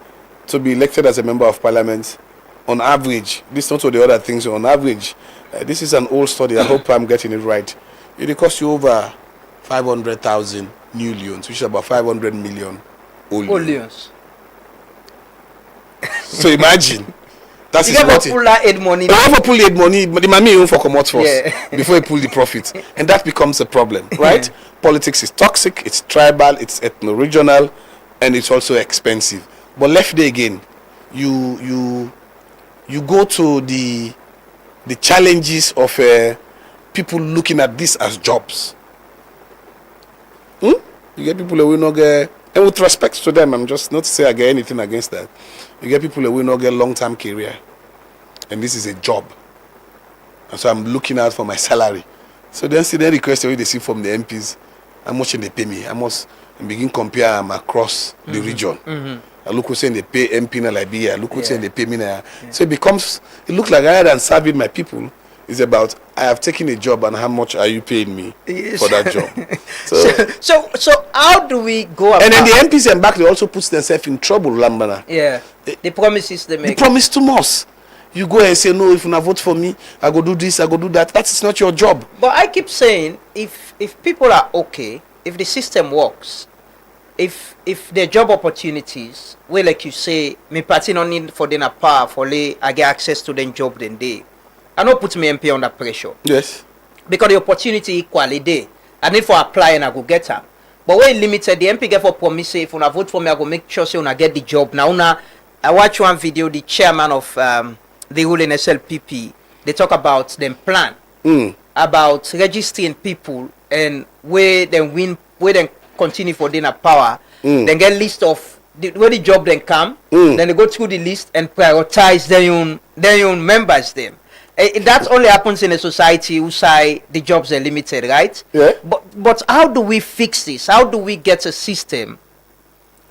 to be elected as a member of parliament, on average, this is not all the other things. On average, this is an old study. I hope I'm getting it right. It will cost you over 500,000 new leons, which is about 500 million old leons. So imagine. That's you get to pull that aid money. You have to pull the aid money, but the money even for come out first before you pull the profit, and that becomes a problem, right? Politics is toxic, it's tribal, it's ethno-regional, and it's also expensive. But left there again, you go to the challenges of people looking at this as jobs. You get people who will not get, and with respect to them, I'm just not to say I get anything against that. You get people who will not get long-term career, and this is a job, and so I'm looking out for my salary. So then see the request they see from the MPs, how much they pay me, how much, and begin compare them across the region. I look who's saying they pay MP na Liberia, look who's saying they pay me now. So it looks like rather than serving my people, it's about I have taken a job and how much are you paying me for that job. So how do we go about? And then the MPs and back they also put themselves in trouble, Lambana. Yeah. The promises they make. The promise to us. You go and say no, if you not vote for me, I go do this, I go do that. That is not your job. But I keep saying if people are okay, if the system works, if the job opportunities, well, like you say, me party no need for them a power for I get access to them job then they. I not put me MP under pressure. Yes. Because the opportunity equally there. I need for apply and I go get her. But when limited, the MP get for promise say if you vote for me, I go make sure say you get the job. Now I watch one video, the chairman of the ruling SLPP, they talk about them plan about registering people and where they continue for dinner power, then get list of where the job then come, then they go through the list and prioritize their own members them. That only happens in a society who say the jobs are limited, right? Yeah. But how do we fix this? How do we get a system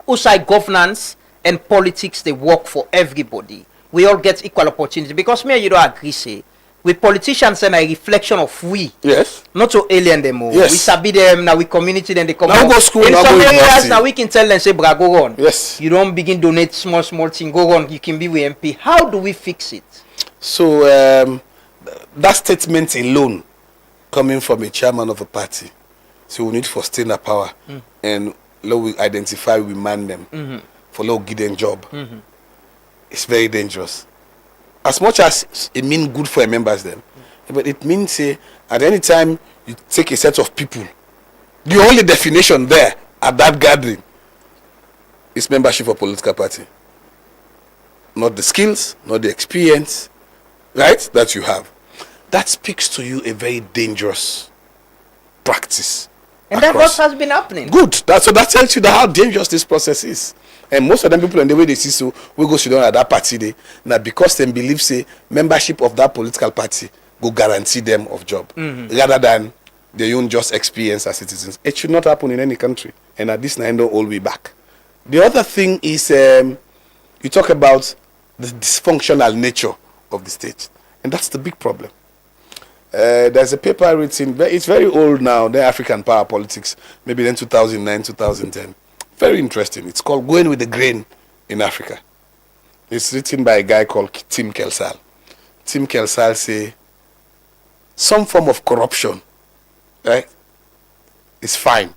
who say governance and politics they work for everybody? We all get equal opportunity, because me and you don't agree say with politicians and a reflection of we. Yes. Not to alien them all. Yes. We sabi them now, we community then they come now go school, in now some go areas now we can tell them say bra go on. Yes. You don't begin donate small thing, go on, you can be with MP. How do we fix it? So that statement alone coming from a chairman of a party. So we need for staying at power and we identify, we man them for low give them job. It's very dangerous. As much as it means good for members them, but it means at any time you take a set of people, the only definition there at that gathering is membership of a political party. Not the skills, not the experience, right, that you have. That speaks to you a very dangerous practice. And that's what has been happening. Good. That tells you how dangerous this process is. And most of them people, and the way they see so, we go sit down at that party day. Now because they believe say membership of that political party go guarantee them of job, rather than their own just experience as citizens. It should not happen in any country. And at this time, don't all be back. The other thing is you talk about the dysfunctional nature of the state, and that's the big problem. There's a paper written, it's very old now, the African Power Politics, maybe then 2009, 2010. Very interesting. It's called Going with the Grain in Africa. It's written by a guy called Tim Kelsall. Tim Kelsall say some form of corruption, right, is fine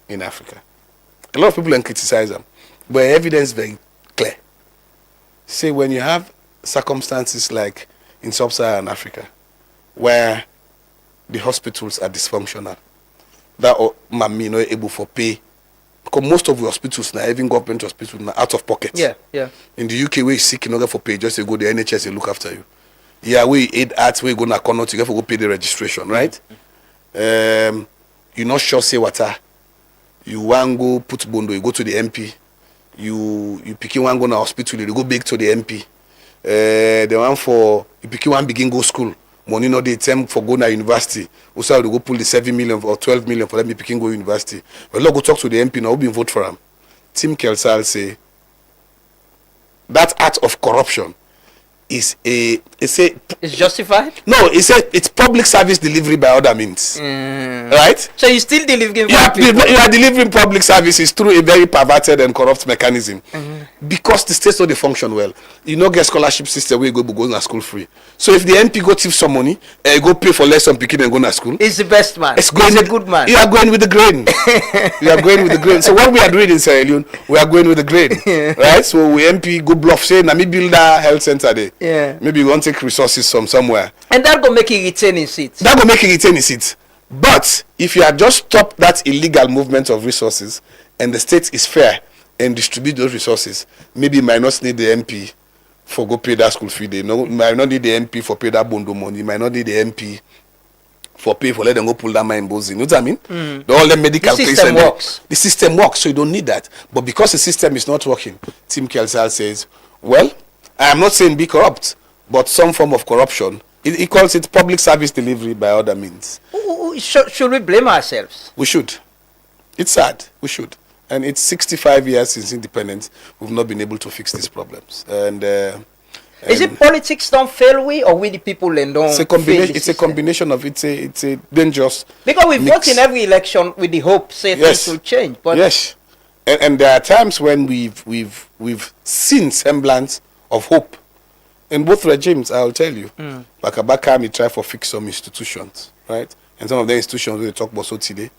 in Africa. A lot of people can criticize them, but evidence very clear. Say when you have circumstances like in sub-Saharan Africa, where the hospitals are dysfunctional, that mommy not able for pay, because most of the hospitals now, even government hospitals now, out of pocket. Yeah. In the UK, where you're sick, you not get for pay, just you go to the NHS, they look after you. Yeah, we aid arts, we go na corner to go pay the registration, right? You not sure say water. You want go put bondo, you go to the MP. You pick one go na hospital, you go big to the MP. The one for you pick one begin go school. Money no dey term for go na university. Also you go pull the 7 million or 12 million for them be picking go university. But go talk to the MP now, who been vote for him. Tim Kelsal say that act of corruption is it's justified? No, it's public service delivery by other means. Right? So you still delivering you are delivering public services through a very perverted and corrupt mechanism. Because the states know they function well. You know, get scholarship system where you go to school free. So if the MP go thief some money, go pay for lesson picking and go to school. He's the best man. He's a good man. You are going with the grain. You are going with the grain. So what we are doing in Sierra Leone, we are going with the grain. Right? So we MP go bluff say, "Na me build a health center there." Yeah. Maybe we want to take resources from somewhere. And that go make it retain his seat. That go make it retain his seat. But if you had just stopped that illegal movement of resources and the state is fair and distribute those resources, maybe you might not need the MP for go pay that school fee. They might not need the MP for pay that bondo money. You might not need the MP for pay for let them go pull that mine bones in. You know what I mean? All the medical the system works. The system works, so you don't need that. But because the system is not working, Tim Kelsal says, well, I am not saying be corrupt, but some form of corruption. He calls it public service delivery by other means. Should we blame ourselves? We should. It's sad. We should. And it's 65 years since independence. We've not been able to fix these problems. And is it politics don't fail we, or we the people and don't? It's a combination. It's a combination of it's a dangerous. Because we vote in every election with the hope say things will change. But yes, and there are times when we've seen semblance of hope in both regimes. I'll tell you. Bakabaka may try for fix some institutions, right? And some of the institutions we talk about so today,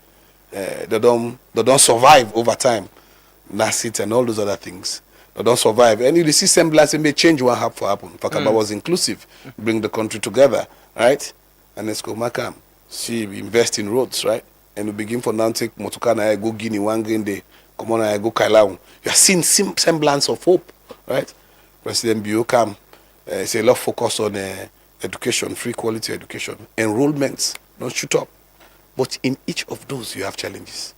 they don't survive over time. NASIT and all those other things. They don't survive. And you see semblance, it may change what happen. Fakaba was inclusive, bring the country together, right? And let's go Makam. See, we invest in roads, right? And we begin for now take Motokana, I go Guinea, one green day, come on, I go Kailaun. You are seeing semblance of hope, right? President Biokam, it's a lot of focus on education, free quality education. Enrollments, don't shoot up. But in each of those, you have challenges.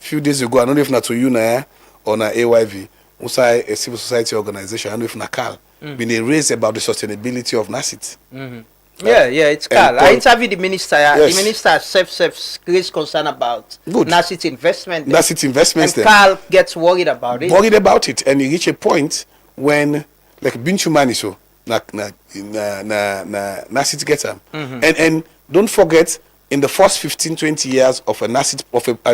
A few days ago, I don't know if not to you now or na AYV, a civil society organization, I don't know if NACAL, been raised about the sustainability of NASIT. Yeah, it's Carl. I interviewed the minister. Yes. The minister self raised concern about NASIT investment. NASIT investments. And Carl gets worried about it. Worried about it. And he reached a point when, like, Binchu Maniso, NASIT gets him. And don't forget, in the first 15-20 years of an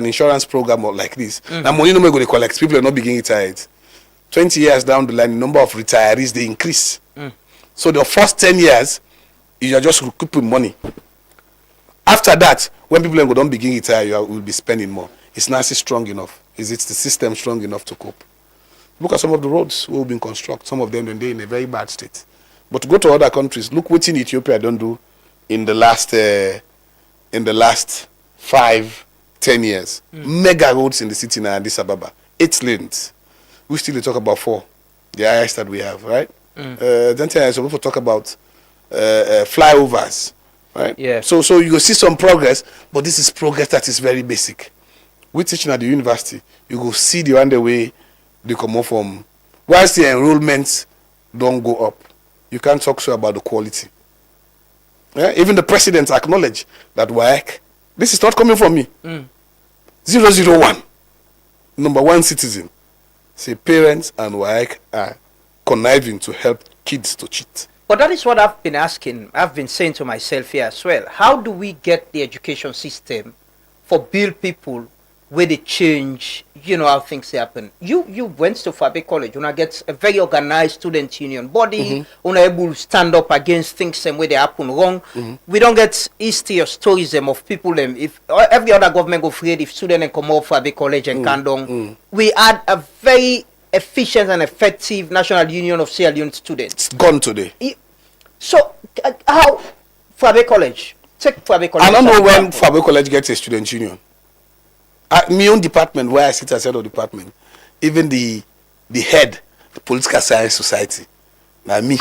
insurance program like this, now money no more going to collect. People are not beginning retired. 20 years down the line, the number of retirees they increase. So the first 10 years, you are just recouping money. After that, when people don't begin retire, you will be spending more. Is NASI strong enough? Is it the system strong enough to cope? Look at some of the roads who have been constructed. Some of them they're in a very bad state. But go to other countries. Look what in Ethiopia don't do in the last 5-10 years. Mega roads in the city now, Addis Ababa, 8 lanes. We still talk about 4, the highest that we have, right? Then I also talk about flyovers, right? Yeah. So you will see some progress, but this is progress that is very basic. We teaching at the university, you will see the one the way they come off from. Whilst the enrollments don't go up, you can't talk so about the quality. Yeah? Even the president acknowledged that WAEC, this is not coming from me. 001, number 1 citizen. Say parents and WAEC are conniving to help kids to cheat. But that is what I've been asking. I've been saying to myself here as well. How do we get the education system for build people where they change, how things happen? You went to Fabe College. Una get a very organized student union body. Una able to stand up against things and where they happen wrong. We don't get history or stories of people. If every other government go afraid if students come out Fabe College and Kandong, we had a very efficient and effective National Union of Sierra Leone students. It's gone today. So how Fabe College? Take Fabe College. I don't know when Fabe College gets a student union. My own department, where I sit as head of department, even the head, the political science society, now me,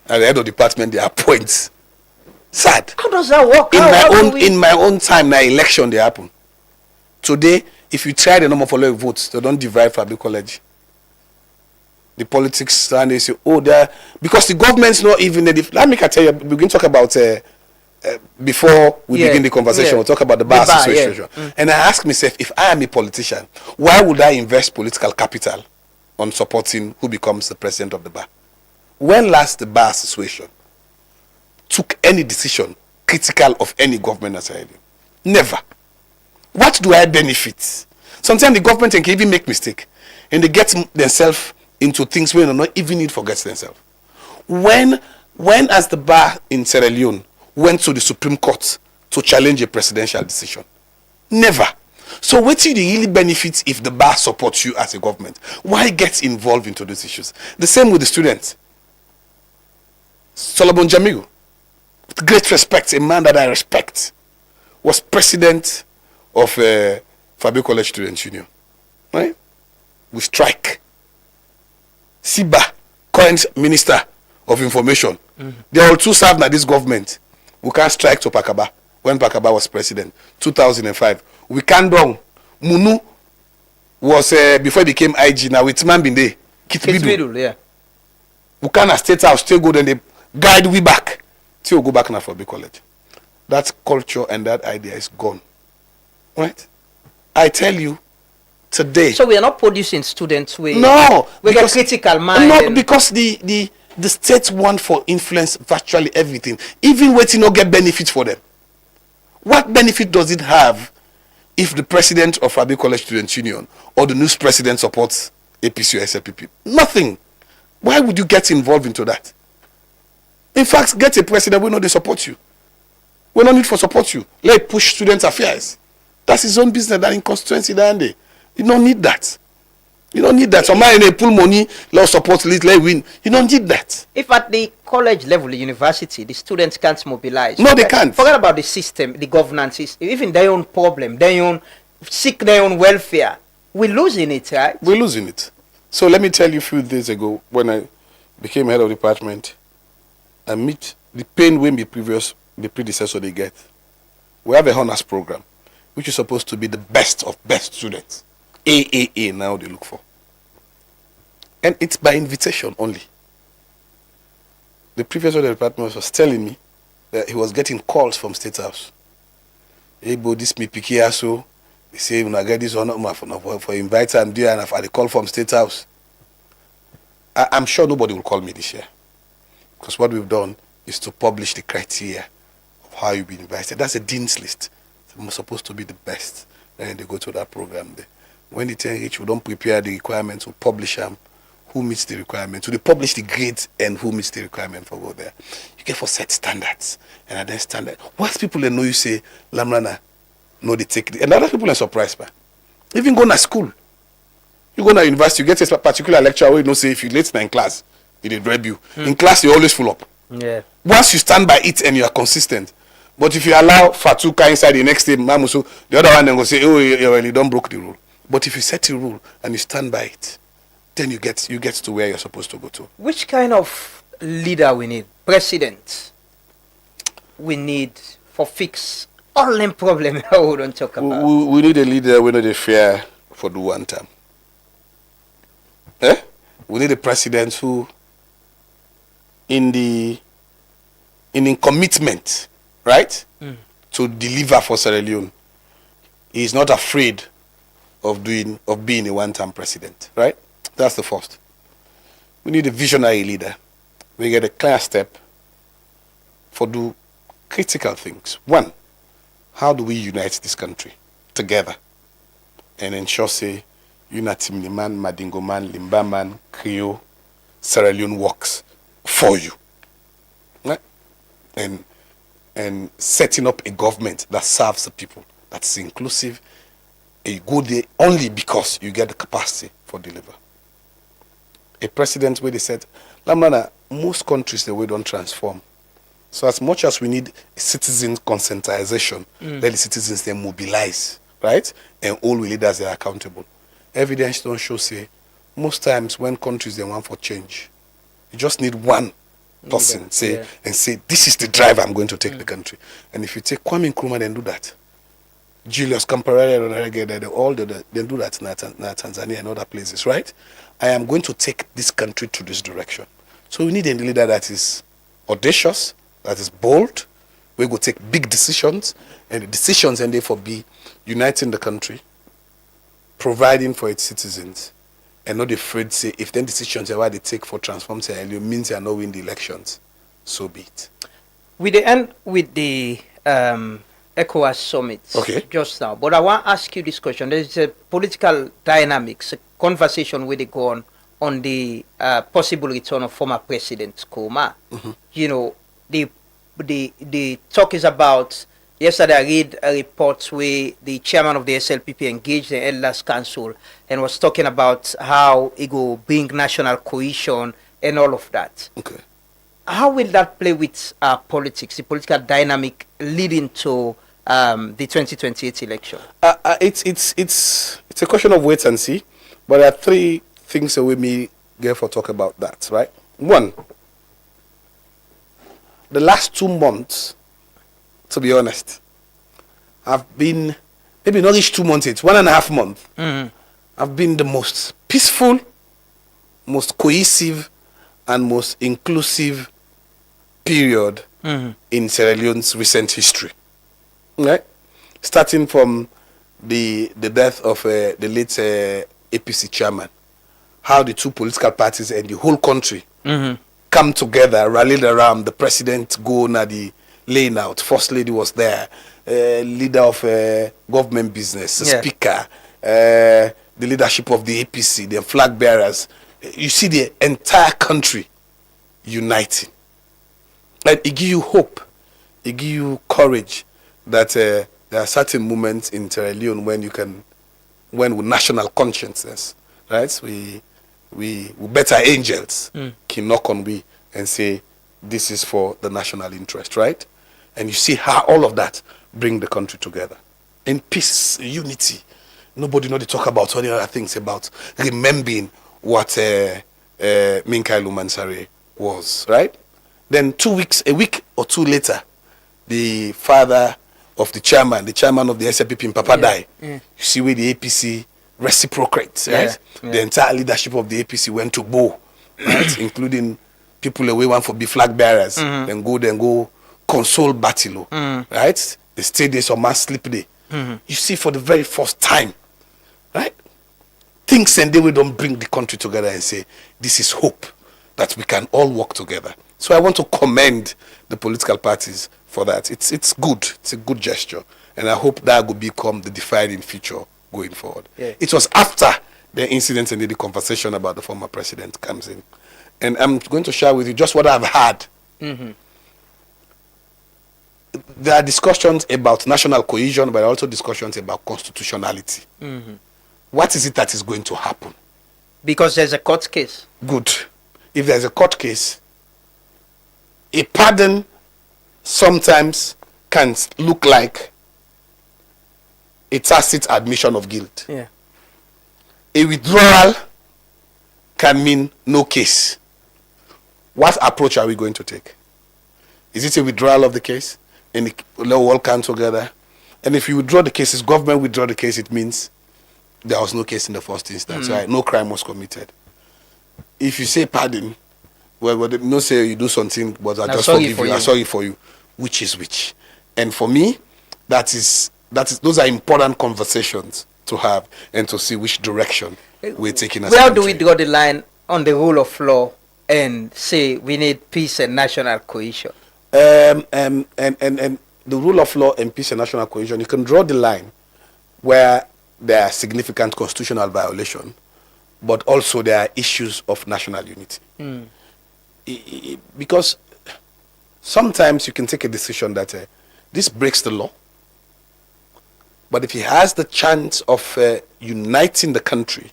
At the head of department, they appoint. Sad. How does that work? In my own time, now election they happen. Today, if you try the number for votes, they don't divide Fabi College. The politics stand, they say, oh, they're because the government's not even. Let me tell you, we begin to talk about before we begin the conversation. We'll talk about the bar situation. And I ask myself, if I am a politician, why would I invest political capital on supporting who becomes the president of the bar? When last the bar association took any decision critical of any government aside? Never. What do I benefit? Sometimes the government can even make mistake and they get themselves into things where they not even need forget themselves. When as the bar in Sierra Leone went to the Supreme Court to challenge a presidential decision? Never. So what do you really benefit if the bar supports you as a government? Why get involved into those issues? The same with the students. Solomon Jamiu, with great respect, a man that I respect, was president of Fabio College Students Union. Right? We strike. Siba, current minister of information. They all two served by this government. We can't strike to Pakaba when Pakaba was president. 2005. We can't down. Munu was before he became IG. Now with man been there. Kitbidu. Yeah. We can't state house still go then they guide we back. Till we go back now for big college. That culture and that idea is gone. Right? I tell you today. So we are not producing students with because, a critical mind. No, because the state want for influence virtually everything. Even waiting not get benefit for them. What benefit does it have if the president of Fabi College Students Union or the news president supports APC or SLPP? Nothing. Why would you get involved into that? In fact, get a president we know they support you. We don't need for support you. Let push students' affairs. That's his own business. That in constituency that day. You don't need that. You don't need that. Somebody they pull money, let support, let win. You don't need that. If at the college level, the university, the students can't mobilize. No, they can't. Forget about the system, the governance, even their own problem, seek their own welfare. We're losing it, right? We're losing it. So let me tell you a few days ago, when I became head of department, I meet the pain when the predecessor they get. We have a honors program, which is supposed to be the best of best students. AAA now they look for. And it's by invitation only. The previous head of the department was telling me that he was getting calls from State House. Hey, bo, this me picky so. They say, when I get this honor for invite I'm there and I've had a call from State House. I'm sure nobody will call me this year. Because what we've done is to publish the criteria of how you've been invited. That's a dean's list. It's supposed to be the best. Then they go to that program there. When the 10 reach, we don't prepare the requirements, we publish them. Who meets the requirement? So they publish the grades and who meets the requirement for go there. You get for set standards. And then standard. Once people they know you say, Lamrana, no, they take it. And other people are surprised by. Even go to school. You go to university, you get a particular lecture where you know say if you're late in class, they drag you. In class, you always full up. Yeah. Once you stand by it and you are consistent. But if you allow Fatuka inside the next day, Mamuso, the other one then go say, oh, you don't broke the rule. But if you set a rule and you stand by it, then you get to where you're supposed to go to. Which kind of leader we need? President we need for fix all them problems we don't talk about. We need a leader we know they fear for the one time. We need a president who in commitment, right? To deliver for Sierra Leone. He is not afraid of being a one-time president, right? That's the first. We need a visionary leader. We get a clear step for do critical things. One, how do we unite this country together and ensure say unity man, Madingo man, Limba man, Creole, Sierra Leone works for you, right? And setting up a government that serves the people, that's inclusive. You go there only because you get the capacity for deliver. A president where they said, Lamana, most countries the way don't transform. So as much as we need citizen conscientization, let the citizens then mobilize, right? And all we leaders are accountable. Evidence don't show say most times when countries they want for change, you just need one person, say this is the drive I'm going to take the country. And if you take Kwame Nkrumah, then do that. Julius Kamparere, they do that in Tanzania and other places, right? I am going to take this country to this direction. So we need a leader that is audacious, that is bold. We go take big decisions, and the decisions and therefore be uniting the country, providing for its citizens, and not afraid to say if then decisions are what they take for transform Sierra Leone means they are not winning the elections, so be it. We end with the ECOWAS summit just now, but I want to ask you this question. There is a political dynamics, a conversation where they go on the possible return of former President Nkrumah. You know, the talk is about. Yesterday, I read a report where the chairman of the SLPP engaged the Elders Council and was talking about how it will bring national cohesion and all of that. Okay. How will that play with politics, the political dynamic leading to the 2028 election? It's a question of wait and see, but there are three things that we may therefore talk about that, right? One, the last 2 months, to be honest, I've been, maybe not reached 2 months, it's 1.5 months. I've been the most peaceful, most cohesive, and most inclusive period in Sierra Leone's recent history. Right? Starting from the death of the late APC chairman, how the two political parties and the whole country come together, rallied around the president, go na the laying out. First lady was there, leader of government business, the speaker, the leadership of the APC, the flag bearers. You see the entire country uniting. And it gives you hope, it gives you courage that there are certain moments in Sierra Leone when with national consciousness, right? We better angels can knock on we and say, this is for the national interest, right? And you see how all of that bring the country together. In peace, unity. Nobody know to talk about all the other things about remembering what Minkailu Mansare was, right? Then a week or two later, the father of the chairman of the SLPP in Papa died. You see where the APC reciprocates, right? The entire leadership of the APC went to Bo, right? Including people away one for be flag bearers, then go console Batilo, right? They stay there some mass sleep day. You see for the very first time, right? Things and they will don't bring the country together and say, this is hope that we can all work together. So I want to commend the political parties for that. It's good. It's a good gesture. And I hope that will become the defining feature going forward. It was after the incident and the conversation about the former president comes in. And I'm going to share with you just what I've had. There are discussions about national cohesion, but also discussions about constitutionality. What is it that is going to happen? Because there's a court case. Good. If there's a court case, a pardon sometimes can look like a tacit admission of guilt. A withdrawal can mean no case. What approach are we going to take? Is it a withdrawal of the case? And they all come together? And if you withdraw the case, if government withdraw the case, it means there was no case in the first instance, right? No crime was committed. If you say pardon, well, they no say you do something, but I just forgive you. I'm sorry for you. Which is which? And for me, those are important conversations to have and to see which direction we're taking. Where do we draw the line on the rule of law and say we need peace and national cohesion? And the rule of law and peace and national cohesion, you can draw the line where there are significant constitutional violation, but also there are issues of national unity. Because sometimes you can take a decision that this breaks the law, but if it has the chance of uniting the country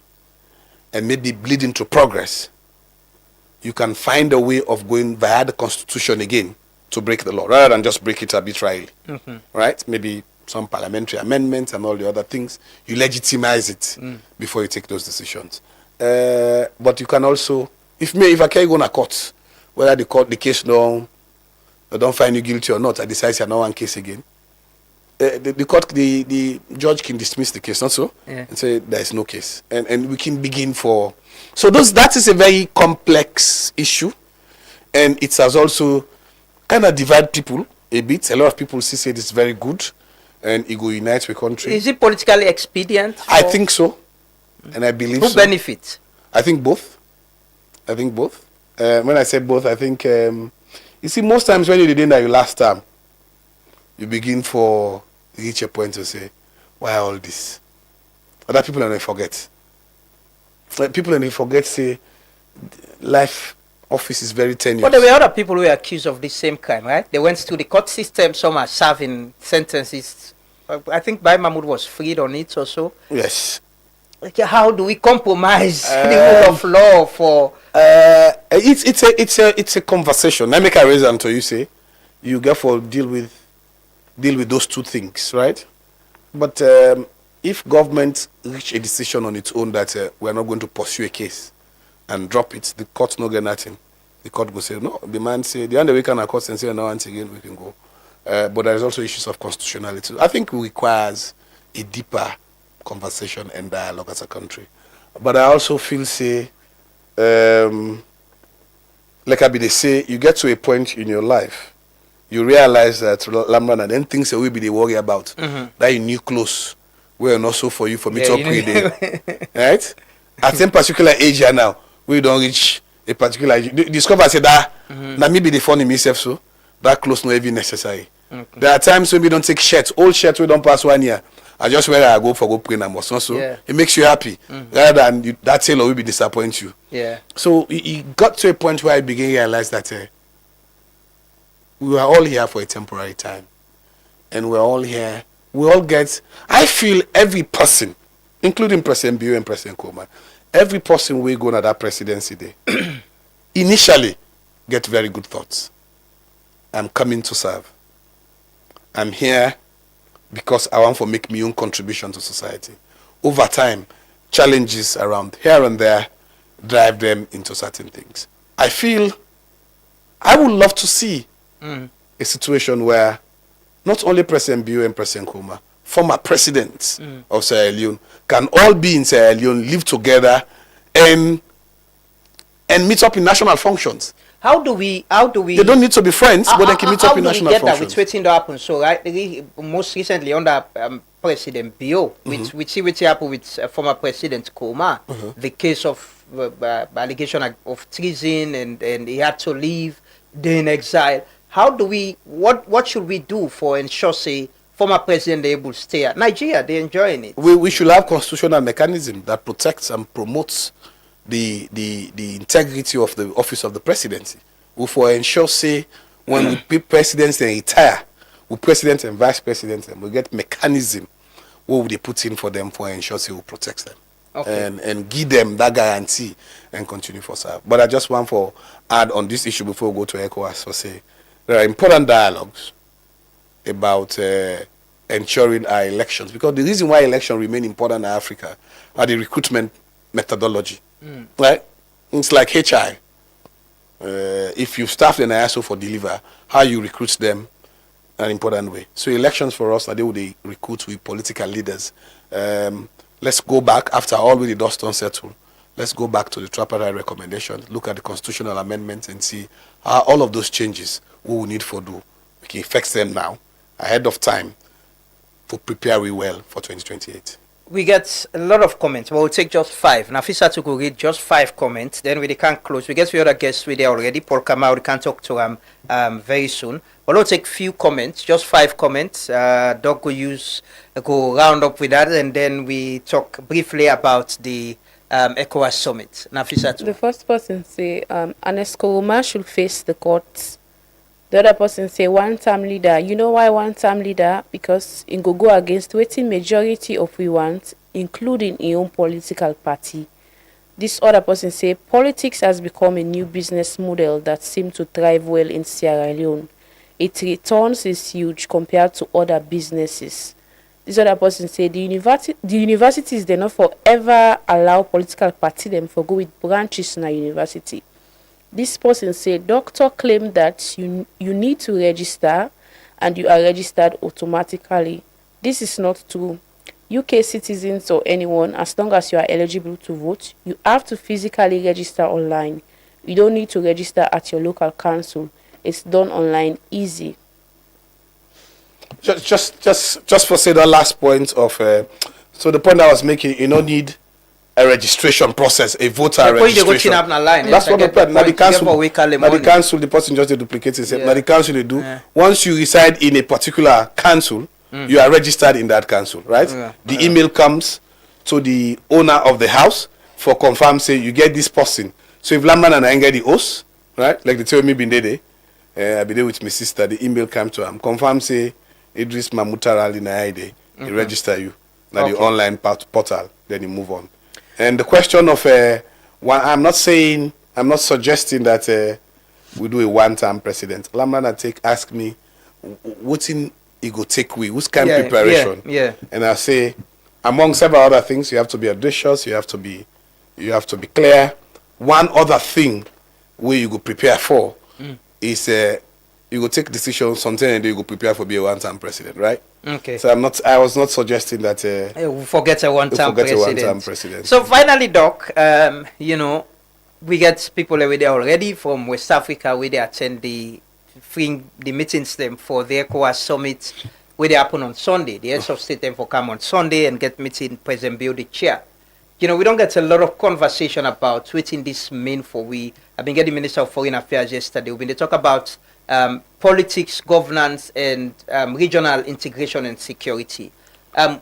and maybe leading to progress, you can find a way of going via the constitution again to break the law, rather than just break it arbitrarily, right? Maybe some parliamentary amendments and all the other things. You legitimize it before you take those decisions. But you can also, if I can't go to court, whether the case no, they don't find you guilty or not, I decide you're not one case again. The judge can dismiss the case, not so, and say there is no case, and we can begin for. So that is a very complex issue, and it has also kind of divided people a bit. A lot of people say it's very good, and it will unite the country. Is it politically expedient? I think so, and I believe Who so. benefits? I think both. When I say both, I think you see most times when you did that your last time, you begin for reach a point to say, why all this? Other people don't forget. People don't forget say life office is very tenuous. But there were other people who were accused of the same crime, right? They went through the court system, some are serving sentences. I think Bai Mahmoud was freed on it or so. Yes. Like, how do we compromise the rule of law for? It's a conversation. Let me make a reason to you say, you therefore deal with those two things, right? But if government reach a decision on its own that we are not going to pursue a case and drop it, the court no get nothing. The court will say no. The man say the other we can court and say no. Once again we can go. But there is also issues of constitutionality. I think it requires a deeper conversation and dialogue as a country. But I also feel say, like they say, you get to a point in your life, you realize that Lamran and then things that we be the worry about that you knew close were not so for you for me to upgrade it. Right? At some particular age here now, we don't reach a particular age. Discover say that now maybe the funny myself so that close not even necessary. There are times when we don't take shirts, old shirts we don't pass 1 year. I just wear I go pray and must also. It makes you happy rather than that tailor will be disappoint you. Yeah. So it got to a point where I began to realize that we were all here for a temporary time, and we're all here. We all get. I feel every person, including President Bio and President Koma, every person we go to that presidency day, initially get very good thoughts. I'm coming to serve. I'm here because I want to make my own contribution to society. Over time, challenges around here and there drive them into certain things. I feel I would love to see a situation where not only President Bio and President Koma, former presidents of Sierra Leone, can all be in Sierra Leone, live together, and meet up in national functions. How do we? They don't need to be friends, but they can meet up in national functions. How do we get that? It's waiting to happen. So, right, most recently under President Bio, which happened with former President Koma, the case of allegation of treason, and he had to leave, then in exile. How do we? What should we do for ensure say former president able to stay at Nigeria? They're enjoying it. We should have constitutional mechanism that protects and promotes the integrity of the office of the presidency. We for ensure say when we pick presidents they retire, we president and vice president, and we get mechanism what would they put in for them for ensure say we protect them. Okay. And give them that guarantee and continue for serve. But I just want to add on this issue before we go to ECOWAS. So say there are important dialogues about ensuring our elections, because the reason why elections remain important in Africa are the recruitment methodology. Right? It's like HI. If you staff the ISO for deliver, how you recruit them an important way. So elections for us are they would recruit with political leaders. Let's go back after all with the dust unsettled. Let's go back to the tripartite recommendation, look at the constitutional amendments and see how all of those changes we will need for do. We can fix them now, ahead of time, to prepare we well for 2028. We get a lot of comments, but we'll take just 5. Nafisa to go read just 5 comments, then we can close. We get the other guests with there already. Paul Kamau, we can talk to him very soon. But we'll take few comments, just 5 comments. Doc will go round up with that, and then we talk briefly about the ECOWAS summit. Nafisa to. The first person say, Anesco should face the courts. The other person say one-term leader. You know why one-term leader? Because it go against waiting majority of we want, including his own political party. This other person say politics has become a new business model that seems to thrive well in Sierra Leone. Its returns is huge compared to other businesses. This other person say the universities they not forever allow political party them for go with branches in a university. This person said, doctor claimed that you need to register and you are registered automatically. This is not true. UK citizens or anyone, as long as you are eligible to vote, you have to physically register online. You don't need to register at your local council. It's done online, easy. Just for say that last point of so the point I was making, you don't need a registration process, a voter registration. That's what the point. Now the council, the person just duplicates himself. Now the council they do. Once you reside in a particular council, you are registered in that council, right? The email comes to the owner of the house for confirm, say you get this person. So if Lamman and I get the oath, right? Like they tell me been there, I be there with my sister. The email come to him, confirm say Idris Mamutarali Naide, he register you. Now the online portal, then you move on. And the question of I'm not suggesting that we do a one-time president. Lamman ask me, what's in it go take we? Who's kind of preparation? And I say, among several other things, you have to be audacious, you have to be clear. One other thing where you go prepare for is you go take decisions something and you go prepare for be a one-time president, right? Okay. So I was not suggesting that we forget a one-time president. So finally, Doc, we get people over there already from West Africa where they attend the meetings them for the ECOWAS summit where they happen on Sunday. The heads of state them for come on Sunday and get meeting President Bill the chair. We don't get a lot of conversation about what this mean for we. I've been getting Minister of Foreign Affairs yesterday. When they talk about politics, governance, and regional integration and security. From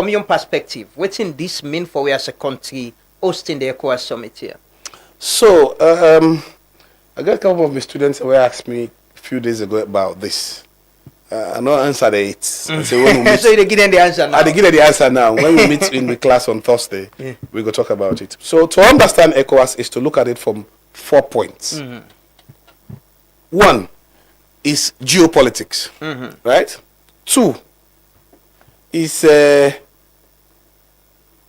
your perspective, what's in this mean for we as a country hosting the ECOWAS summit here? So, I got a couple of my students who asked me a few days ago about this. I know answer it. So they give them the answer now. They give them the answer now. When we meet in the class on Thursday, we go talk about it. So to understand ECOWAS is to look at it from 4 points. One is geopolitics, right? 2 is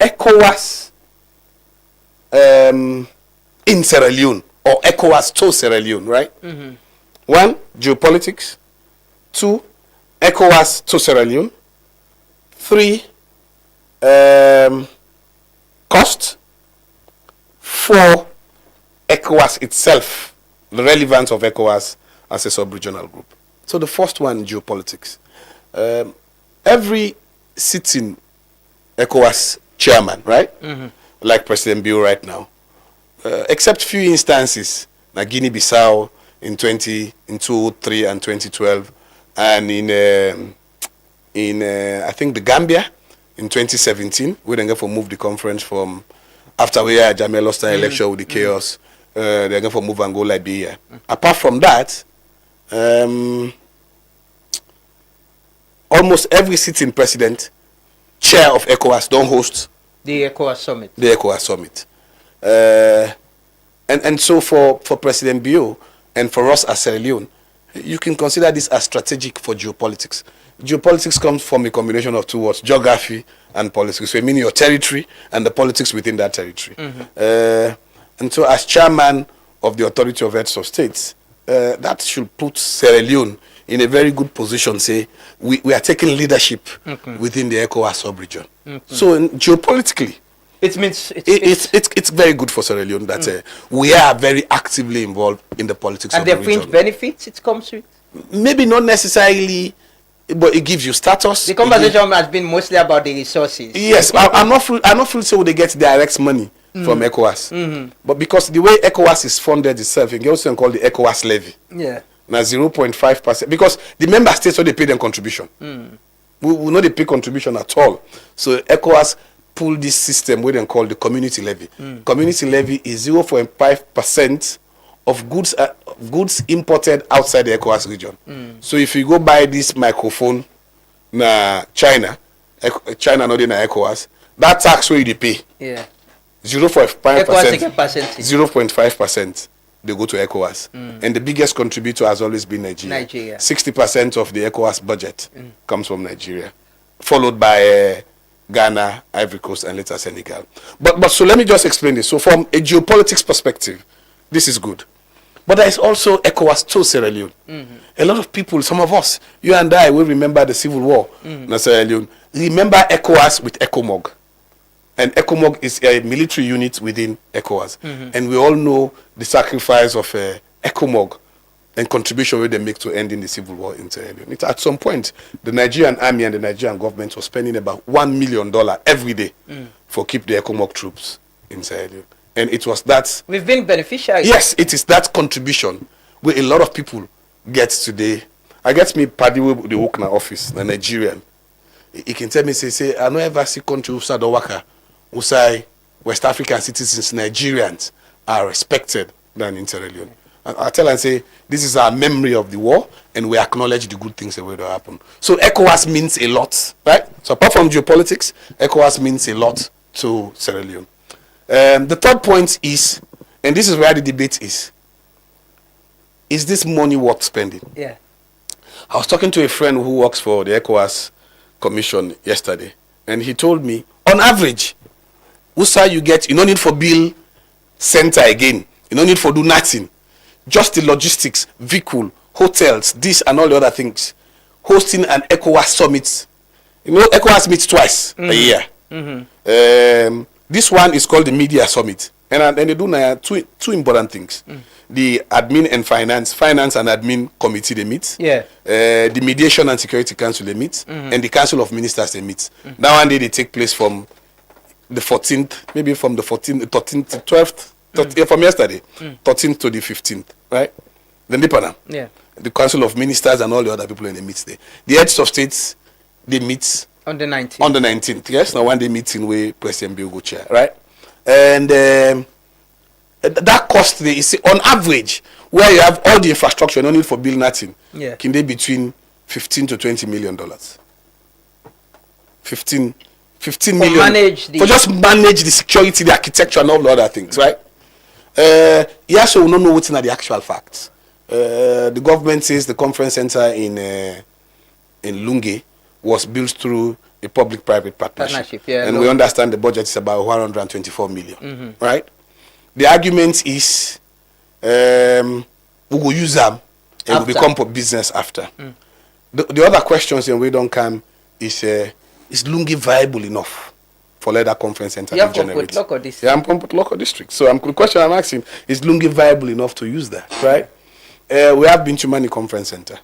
ECOWAS in Sierra Leone or ECOWAS to Sierra Leone, right? 1, geopolitics. 2, ECOWAS to Sierra Leone. 3, cost. 4, ECOWAS itself, the relevance of ECOWAS as a sub-regional group. So the first one, geopolitics. Every sitting ECOWAS chairman, right? Like President Bill right now, except few instances, like Guinea-Bissau in 2003 and 2012, and in I think the Gambia in 2017, we then get for move the conference from after we had Jamel lost an election with the chaos. They're going to move and go Liberia. Apart from that, almost every sitting president, chair of ECOWAS, don't host the ECOWAS summit. The ECOWAS summit. And so for President Bio and for us as Sierra Leone, you can consider this as strategic for geopolitics. Geopolitics comes from a combination of 2 words, geography and politics. So it means your territory and the politics within that territory. And so as chairman of the Authority of Heads of States, that should put Sierra Leone in a very good position, say, we are taking leadership within the ECOWAS sub-region. So geopolitically, it means it's very good for Sierra Leone that we are very actively involved in the politics of the region. And the fringe benefits it comes with? Maybe not necessarily, but it gives you status. The conversation has been mostly about the resources. Yes, I'm not feeling so they get direct money from ECOWAS. But because the way ECOWAS is funded itself, you can also call the ECOWAS levy. Yeah. Now 0.5%. Because the member states, so they pay them contribution. We know they pay contribution at all. So ECOWAS pull this system we then call the community levy. Community levy is 0.5% of goods imported outside the ECOWAS region. So if you go buy this microphone na China not in ECOWAS, that tax where you pay. Yeah. 0.5%. They go to ECOWAS. And the biggest contributor has always been Nigeria. 60% of the ECOWAS budget comes from Nigeria, followed by Ghana, Ivory Coast, and later Senegal. But so let me just explain this. So from a geopolitics perspective, This is good. But there is also ECOWAS to Sierra Leone. A lot of people, some of us, you and I, will remember the civil war in Sierra Leone. Remember ECOWAS with ECOMOG. And ECOMOG is a military unit within ECOWAS. And we all know the sacrifice of ECOMOG and contribution where they make to ending the civil war in Sierra Leone. At some point, the Nigerian army and the Nigerian government was spending about $1 million every day for keep the ECOMOG troops in Sierra Leone. And it was that. We've been beneficiaries. Yes, it is that contribution where a lot of people get today. I get me Paddy with the Okna office, the Nigerian. He can tell me, say, I don't ever see country who say West African citizens, Nigerians are respected than in Sierra Leone. I tell and say, this is our memory of the war, and we acknowledge the good things that will happen. So ECOWAS means a lot, right? So apart from geopolitics, ECOWAS means a lot to Sierra Leone. The third point is, and this is where the debate is this money worth spending? Yeah. I was talking to a friend who works for the ECOWAS Commission yesterday, and he told me, on average, USA you get, you don't need for bill center again. You don't need for do nothing. Just the logistics, vehicle, hotels, this and all the other things. Hosting an ECOWAS summit. You know, ECOWAS meets twice a year. This one is called the Media Summit. And they do two important things. The admin and finance and admin committee, they meet. Yeah. The mediation and security council, they meet. And the council of ministers, they meet. That one day they take place from the 14th, maybe from the 14th, 13th to 12th, from yesterday, 13th to the 15th, right? Then they panel. Yeah. The council of ministers and all the other people in the meet there. The heads of states, they meet on the 19th. On the 19th, yes. Now one day meeting where President Bill go chair, right? And that cost is on average where you have all the infrastructure, no need for build nothing. Yeah. Can they between $15 to $20 million? 15 million for just manage the security, the architecture, and all the other things, right? Yeah, so we don't know what's in the actual facts. The government says the conference center in Lunge was built through a public-private partnership. Yeah, and we understand the budget is about 124 million, right? The argument is we will use them and we become business after. The other questions and we don't come is Lunge viable enough for let that conference center to generate? Yeah, I'm from local district. So the question I'm asking is Lunge viable enough to use that, right? We have Binchumani Conference Center.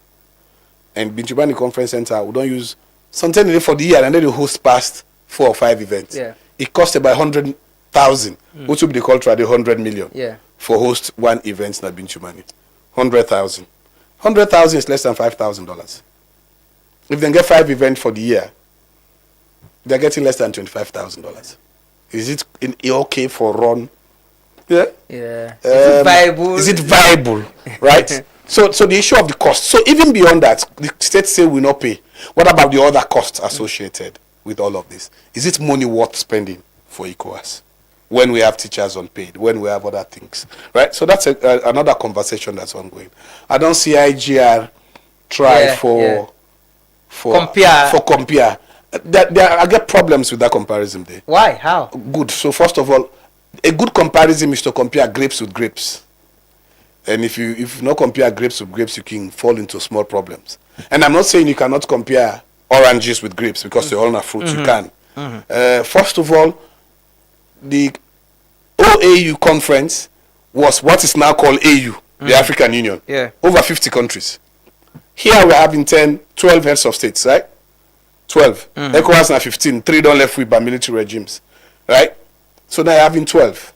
And Binchumani Conference Center, we don't use something for the year and then they host past 4 or 5 events. Yeah. It costs about 100,000, which would be the culture, the 100 million. Yeah. For host one event in Binchumani. 100,000. 100,000 is less than $5,000. If they get 5 events for the year, they're getting less than $25,000. Is it okay for run? Yeah. Yeah. Is it viable? Is it viable? Right. So the issue of the cost. So even beyond that, the state say we not pay. What about the other costs associated with all of this? Is it money worth spending for ECOWAS when we have teachers unpaid, when we have other things, right? So that's another conversation that's ongoing. I don't see IGR try for compare. I get problems with that comparison there. Why? How? Good. So first of all, a good comparison is to compare grapes with grapes. And if you not compare grapes with grapes, you can fall into small problems. And I'm not saying you cannot compare oranges with grapes because they're all not fruits. You can. First of all, the OAU conference was what is now called AU, the African Union. Yeah. Over 50 countries. Here we're having 12 heads of states, right? 12. ECOWAS now 15. 3 don't left with by military regimes, right? So now you're having 12.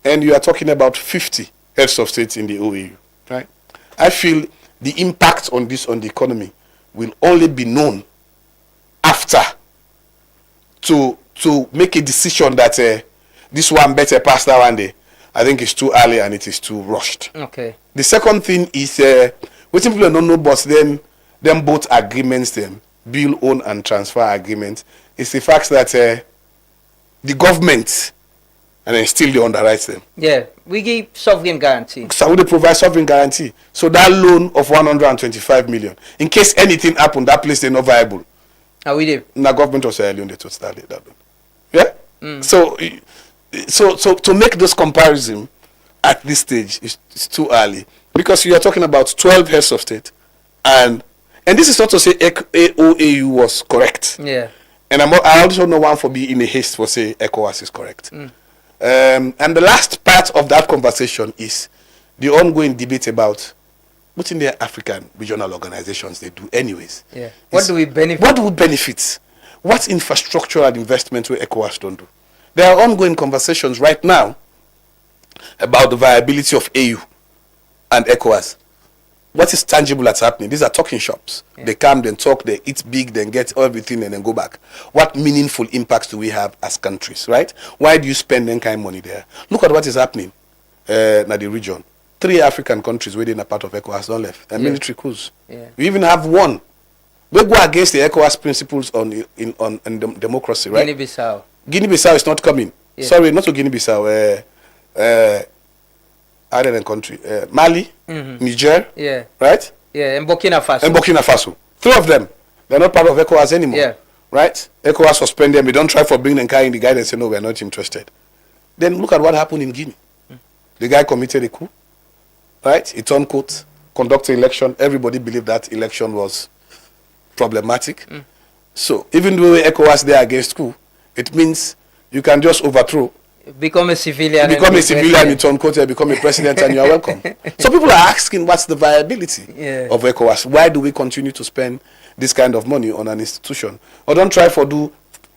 And you are talking about 50 heads of states in the OAU, right? I feel the impact on this on the economy will only be known after to make a decision that this one better pass that one day. I think it's too early and it is too rushed. Okay. The second thing is what people don't know, but them both agreements, them bill, own and transfer agreement, is the fact that the government and then still they underwrite them. Yeah, we give sovereign guarantee. So they provide sovereign guarantee. So that loan of 125 million, in case anything happen, that place they're not viable. How we do? The government of Sierra Leone they totally that loan. Yeah. So to make this comparison, at this stage, it's too early. Because you are talking about 12 heads of state. And this is not to say OAU was correct. Yeah. And I also know one for being in a haste for say ECOWAS is correct. And the last part of that conversation is the ongoing debate about what in the African regional organizations they do anyways. Yeah. What do we benefit? What do we benefit? What infrastructural investment will ECOWAS don't do? There are ongoing conversations right now about the viability of AU and ECOWAS. What is tangible that's happening? These are talking shops. Yeah. They come, then talk, they eat big, then get everything, and then go back. What meaningful impacts do we have as countries, right? Why do you spend any kind of money there? Look at what is happening in the region. 3 African countries within a part of ECOWAS don't left. And military coups. Yeah. We even have one. We go against the ECOWAS principles on democracy, right? Guinea-Bissau. Guinea-Bissau is not coming. Yeah. Sorry, not to Guinea-Bissau. Other country. Mali, Niger, right? Yeah, and Burkina Faso. And Burkina Faso. 3 of them. They're not part of ECOWAS anymore. Yeah. Right? ECOWAS suspend them. We don't try for bringing them in the guidance and say, no, we're not interested. Then look at what happened in Guinea. The guy committed a coup. Right? He turned court, conducted election. Everybody believed that election was problematic. So even though ECOWAS there against coup, it means you can just overthrow. Become a civilian. You turn court, you become a president, and you are welcome. So people are asking, what's the viability of ECOWAS? Why do we continue to spend this kind of money on an institution? Or don't try for do.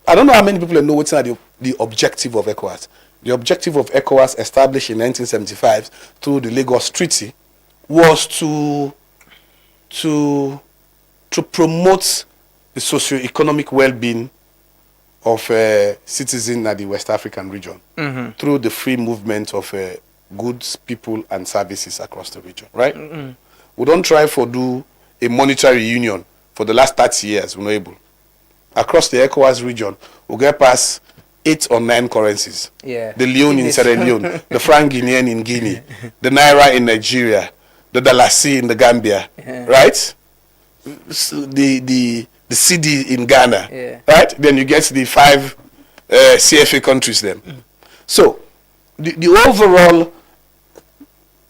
I don't know how many people know what's the objective of ECOWAS. The objective of ECOWAS, established in 1975 through the Lagos Treaty, was to promote the socio-economic well-being of citizens in the West African region through the free movement of goods, people, and services across the region, right? We don't try for do a monetary union for the last 30 years. We're not able. Across the ECOWAS region, we get past 8 or 9 currencies. Yeah. The Leone in Sierra Leone, the franc Guinean in Guinea, the Naira in Nigeria, the Dalasi in the Gambia, right? So the CD in Ghana, right? Then you get the 5 CFA countries then. So the overall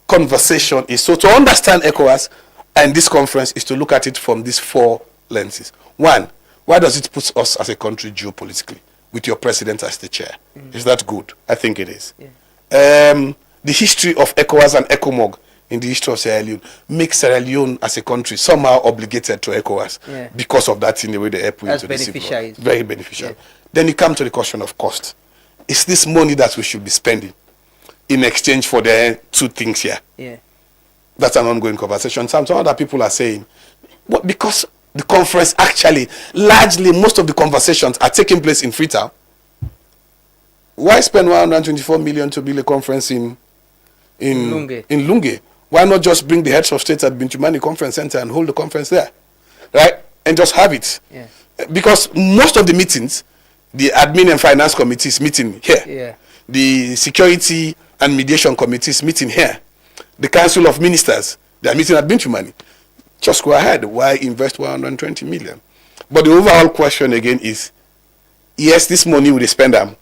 conversation is, so to understand ECOWAS and this conference is to look at it from these 4 lenses. 1, why does it put us as a country geopolitically with your president as the chair? Is that good? I think it is. The history of ECOWAS and ECOMOG in the history of Sierra Leone makes Sierra Leone as a country somehow obligated to ECOWAS because of that in the way they help into the civil war. Very beneficial. Then you come to the question of cost. Is this money that we should be spending in exchange for the 2 things here? That's an ongoing conversation. Some other people are saying, well, because the conference actually, largely most of the conversations are taking place in Freetown. Why spend 124 million to build a conference in Lunge? Why not just bring the heads of state at Bintumani Conference Center and hold the conference there, right? And just have it. Because most of the meetings, the admin and finance committees meeting here. The security and mediation committees meeting here. The council of ministers, they are meeting at Bintumani. Just go ahead. Why invest 120 million? But the overall question again is, yes, this money will spend them.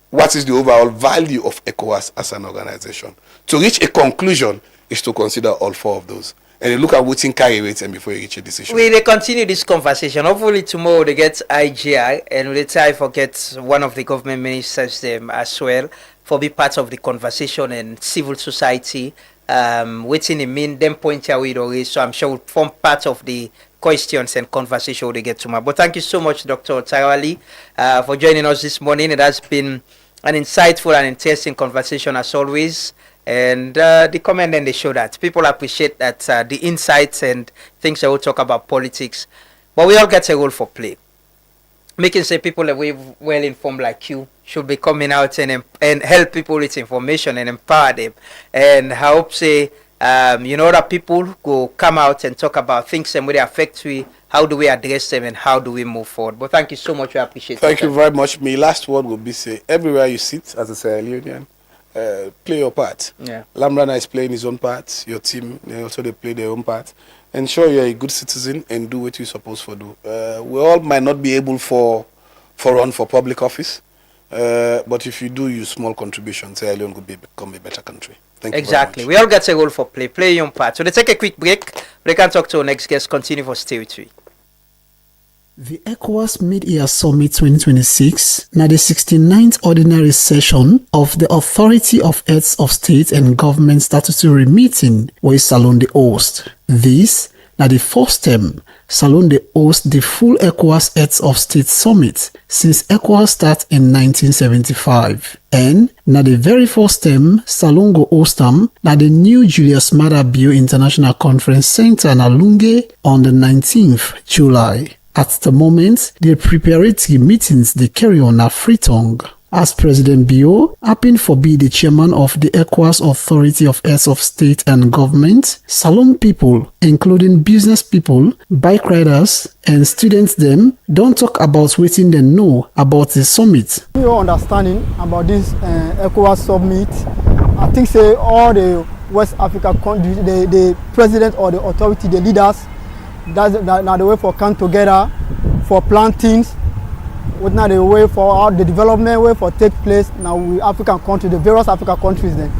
What is the overall value of ECOWAS as an organization? To reach a conclusion is to consider all 4 of those. And you look at what's in carry weight and before you reach a decision. We continue this conversation. Hopefully tomorrow they get IGI and we'll try to get one of the government ministers them as well for be part of the conversation and civil society. Waiting in mean them point away already, so I'm sure will form part of the questions and conversation they get tomorrow. But thank you so much, Dr. Tarawali, for joining us this morning. It has been an insightful and interesting conversation as always. And the comment and they show that people appreciate that the insights and things that we talk about politics, but we all get a role for play. Making sure people that we're well informed like you should be coming out and help people with information and empower them. And I hope say that people go come out and talk about things and where they affect we. How do we address them and how do we move forward? But thank you so much. We appreciate it. Thank you very much. My last word will be say everywhere you sit as a Sierra Leonean, play your part. Lamrana is playing his own part. Your team, they play their own part. Ensure you're a good citizen and do what you're supposed to do. We all might not be able for run for public office. But if you do use small contributions, Sierra Leone could become a better country. Thank you Exactly. very much. We all get a role for play. Play your part. So let's take a quick break. We can talk to our next guest. Continue for territory. The ECOWAS Mid-Year Summit 2026 na the 69th ordinary session of the Authority of Heads of State and Government Statutory Meeting wey Salone dey host. This na the first time Salone dey host the full ECOWAS Heads of State Summit since ECOWAS start in 1975. And na the very first time Salone go host am na the new Julius Maada Bio International Conference Center na Lunge on the 19th July. At the moment, the preparatory meetings they carry on at Freetongue. As President Bio happen for be the chairman of the ECOWAS Authority of Heads of State and Government, Salone people, including business people, bike riders, and students them, don't talk about wetin they know about the summit. Your understanding about this ECOWAS summit, I think say all the West Africa countries, the president or the authority, the leaders, that's not the way for come together for plantings. What not the way for how the development way for take place now with African countries, the various African countries then.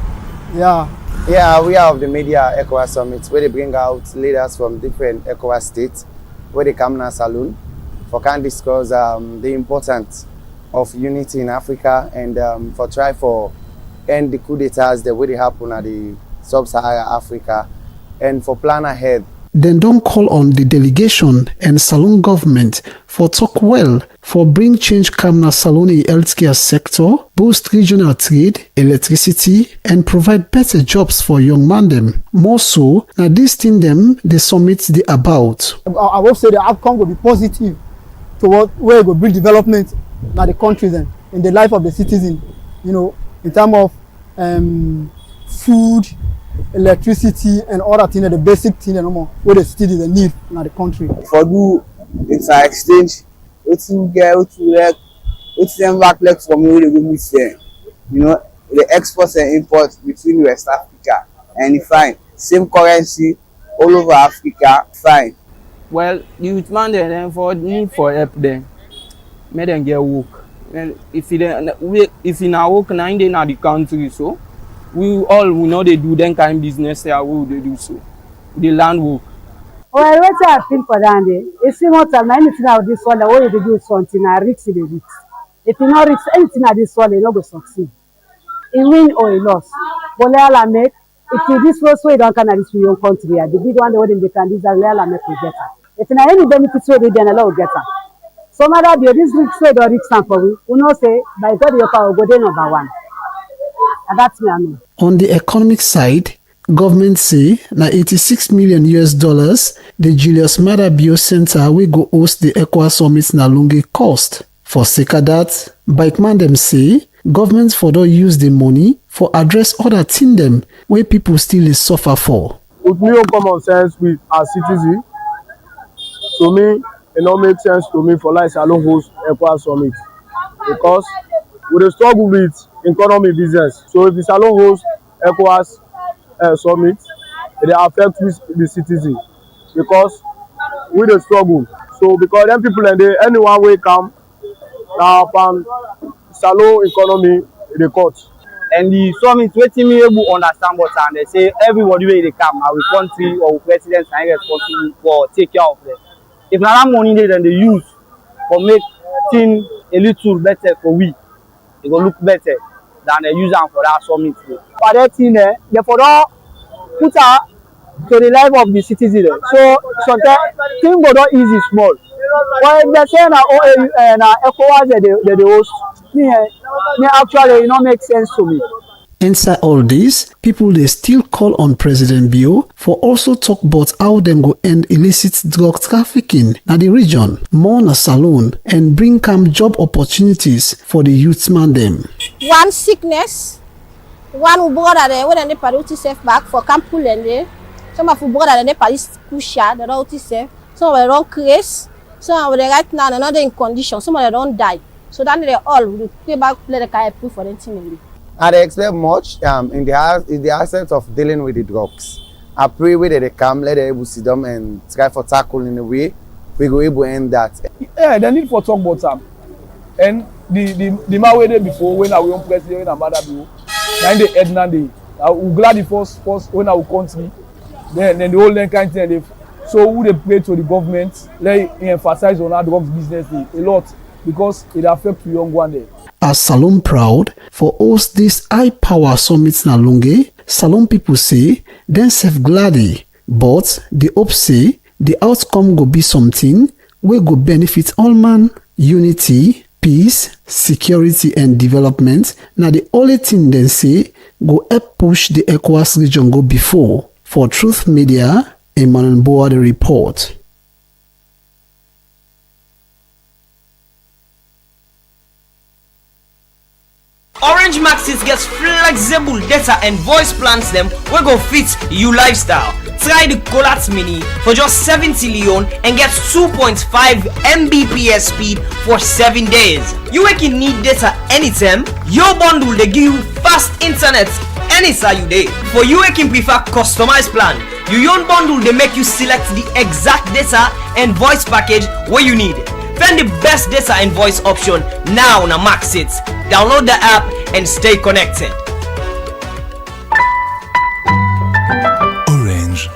Yeah, we have the media ECOWAS summit where they bring out leaders from different ECOWAS states where they come to Salone for can discuss the importance of unity in Africa and for try for end the coup d'etats the way they happen at the sub-Saharan Africa and for plan ahead. Then don't call on the delegation and Salone government for talk well for bring change come na Salone healthcare sector, boost regional trade, electricity, and provide better jobs for young man them. More so, now this thing them the summit they about. I will say the outcome will be positive toward where it will bring development in the countries and in the life of the citizen. You know, in terms of food, electricity and other things, the basic things where the citizens need in the country. For do inter-exchange, what you get, what you like, what you back like from where they go miss there. You know, the exports and imports between West Africa and fine. Same currency all over Africa, fine. Well, the youth man then for need for help them. Make them get work. Well, if you now work 9 days in the country, so we know they do them kind of business there, we they do so. The land work. Well, what I think for that day, if you want to know anything out this one, the way they do something, I reach the reach. If you not reach anything out this one, they not go succeed. A win or a loss. But Leala make, if you this first way don't can this your country, the big one the way they can this Leala make will get her. If you any benefits way they then allow get her. Some other be this rich way or rich stand for we know say by God your power go there number one. And that's me I know. On the economic side, government say na $86 million the Julius Maada Bio Center will go host the ECOWAS summit na Lunge cost. For sake of that, bikeman them say government for don't use the money for address other thing them where people still is suffer for. With me common sense with our citizen, to me it don't make sense to me for like Salone host ECOWAS summit because we dey struggle with economy business. So if the Salone host ECOWAS summit, it affect the citizen because we dey struggle. So because them people and they anyone will come now from Salone economy they cut. And the summit wetin me able understand but and they say everybody wey dey come na we country or we president na responsible for take care of them. If na that money then they use for make things a little better for we, it go look better than they use them for that summit. For that thing there, they for don't put her to the life of the citizen. So sometimes things go not easy small. But if they say na ECOWAS they host, me actually it not make sense to me. Inside all this, people they still call on President Bio for also talk about how them go end illicit drug trafficking in the region, more na Salone, and bring come job opportunities for the youth man them. One sickness, one brother there when they party safe back for camp pool and there. Some of the brother they party pusha, they don't safe. Some of them don't craze. Some of them right now they're not in condition. Some of them don't die. So then they all will pay back play the car proof for them thing. I don't expect much in the aspect of dealing with the drugs. I pray where they come, let them able to sit down and try for tackle in a way we go able to end that. Yeah, they need for talk about them. And the man wey dey before when I won president when Amada be na him dey head now dey we glad the first when our country then the whole kind thing dey so who dey pray to the government let him emphasize on how drugs business dey a lot because it affect the young one there. As Salone proud for host this high power summit na Lunge, Salone people say dem sef glady, but they hope say the outcome go be something wey go benefit all man. Unity, peace, security and development na the only thing dem say go help push the ECOWAS region go before. For Truth Media, Emmanuel Boa the report. Orange Maxis gets flexible data and voice plans them wey go fit you lifestyle. Try the Colat Mini for just 70 Leone and get 2.5 Mbps speed for 7 days. You can need data anytime. Your bundle they give you fast internet anytime you day. For you can prefer customized plan. Your own bundle they make you select the exact data and voice package where you need. Find the best data and voice option now on Maxit. Download the app and stay connected. Orange.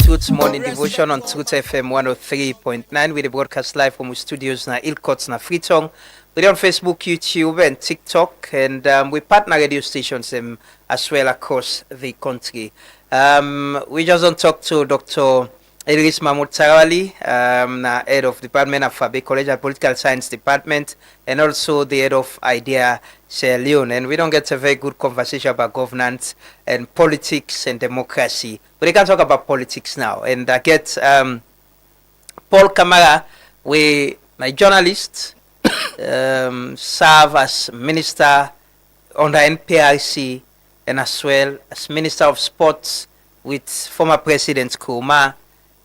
Truth's morning devotion on Truth FM 103.9 with the broadcast live from the studios na Ilkots na Freetong. We're on Facebook, YouTube and TikTok and we partner radio stations as well across the country. We just don't talk to Dr. Idris Mahmoud Tarawali, head of Department of Fabe College and Political Science Department, and also the head of IDEA, Sierra Leone. And we don't get a very good conversation about governance and politics and democracy. But we can talk about politics now. And I get Paul Kamara, a journalist, serve as minister under NPRC and as well as Minister of Sports with former President Nkrumah.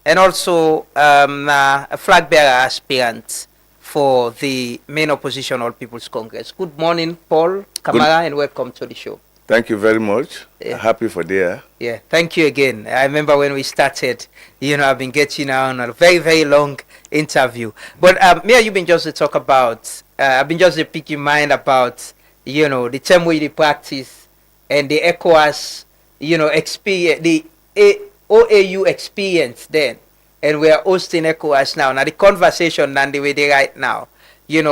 And also a flag bearer aspirant for the main opposition All People's Congress. Good morning, Paul Kamara, and welcome to the show. Thank you very much. Happy for there. Yeah, thank you again. I remember when we started, I've been getting on a very, very long interview. But me and you've been just to talk about, I've been just to pick your mind about, the term we practice and the ECOWAS, experience, the OAU experience then, and we are hosting ECOWAS now. Now the conversation and the way they right now, a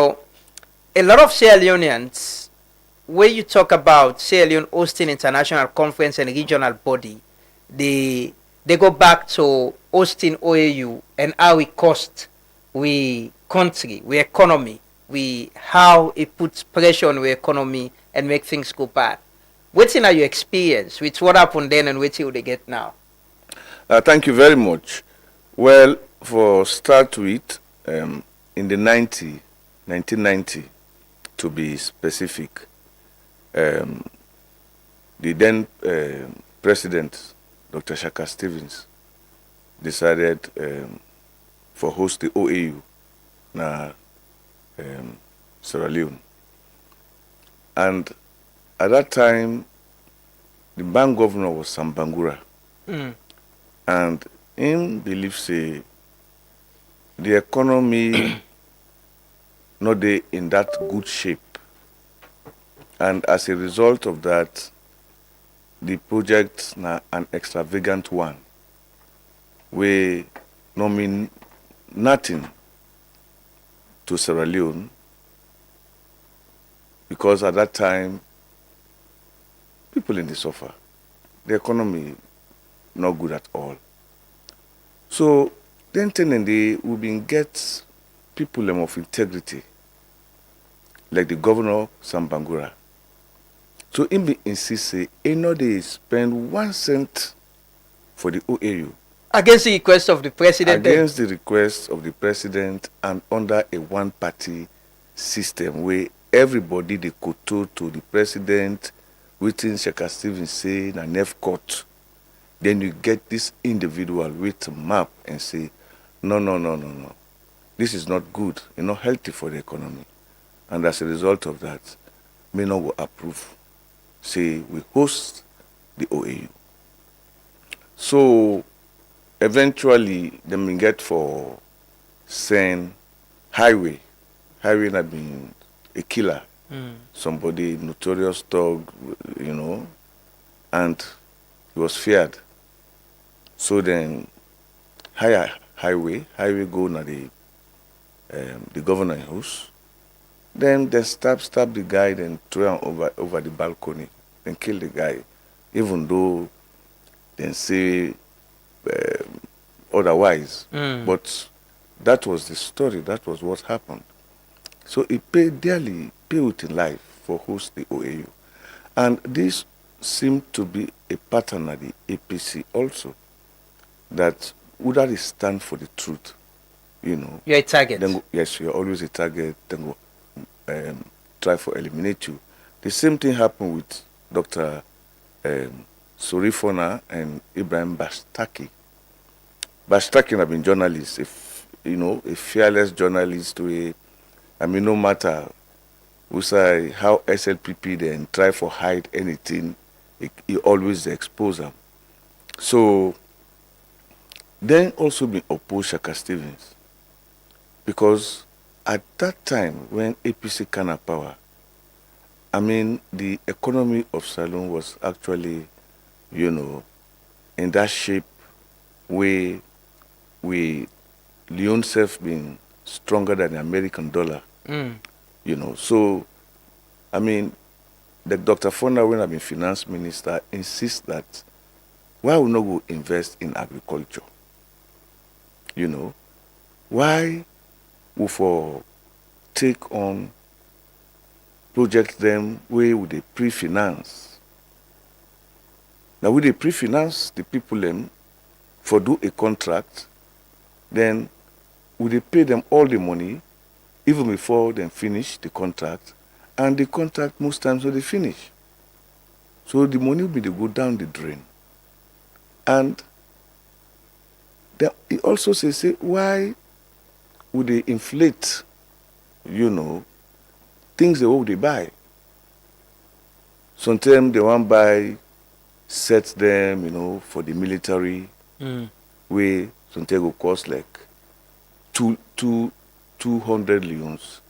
lot of Sierra Leoneans, when you talk about Sierra Leone hosting international conference and regional body, they go back to hosting OAU and how it cost we country, we economy, how it puts pressure on the economy and make things go bad. What's in your experience with what happened then and what they get now? Thank you very much. Well, for start with, in the 1990, to be specific, the then President, Dr. Shaka Stevens, decided for host the OAU na Sierra Leone. And at that time, the bank governor was Sam Bangura. And him believe say the economy not dey in that good shape, and as a result of that, the project na an extravagant one, wey no mean nothing to Sierra Leone, because at that time people in the suffer, the economy not good at all. So then we been get people of integrity, like the governor Sam Bangura. So him be insist say they spend 1 cent for the OAU. Against the request of the president? Against the request of the president and under a one-party system where everybody they kowtow to the president, within Shaka Stevens say na Nef court. Then you get this individual with a map and say, no. This is not good, not healthy for the economy. And as a result of that, may not will approve. Say we host the OAU. So eventually they may get for send Highway had been a killer, somebody notorious thug, and he was feared. So then, highway go na the governor house. Then they stab the guy, then throw him over the balcony, then kill the guy, even though they say otherwise. But that was the story. That was what happened. So he paid dearly, paid with his life for host the OAU. And this seemed to be a pattern at the APC also, that would stand for the truth, You're a target. Then yes, you're always a target. Then go try for eliminate you. The same thing happened with Dr. Sorifona and Ibrahim Bastaki. Bastaki have been journalist, a fearless journalist. No matter how SLPP then try for hide anything, he always expose them. So then also been opposed Shaka Stevens, because at that time when APC came to power, the economy of Salone was actually, in that shape where Leone self been stronger than the American dollar. So the Dr. Fonda, when I've been finance minister, insists that why we not go invest in agriculture? Why we for take on projects them where would they pre-finance? Now we they pre-finance the people them for do a contract, then would they pay them all the money even before they finish the contract, and the contract most times when they finish. So the money will be to go down the drain. And he also says, why would they inflate, things they buy? Sometimes they want to buy sets them, for the military, where sometimes will cost like 200 leons,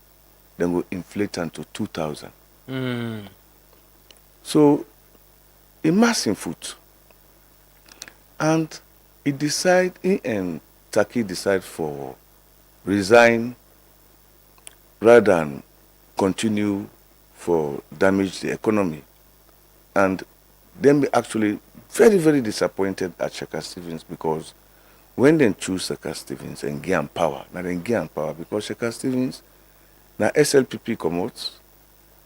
then will inflate unto 2,000. So, a massive foot. And Turkey decide for resign rather than continue for damage the economy. And then be actually very, very disappointed at Shaka Stevens, because when they choose Shaka Stevens and give him power, because Shaka Stevens, now SLPP come out,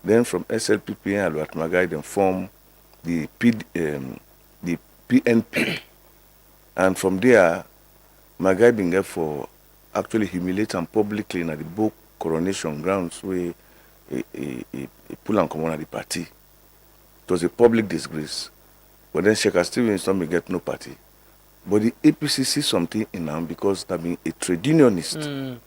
then from SLPP and Albert Magai, then form the PNP. And from there, Magai been there for actually humiliate him publicly in the book coronation grounds where he pull and come on at the party. It was a public disgrace. But then Shaka Stevens don't get no party. But the APC see something in him because they been a trade unionist.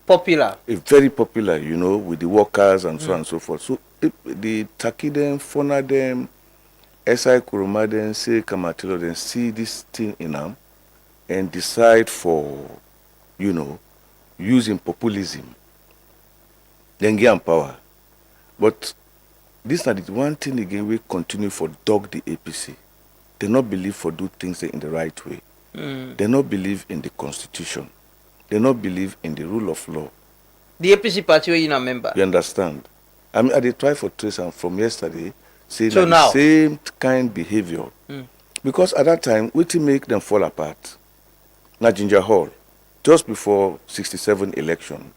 Popular. Very popular, with the workers and so on and so forth. So the Turkey them, Fona them, SI Kuruma them, say Kamatilo then see this thing in him and decide for, using populism. Then get him power. But this is the one thing again we continue for dog the APC. They not believe for do things in the right way. They not believe in the constitution. They not believe in the rule of law. The APC party where you a member. You understand? I they try for trace and from yesterday say so now the same kind behavior. Because at that time, we to make them fall apart. Now Ginger Hall, just before 67 election,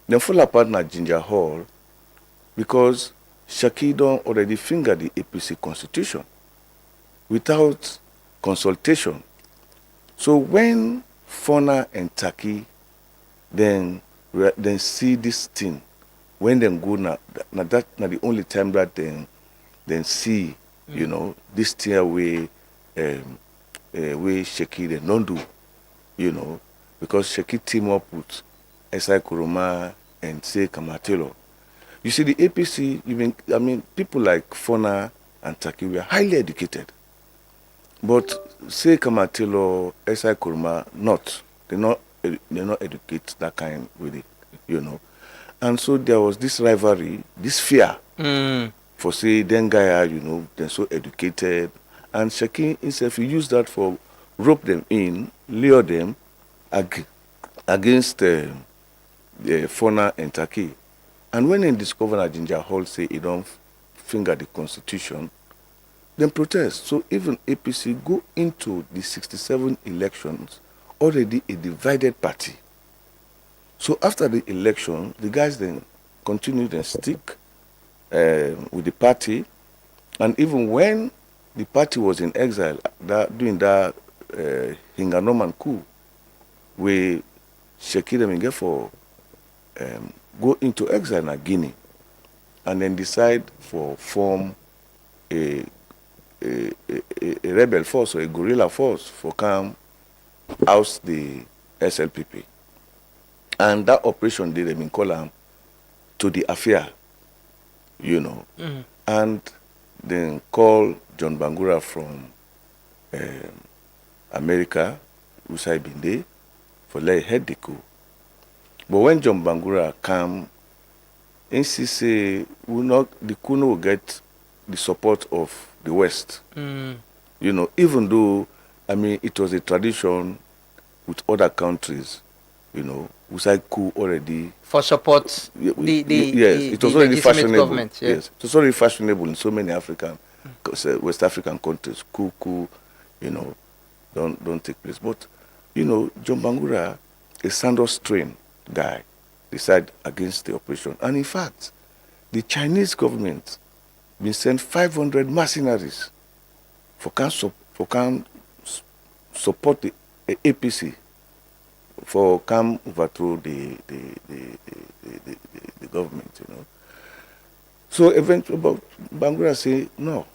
them fall apart na Ginger Hall because Shaki don't already fingered the APC constitution without consultation. So when Fona and Turkey then see this thing, when them go now that the only time that then see, this thing way Shaki they don't do, because Shaki team up with SI Kuruma and say Kamatilo. You see the APC, people like Fona and Turkey were highly educated. But say Kamatilo, SI Kuruma, not. They not educate that kind with it. you know. And so there was this rivalry, this fear for say, then guy, you know, they're so educated. And Shaki himself, he used that for rope them in, lure them against the Fona and Turkey. And when they discovered that Ginger Hall say he don't finger the constitution, then protest. So even APC go into the 67 elections already a divided party. So after the election, the guys then continued and stick with the party. And even when the party was in exile, doing that Hinganoman coup, we Sheki them get for go into exile in Guinea, and then decide for form a rebel force or a guerrilla force for come oust the SLPP. And that operation did them in Column to the affair, you know. And then call John Bangura from America, Usai Binde, for let head the coup. But when John Bangura come, NC say the coup will get the support of the West. You know, even though, I mean, it was a tradition with other countries, you know, Usai coup already. For support yes, it was already fashionable. Government, yeah. Yes, it was already fashionable in so many African, West African countries. Coup, you know, don't take place. But, you know, John Bangura, a Sandos train guy, decided against the operation. And in fact, the Chinese government been sent 500 mercenaries for can support the APC for come overthrow the government, you know. So eventually, Bangura say no.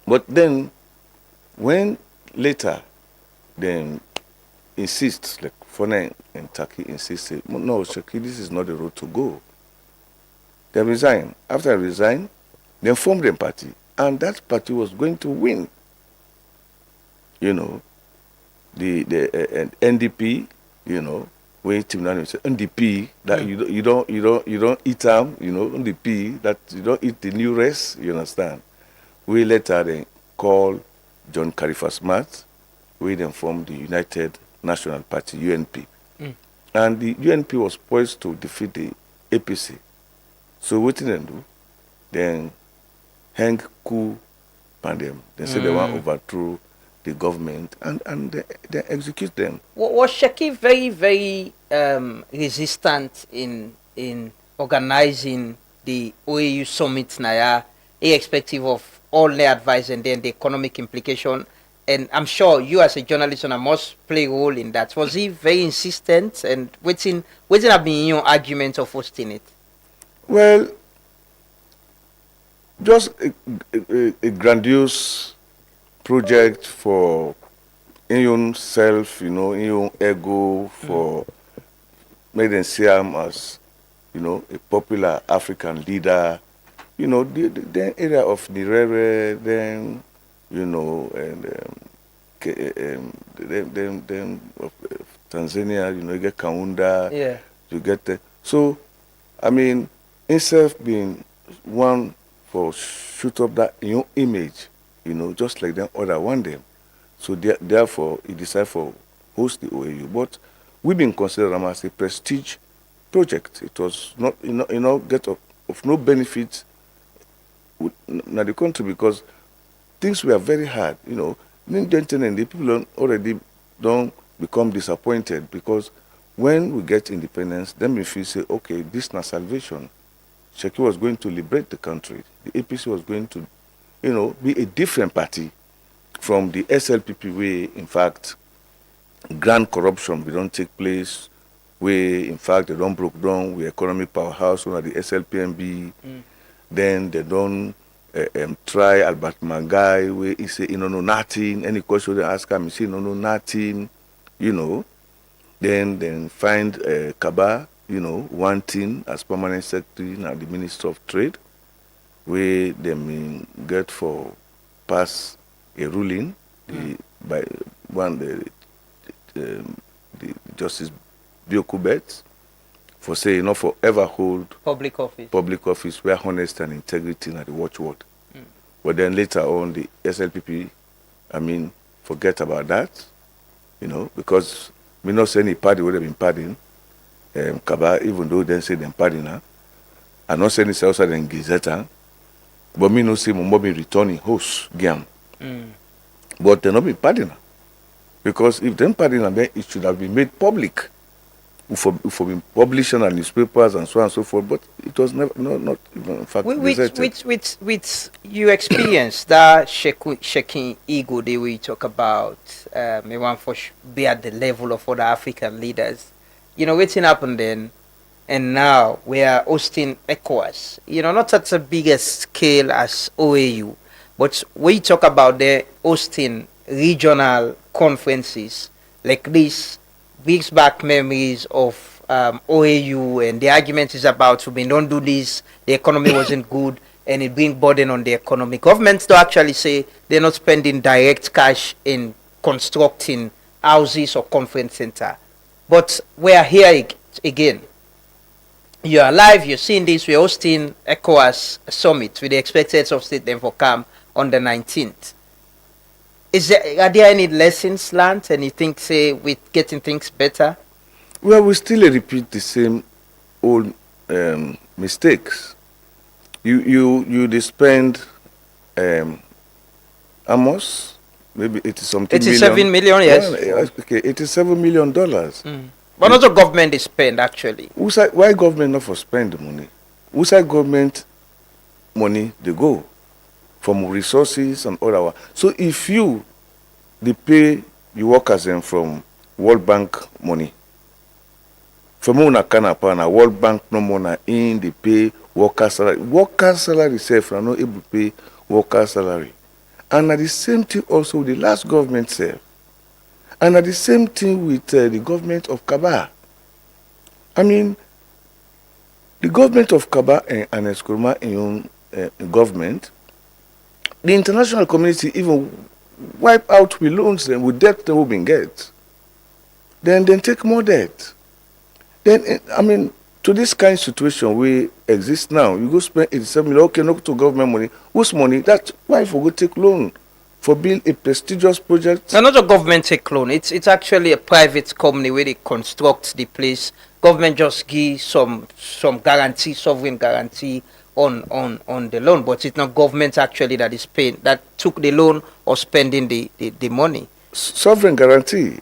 But then, when later, then insists, like Fona and Turkey insisted, no, Shaki, this is not the road to go. They resigned. After they resigned, they formed a party, and that party was going to win. You know, the NDP, you know, when Tim say NDP that you don't eat them, you know, NDP that you don't eat the new race, you understand. We later then call John Khalifa Smart, we then formed the United National Party, UNP. And the UNP was poised to defeat the APC. So what did they do? Then hang coup pandem. They say they want to overthrow the government and they execute them. Was Shaki very, very resistant in organizing the OAU summit now, irrespective of all the advice and then the economic implication? And I'm sure you as a journalist must play a role in that. Was he very insistent and waiting have been your argument of hosting it? Well, just a grandiose project for in own self, you know, in your ego, for make them see him as, you know, a popular African leader. You know, the area of Nyerere, then, you know, and then of Tanzania, you know, you get Kaunda, yeah. You get the, so, I mean, himself being one for shoot up that new image, you know, just like them other one them. So therefore, he decided for host the OAU. But we've been considered them as a prestige project. It was not, you know, get of no benefit in the country because things were very hard, you know. In the people already don't become disappointed because when we get independence, then we feel say, okay, this is not salvation. Shaki was going to liberate the country. The APC was going to, you know, be a different party from the SLPP where, in fact, grand corruption will don't take place, where, in fact, they don't broke down with economic powerhouse under the SLPMB. Then they don't try Albert Mangai, where he say, you know nothing. Any question they ask him, he say, no, nothing, you know. Then find Kaba, you know, one thing as permanent secretary now the Minister of Trade, where they mean get for pass a ruling by one the Justice Biokubet for say, for ever hold public office where honesty and integrity are the watchword. But then later on, the SLPP, forget about that, because we not say any party would have been partying. Kaba, even though they say them partying now, I'm not saying it's outside in Gazetta, but me no say my be returning host game. But they're not been partying now. Because if them partying, then it should have been made public. For being published on newspapers and so on and so forth, but it was never, not even, in fact, with you experience that shaking ego that we talk about, we want for be at the level of other African leaders. What's happened then, and now we are hosting ECOWAS. Not at a bigger scale as OAU, but we talk about the hosting regional conferences like this. Brings back memories of OAU, and the argument is about we don't do this, the economy wasn't good, and it brings burden on the economy. Governments do actually say they're not spending direct cash in constructing houses or conference center. But we are here again. You're alive, you're seeing this, we're hosting ECOWAS summit with the expected heads of state then for come on the 19th. Are there any lessons learned, and you think, say, with getting things better? Well, we still repeat the same old mistakes. You spend almost maybe 87 million, yes. Okay, $87 million. But not the government is spend actually. Why government not for spend the money? Who side government money they go? From resources and other. So if they pay your workers from World Bank money, from World Bank no money in they pay workers salary. Workers salary self are not able to pay workers salary. And at the same thing also with the last government self. And at the same thing with the government of Kaba. The government of Kaba and Eskroma in government, the international community even wipe out with loans them with debt they will be get. Then take more debt. Then to this kind of situation we exist now, you go spend 87 million, okay, not to government money. Whose money? That's why for go take loan for build a prestigious project. No, not a government take loan. It's actually a private company where they construct the place. Government just give some guarantee, sovereign guarantee on the loan, but it's not government actually that is paying, that took the loan or spending the money. Sovereign guarantee,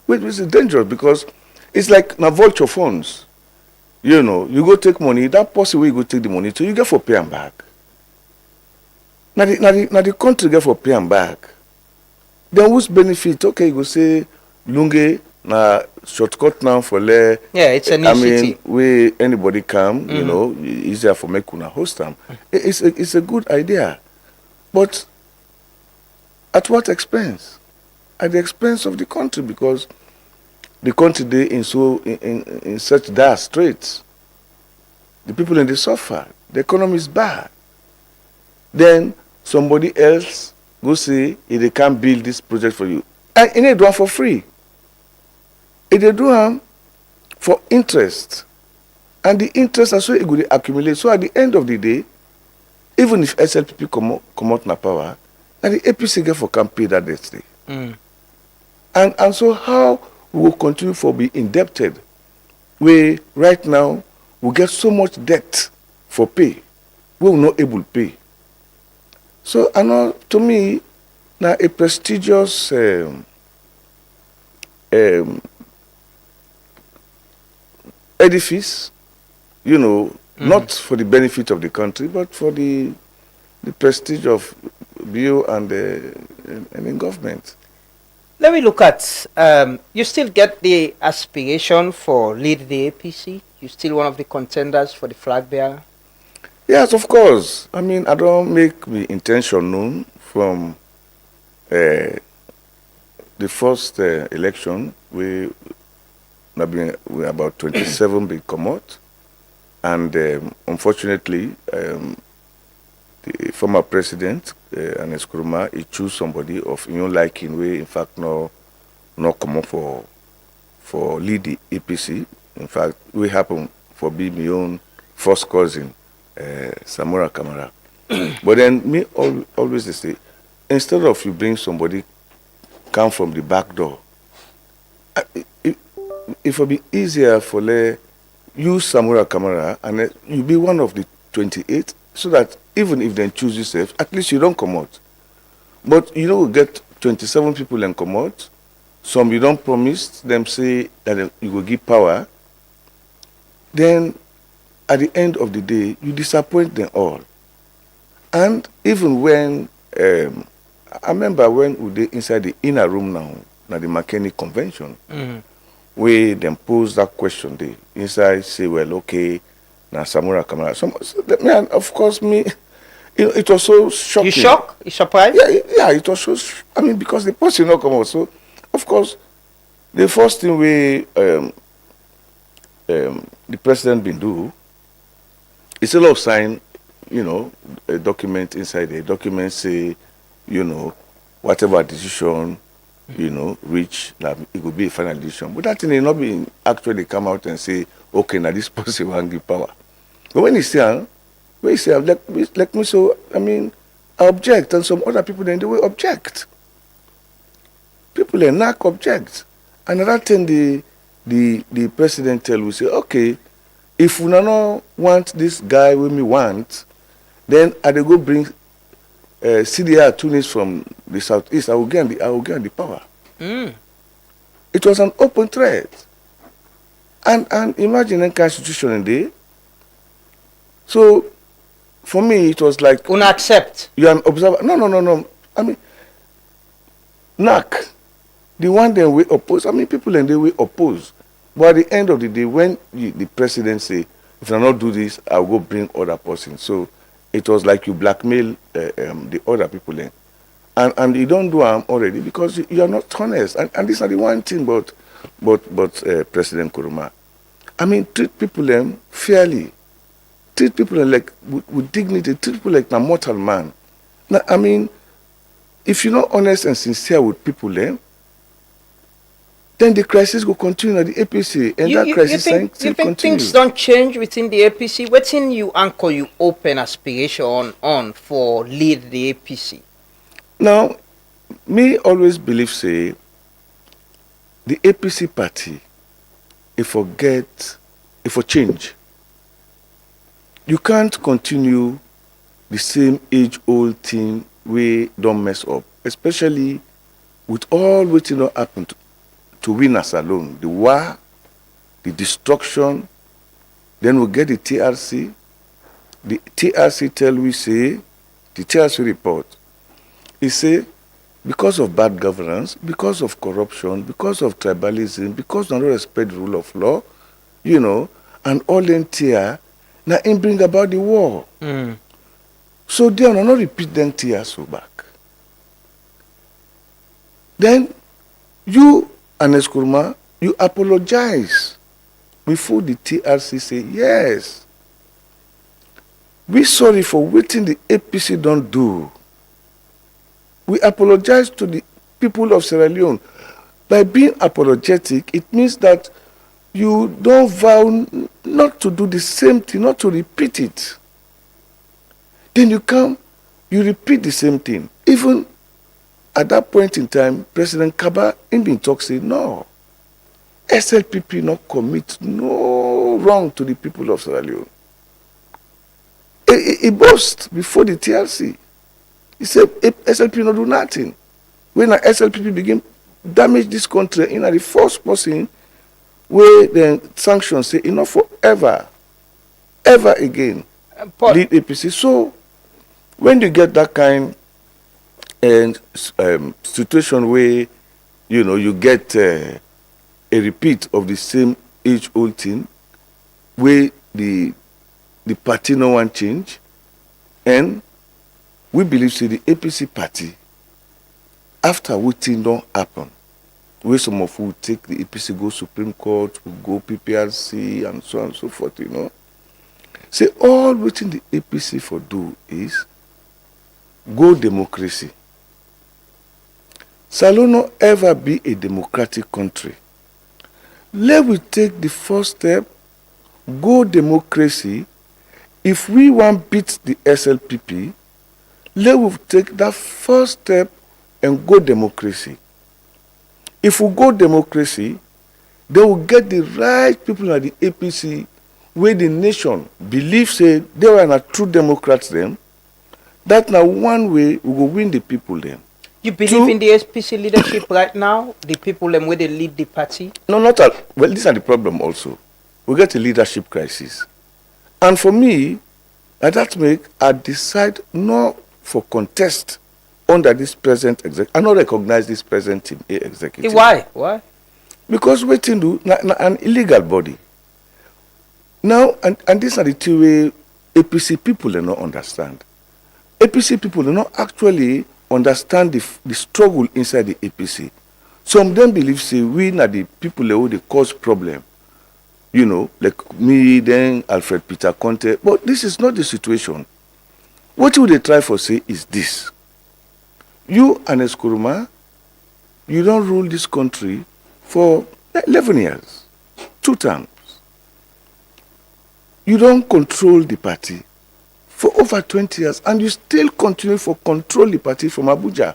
which is dangerous because it's like na vulture funds. You go take money, that person will go take the money, so you get for pay and back. Now the country get for pay and back. Then whose benefit? Okay, you go say lunge na shortcut now for it's an initiative. Where anybody come, easier for make una host them. It's a good idea, but at what expense? At the expense of the country, because the country they in such dire straits. The people in the suffer. The economy is bad. Then somebody else go say if they can't build this project for you, and they do it for free. If they do it for interest, and the interest also it will accumulate. So at the end of the day, even if SLPP come out na power, and the APC get for campaign that next day. And so how we will continue for be indebted? We right now we get so much debt for pay, we will not able to pay. So I know to me now a prestigious edifice, not for the benefit of the country, but for the prestige of BO and the government. Let me look at, you still get the aspiration for lead the APC? You still one of the contenders for the flag bearer? Yes, of course. I don't make the intention known from the first election. We about 27 big come out. And unfortunately, the former president, Ernest Kuruma, he chose somebody of liking way, in fact, no come up for lead the APC In fact, we happen for be my own first cousin, Samora Kamara. But then me always they say, instead of you bring somebody come from the back door, it will be easier for use Samora Kamara and you be one of the 28, so that even if they choose yourself, at least you don't come out. But you know, we get 27 people and come out. Some you don't promise them, say that you will give power. Then at the end of the day, you disappoint them all. And even when I remember when we were inside the inner room now the mechanic convention, where them pose that question, they inside say, well, okay, now Samora Kamara. Man, of course, me, it was so shocking. You shocked? You surprised? Yeah, it was so. I mean, because the person not come out. So, of course, the first thing the president been do is a lot of sign, a document inside the document say, whatever decision, reach, that it could be a final decision. But that thing will not be actually come out and say, okay, now this person will give power. But when he say, let me so, I mean, I object, and some other people then they will object. People are not object. And that thing the president tell we say, okay, if we don't want this guy we me want, then I go bring CDR Tunis from the southeast, I will get the power. It was an open threat. And imagine a constitution in there. So for me it was like accept. You are an observer. No. I mean NAC, the one that we oppose, I mean people and they will oppose. But at the end of the day, when the president say, if I not do this, I'll go bring other person. So it was like you blackmail the other people then. And you don't do harm already because you are not honest. And this is the one thing about President Nkrumah. I mean, treat people fairly. Treat people like with dignity. Treat people like a mortal man. Now, I mean, if you're not honest and sincere with people, then the crisis will continue at the APC, and that crisis you think continue. Things don't change within the APC? What's in you anchor you open aspiration on for lead the APC? Now, me always believe say the APC party, if for change, you can't continue the same age-old thing we don't mess up, especially with all what happened to winners alone. The war, the destruction, then we get the TRC. The TRC tell we say, the TRC report, it say, because of bad governance, because of corruption, because of tribalism, because of no respect the rule of law, and all them tear, now it bring about the war. So they will not repeat them tears so back. Then you, Ernest Nkrumah, you apologize before the TRC say, yes, we sorry for what the APC don't do. We apologize to the people of Sierra Leone. By being apologetic, it means that you don't vow not to do the same thing, not to repeat it. Then you repeat the same thing. Even at that point in time, President Kaba in being talk say, no, SLPP not commit no wrong to the people of Sierra Leone. He boast before the TRC. He said SLP not do nothing. When SLPP begin damage this country, in the first person where the sanctions say enough forever, ever again, lead APC. So when you get that kind situation where you get a repeat of the same age-old thing, where the party no one change, and we believe say the APC party, after wetin don't happen, where some of you take the APC go Supreme Court, will go PPRC and so on and so forth, say all wetin the APC for do is go democracy. Salo no ever be a democratic country. Let we take the first step, go democracy. If we want beat the SLPP, let we take that first step and go democracy. If we go democracy, they will get the right people at the APC where the nation believes say they were not true Democrats then. That now one way we will win the people then. You believe in the SPC leadership right now? The people them where they lead the party? No, not at well, these are the problem also. We get a leadership crisis. And for me, at that make I decide not for contest under this present executive. I not recognize this present team A executive. Why? Why? Because waiting do an illegal body. Now, and these are the two way APC people do not understand. APC people do not actually understand the struggle inside the APC. Some of them believe say we are the people who they cause problem. You know, like me, then Alfred Peter Conte. But this is not the situation. What would they try for say is this. You and Eskuruma, you don't rule this country for 11 years, 2 terms. You don't control the party for over 20 years, and you still continue to control the party from Abuja.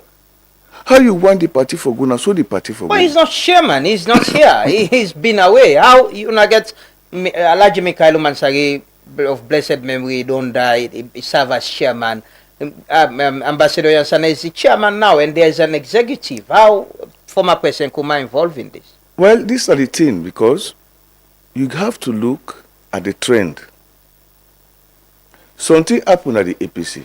How you want the party for Guna, so the party for Guna. But he's not chairman, he's not here, he's been away. How you not get Alhaji Mikhailo Mansari of blessed memory, don't die, he serve as chairman. Ambassador Yansana is the chairman now, and there's an executive. How former President Kuma involved in this? Well, these are the thing, because you have to look at the trend. Something happened at the APC.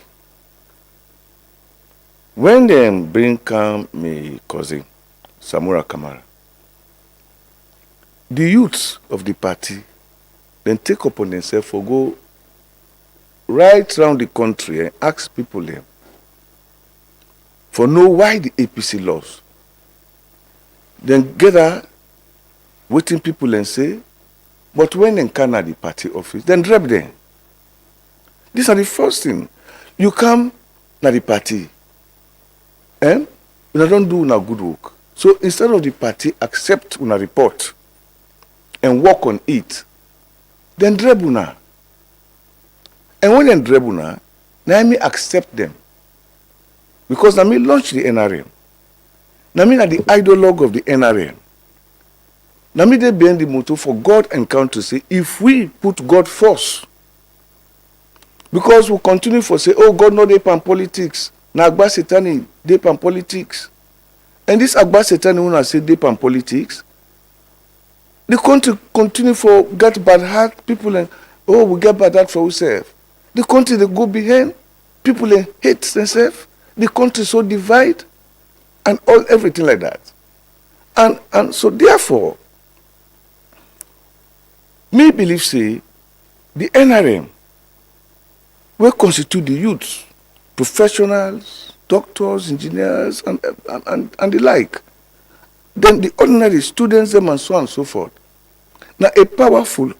When they bring come my cousin, Samura Kamara, the youths of the party then take upon themselves for go right around the country and ask people them for know why the APC lost. Then gather waiting people and say, but when they come at the party office, then drop them. These are the first thing. You come at the party, and you don't do una good work. So instead of the party accept una report and work on it, then drop una. And when they drop una, now me accept them. Because now me launch the NRM. Now me are the ideologue of the NRM. Now me they behind the motto for God and country say, if we put God first, because we continue for say, oh, God no dey pan politics. Na Agba Setani dey pan politics. And this Agba Setani when I say dey pan politics, the country continue for get bad heart people and oh, we get bad heart for ourselves. The country they go behind, people and hate themselves. The country so divide and all everything like that. And so therefore, me believe say the NRM will constitute the youths, professionals, doctors, engineers, and the like. Then the ordinary students, them and so on and so forth. Now a powerful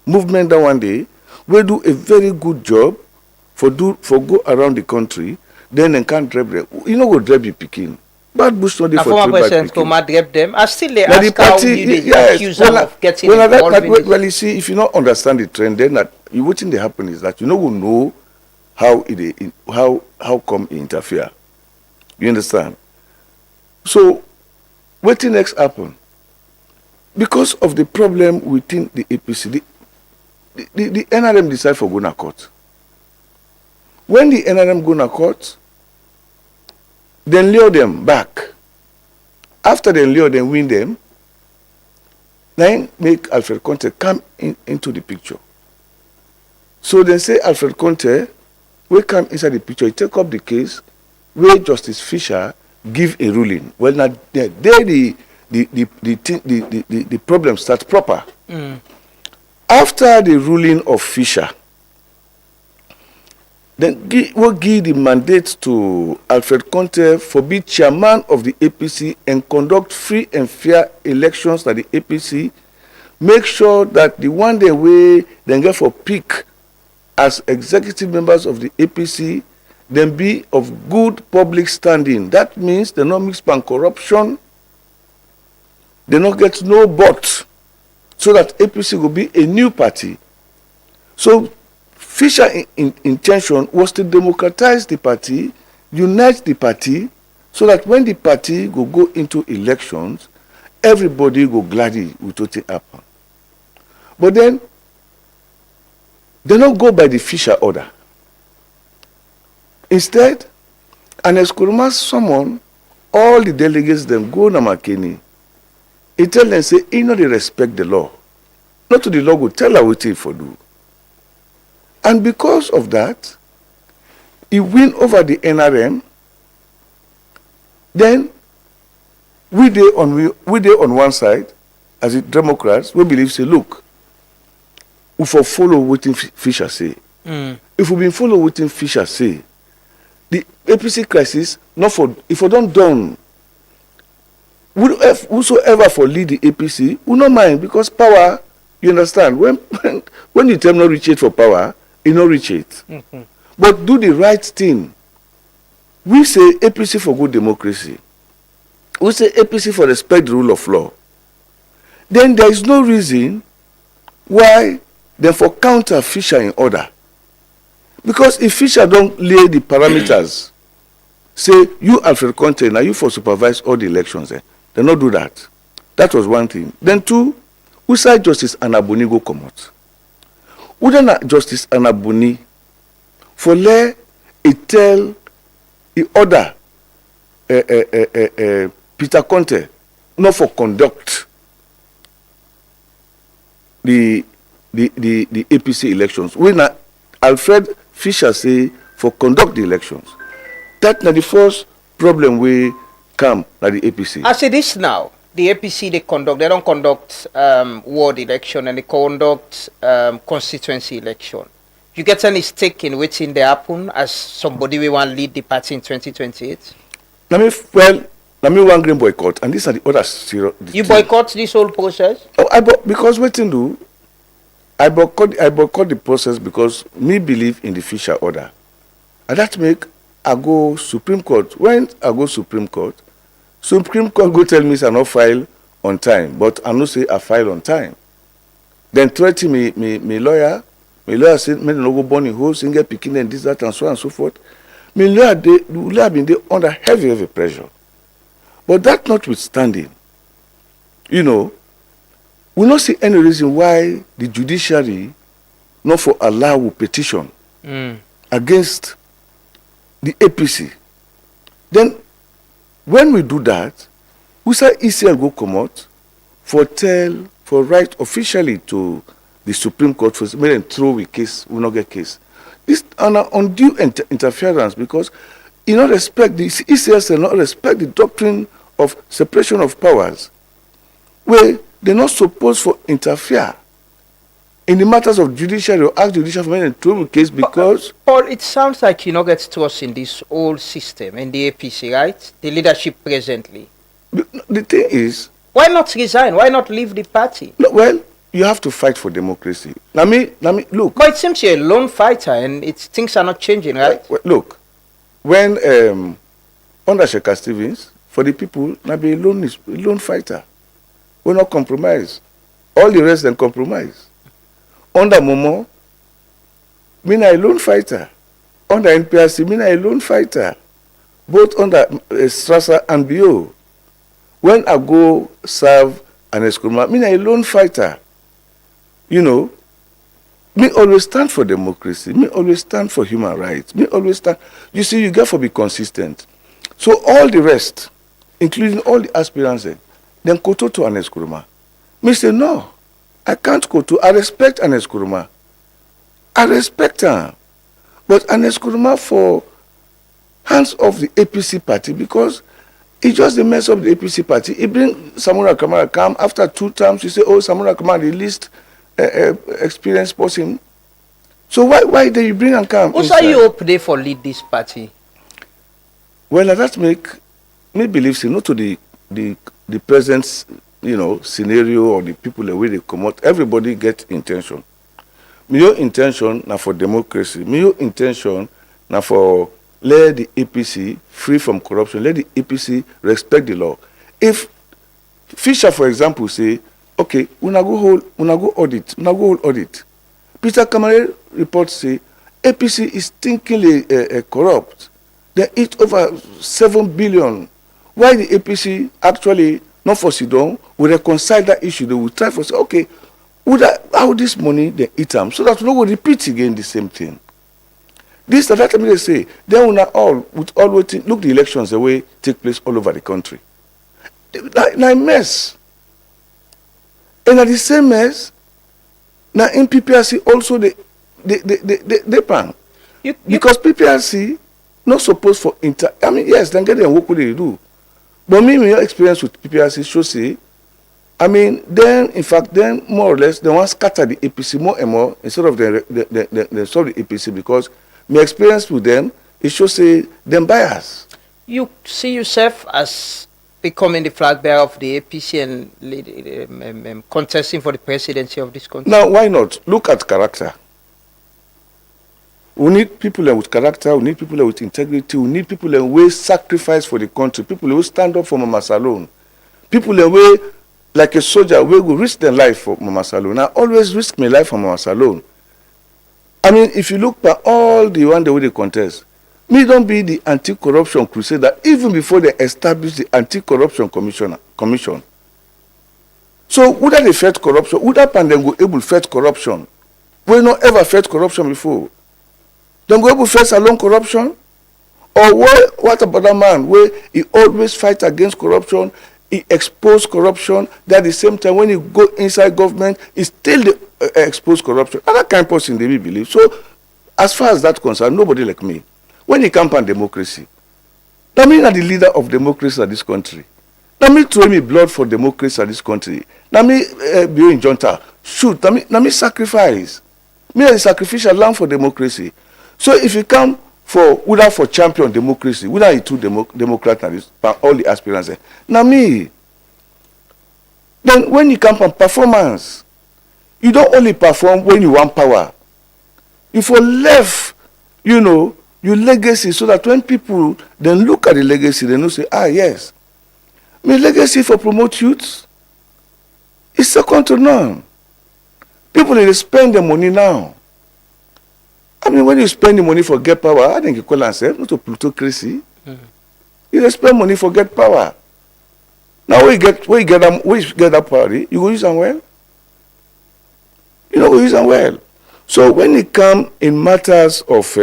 movement that one day will do a very good job for go around the country. Then they can't drive them. You know what drive you picking. Bad Bush not for former President Kuma drop them. I still they ask how you accuse them of getting involved in this. Well, you see, if you not understand the trend, then that what thing they happen is that you will know how how come it interfere. You understand? So, what next happen? Because of the problem within the APC, the NRM decide for going to court. When the NRM go to court, then lure them back. After they lure them, win them, then make Alfred Conte come into the picture. So they say Alfred Conte will come inside the picture, he take up the case where Justice Fisher give a ruling. Well, now the problem starts proper. After the ruling of Fisher, then we'll give the mandate to Alfred Conte for be chairman of the APC and conduct free and fair elections at the APC. Make sure that the one day we then get for pick as executive members of the APC, then be of good public standing. That means they not mix pan corruption, they not get no but, so that APC will be a new party. So Fisher intention was to democratize the party, unite the party, so that when the party will go into elections, everybody will gladly with what happen. But then, they don't go by the Fisher order. Instead, Ernest Koroma summon all the delegates, them go to Makeni. He tell them, say, he know they respect the law. Not to the law go tell her what he for do. And because of that, he win over the NRM. Then, we dey on one side, as the Democrats, we believe, say, look, we for follow what Fisher say. If we been follow what Fisher say, the APC crisis, not for, if we don't done, whosoever for lead the APC, we no mind, because power, you understand, when you tell not reach it for power, you not reach it. But do the right thing. We say APC for good democracy. We say APC for respect the rule of law. Then there is no reason why they for counter Fisher in order. Because if Fisher don't lay the parameters, say you Alfred Conte, now you for supervise all the elections, they not do that. That was one thing. Then two, we say Justice Anabuni go come out. We don't Justice Anabuni for lay it tell the order Peter Conte not for conduct the APC elections. When Alfred Fisher say for conduct the elections, that na the first problem we come na the APC. I say this now, the APC they don't conduct ward election and they conduct constituency election. You get any stake in waiting they happen as somebody we want lead the party in 2028? Let me one green boycott, and these are the other serious. You boycott this whole process? Oh, because waiting do. I boycott the process because me believe in the Fisher order, and that make I go Supreme Court. When I go Supreme Court go tell me I not file on time, but I no say I file on time. Then threaten me lawyer said me no go born in house, single picking and this that and so on and so forth. Me lawyer been there under heavy pressure. But that notwithstanding, we not see any reason why the judiciary not for allow petition against the APC. Then, when we do that, we say ECL go come out for write officially to the Supreme Court for make them throw a case, we not get case. This an undue interference because you not respect the ECL not respect the doctrine of separation of powers, where they're not supposed to interfere in the matters of judiciary or ask judiciary for any trouble case because... Paul, it sounds like you not get to us in this old system, in the APC, right? The leadership presently. The thing is... Why not resign? Why not leave the party? No, well, you have to fight for democracy. Let me look. But it seems you're a lone fighter and things are not changing, right? Well, look, when under Sheikha Stevens, for the people, now be a lone fighter. We not compromise. All the rest then compromise. Under Momo, me na a lone fighter. Under NPRC, me na a lone fighter. Both under Strasser and BO. When I go serve an Eskroma, me na a lone fighter. Me always stand for democracy. Me always stand for human rights. Me always stand. You see, you got to be consistent. So all the rest, including all the aspirants, then go to Ernest Koroma. Me say, no, I can't go to. I respect Ernest Koroma. I respect her. But Ernest Koroma for hands off the APC party because he just mess up the APC party. He bring Samura Kamara come after 2 terms. You say, oh, Samura Kamara, the least experienced person. So why do you bring and come? What's are you up there for lead this party? Well, that make me believe not to the present scenario or the people the way they come out. Everybody get intention. My intention now for democracy. My intention now for let the APC free from corruption. Let the APC respect the law. If Fisher, for example, say, okay, una go audit. Peter Kamare report say, APC is thinkingly corrupt. They eat over 7 billion. Why the APC actually not for Sidon will reconcile that issue? They will try for say, okay, how this money they eat them so that we don't repeat again the same thing. This that they say, then we all with all waiting. Look, the elections the way take place all over the country. Like mess. And at the same mess, now in PPRC also they pan. Because PPRC not supposed for I mean, yes, then get them what could they do. But me, my experience with PPRC shows say, I mean, then in fact, then more or less they want to scatter the APC more and more instead of they solve the APC because my experience with them, it shows say them bias. You see yourself as becoming the flag bearer of the APC and contesting for the presidency of this country? Now, why not? Look at character. We need people with character, we need people with integrity, we need people who will sacrifice for the country, people who stand up for Mama Salone, people who will, like a soldier, will risk their life for Mama Salone. I always risk my life for Mama Salone. I mean, if you look at all the one the way they contest, me don't be the anti-corruption crusader even before they establish the anti-corruption commission. So, whether they fight corruption, whether them go able to fight corruption, we not ever fight corruption before. Don't go able to face alone corruption? Or what about that man where he always fight against corruption, he expose corruption, that at the same time when he go inside government, he still expose corruption. And that kind of person they believe. So, as far as that concerned, nobody like me. When he campaign democracy, that means I'm the leader of democracy in this country. That means throw me blood for democracy in this country. That means be in junta, shoot, that means sacrifice. Me as a sacrificial lamb for democracy. So if you come without for champion democracy, without you two Democrat and all the aspirants, now me. Then when you come from performance, you don't only perform when you want power. You for left, your legacy, so that when people then look at the legacy, they know say, yes, my legacy for promote youth is second to none. People they spend the money now. I mean, when you spend the money for get power, I think you call yourself not a plutocracy. You spend money for get power. Now where you get that power, you go use them well. You know, go use them well. So when it come in matters of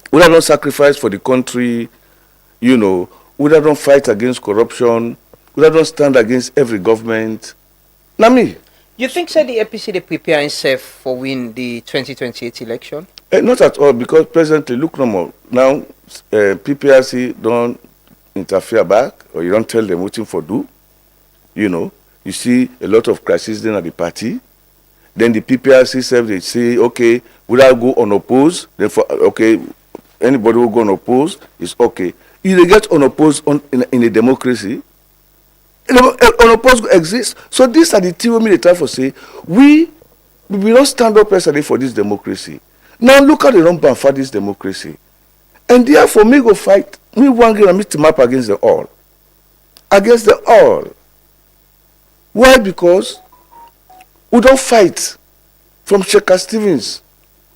we don't sacrifice for the country, we don't fight against corruption, we don't stand against every government. Now me. You think the APC they prepare itself for win the 2028 election? Not at all, because presently, look no more. Now, PPRC don't interfere back, or you don't tell them what for do. You see a lot of crises then at the party. Then the PPRC self, they say, okay, would I go unopposed? Therefore, okay, anybody who go unopposed is okay. If they get unopposed in a democracy, unopposed exists. So these are the things we try to say. We don't stand up personally for this democracy. Now look at the number for this democracy. And therefore, me go fight. Me one game and me team up against the all. Against the all. Why? Because we don't fight from Sheikha Stevens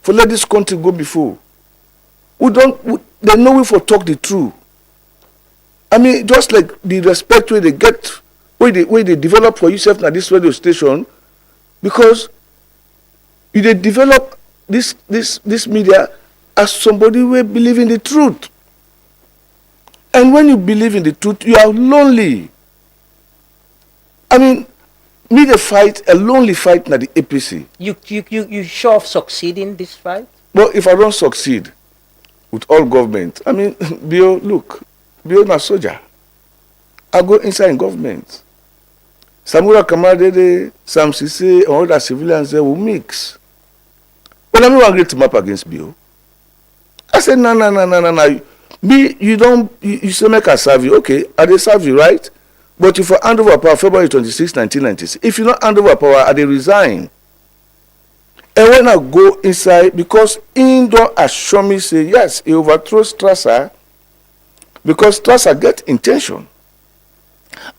for let this country go before. They know we for talk the truth. I mean, just like the respect where they get, where they develop for yourself now this radio station, because they develop this media as somebody who believe in the truth. And when you believe in the truth, you are lonely. I mean, me the fight, a lonely fight na the APC. You sure of succeeding this fight? Well, if I don't succeed with all government, I mean, Bio na soldier. I go inside in government. Samura Kamadede, Sam Sise, and other civilians there will mix. But I'm not agree to map against Bio. I said, no. Me, you say make I serve you. Okay, I dey serve you, right? But if I hand over power February 26, 1996, if you not hand over power, I dey resign. And when I go inside, because he don't assure me, say, yes, he overthrows Strasser, because Strasser get intention.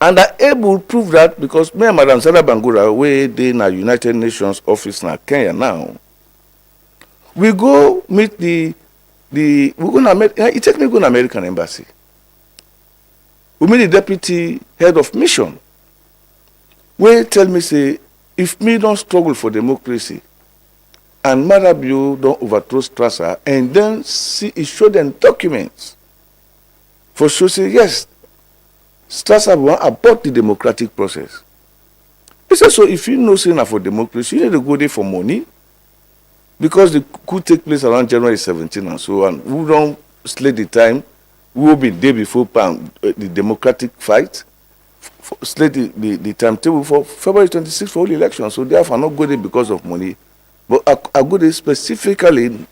And are able to prove that because me and Madam Sarah Bangura, we in a United Nations office in Kenya now, we go meet we're gonna meet, it take me go to American embassy. We meet the deputy head of mission. We tell me say, if me don't struggle for democracy, and Marabio don't overthrow Strasser, and then show them documents for sure say yes, Strasser will abort the democratic process. He said, so if you know saying for democracy, you need to go there for money, because the coup take place around January 17 and so on. We don't slay the time. We will be there before the democratic fight. Slay the timetable for February 26 for all elections. So therefore, not go there because of money. But I go there specifically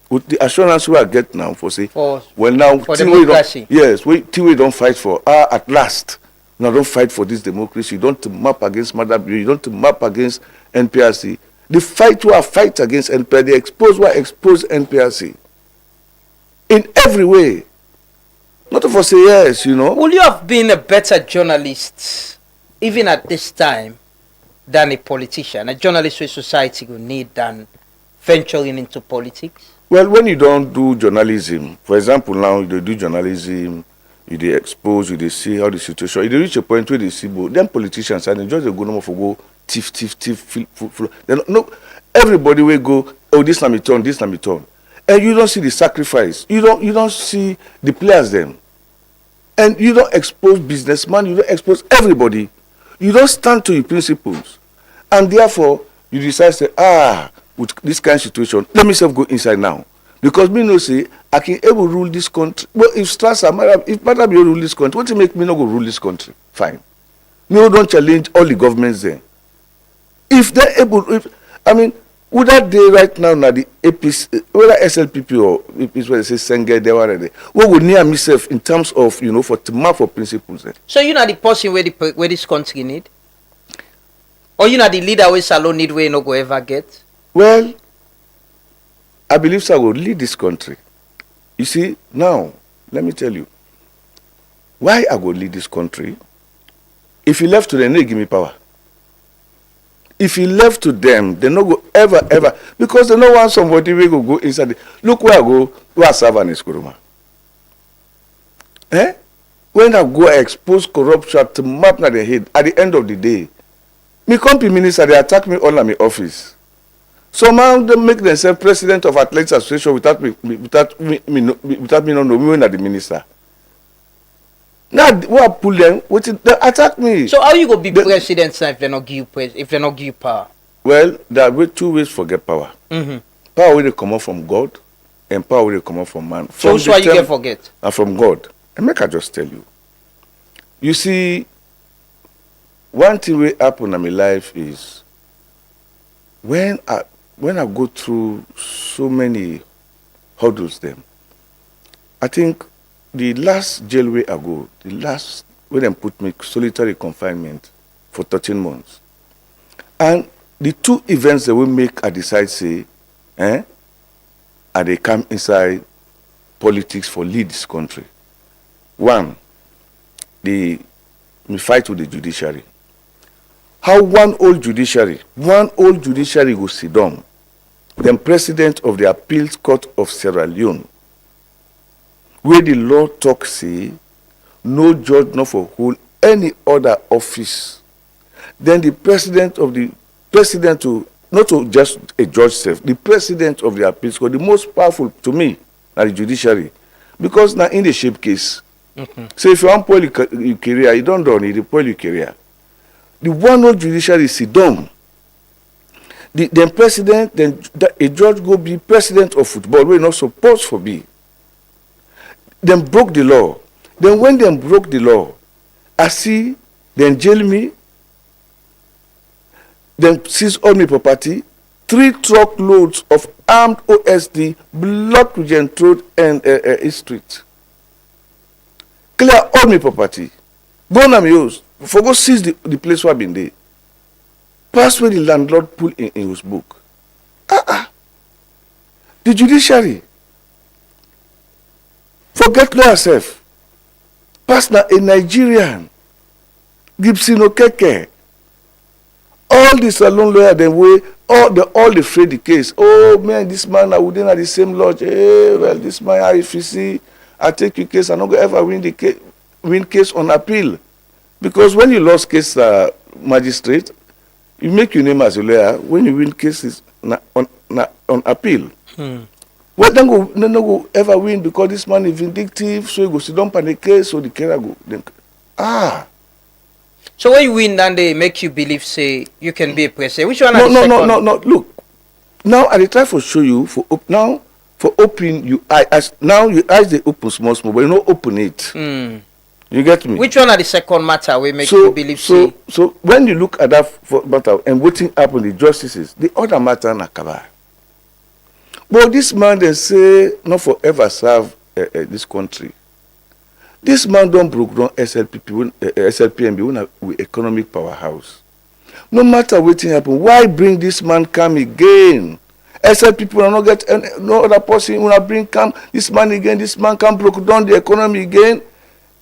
with the assurance we are get now for say, well now, for democracy. Yes, we don't fight for at last. Now don't fight for this democracy. You don't map against Madabu. You don't map against NPRC. The fight we are fight against NPRC. The expose NPRC in every way. Not for say yes, you know. Would you have been a better journalist, even at this time, than a politician? A journalist with society will need than venturing into politics? Well, when you don't do journalism, for example, now you do journalism, you expose, you see how the situation, you reach a point where they see, but then politicians and just they go no more for go thief. No, everybody will go, oh, this na me turn, and you don't see the sacrifice. You don't see the players then. And you don't expose businessmen, you don't expose everybody. You don't stand to your principles. And therefore, you decide to say, with this kind of situation, let myself go inside now. Because me no say, I can able rule this country. But if Madam you rule this country, what to make me not go rule this country? Fine. Me don't challenge all the governments there. If they're able, would that day right now, the APC, whether SLPP or APC, where they say Senge, they were ready. What would near myself in terms of, for to map for principles there? So you're not the person where this country need? Or you're not the leader where Salon need where you no go ever get? Well, I believe so I will lead this country. You see, now, let me tell you, why I will lead this country. If you left to them, they give me power. If you left to them, they no go ever, because they no want somebody will go inside. Look where I go, where I serve an Eskuruma. When I go expose corruption to map na the head, at the end of the day, me company minister, they attack me all in my office. Somehow they make themselves president of Athletes Association without me not knowing when the minister. Now what I pull them, they attack me. So how you go be president if they not give you power? Well, there are two ways for get power. Mm-hmm. Power will come out from God, and power will come out from man. So which one you can forget? And from God. And make I just tell you. You see, one thing will happen in my life is when I go through so many hurdles them, I think the last jail way I go, when they put me solitary confinement for 13 months. And the two events that will make I decide say, and they come inside politics for lead this country. One, me fight with the judiciary. How one old judiciary will sit down. Then president of the Appeals Court of Sierra Leone, where the law talk say, no judge not for hold any other office. Then the president to not to just a judge self, the president of the Appeals Court, the most powerful to me, are the judiciary. Because now in the shape case, so if you want to spoil your career, you don't need to spoil your career. The one old judiciary sit down. Then president, then a judge go be president of football, we're not supposed to be. Then broke the law. Then when they broke the law, I see, then jail me, then seize all my property, 3 truckloads of armed OSD, blocked Regent Road and East Street. Clear all my property. Go na my house. For go seize the place where I've been there. Pass where the landlord put in his book. The judiciary. Forget law yourself. Pass now a Nigerian Gibson Okeke. All the salon lawyer them way all the free the case. Oh man, this man I wouldn't have the same lodge. Hey, well, this man if you see, I take your case, I'm not gonna ever win case on appeal. Because when you lost case magistrate, you make your name as a lawyer. When you win cases on appeal. Well, then go ever win because this man is vindictive, so you go sit down on the case, so the case go. Then, So when you win, then they make you believe, say, you can be a president. Which one? No. Look, now I try to show you for open you eyes. Now your eyes they open small, but you don't open it. You get me? Which one are the second matter we make you believe? So when you look at that matter and waiting up on the justices, the other matter na cover. But this man they say not forever serve this country. This man don't broke down SLPMB with economic powerhouse. No matter what happen, why bring this man come again? SL people will not get no other person will bring come this man again. This man can broke down the economy again.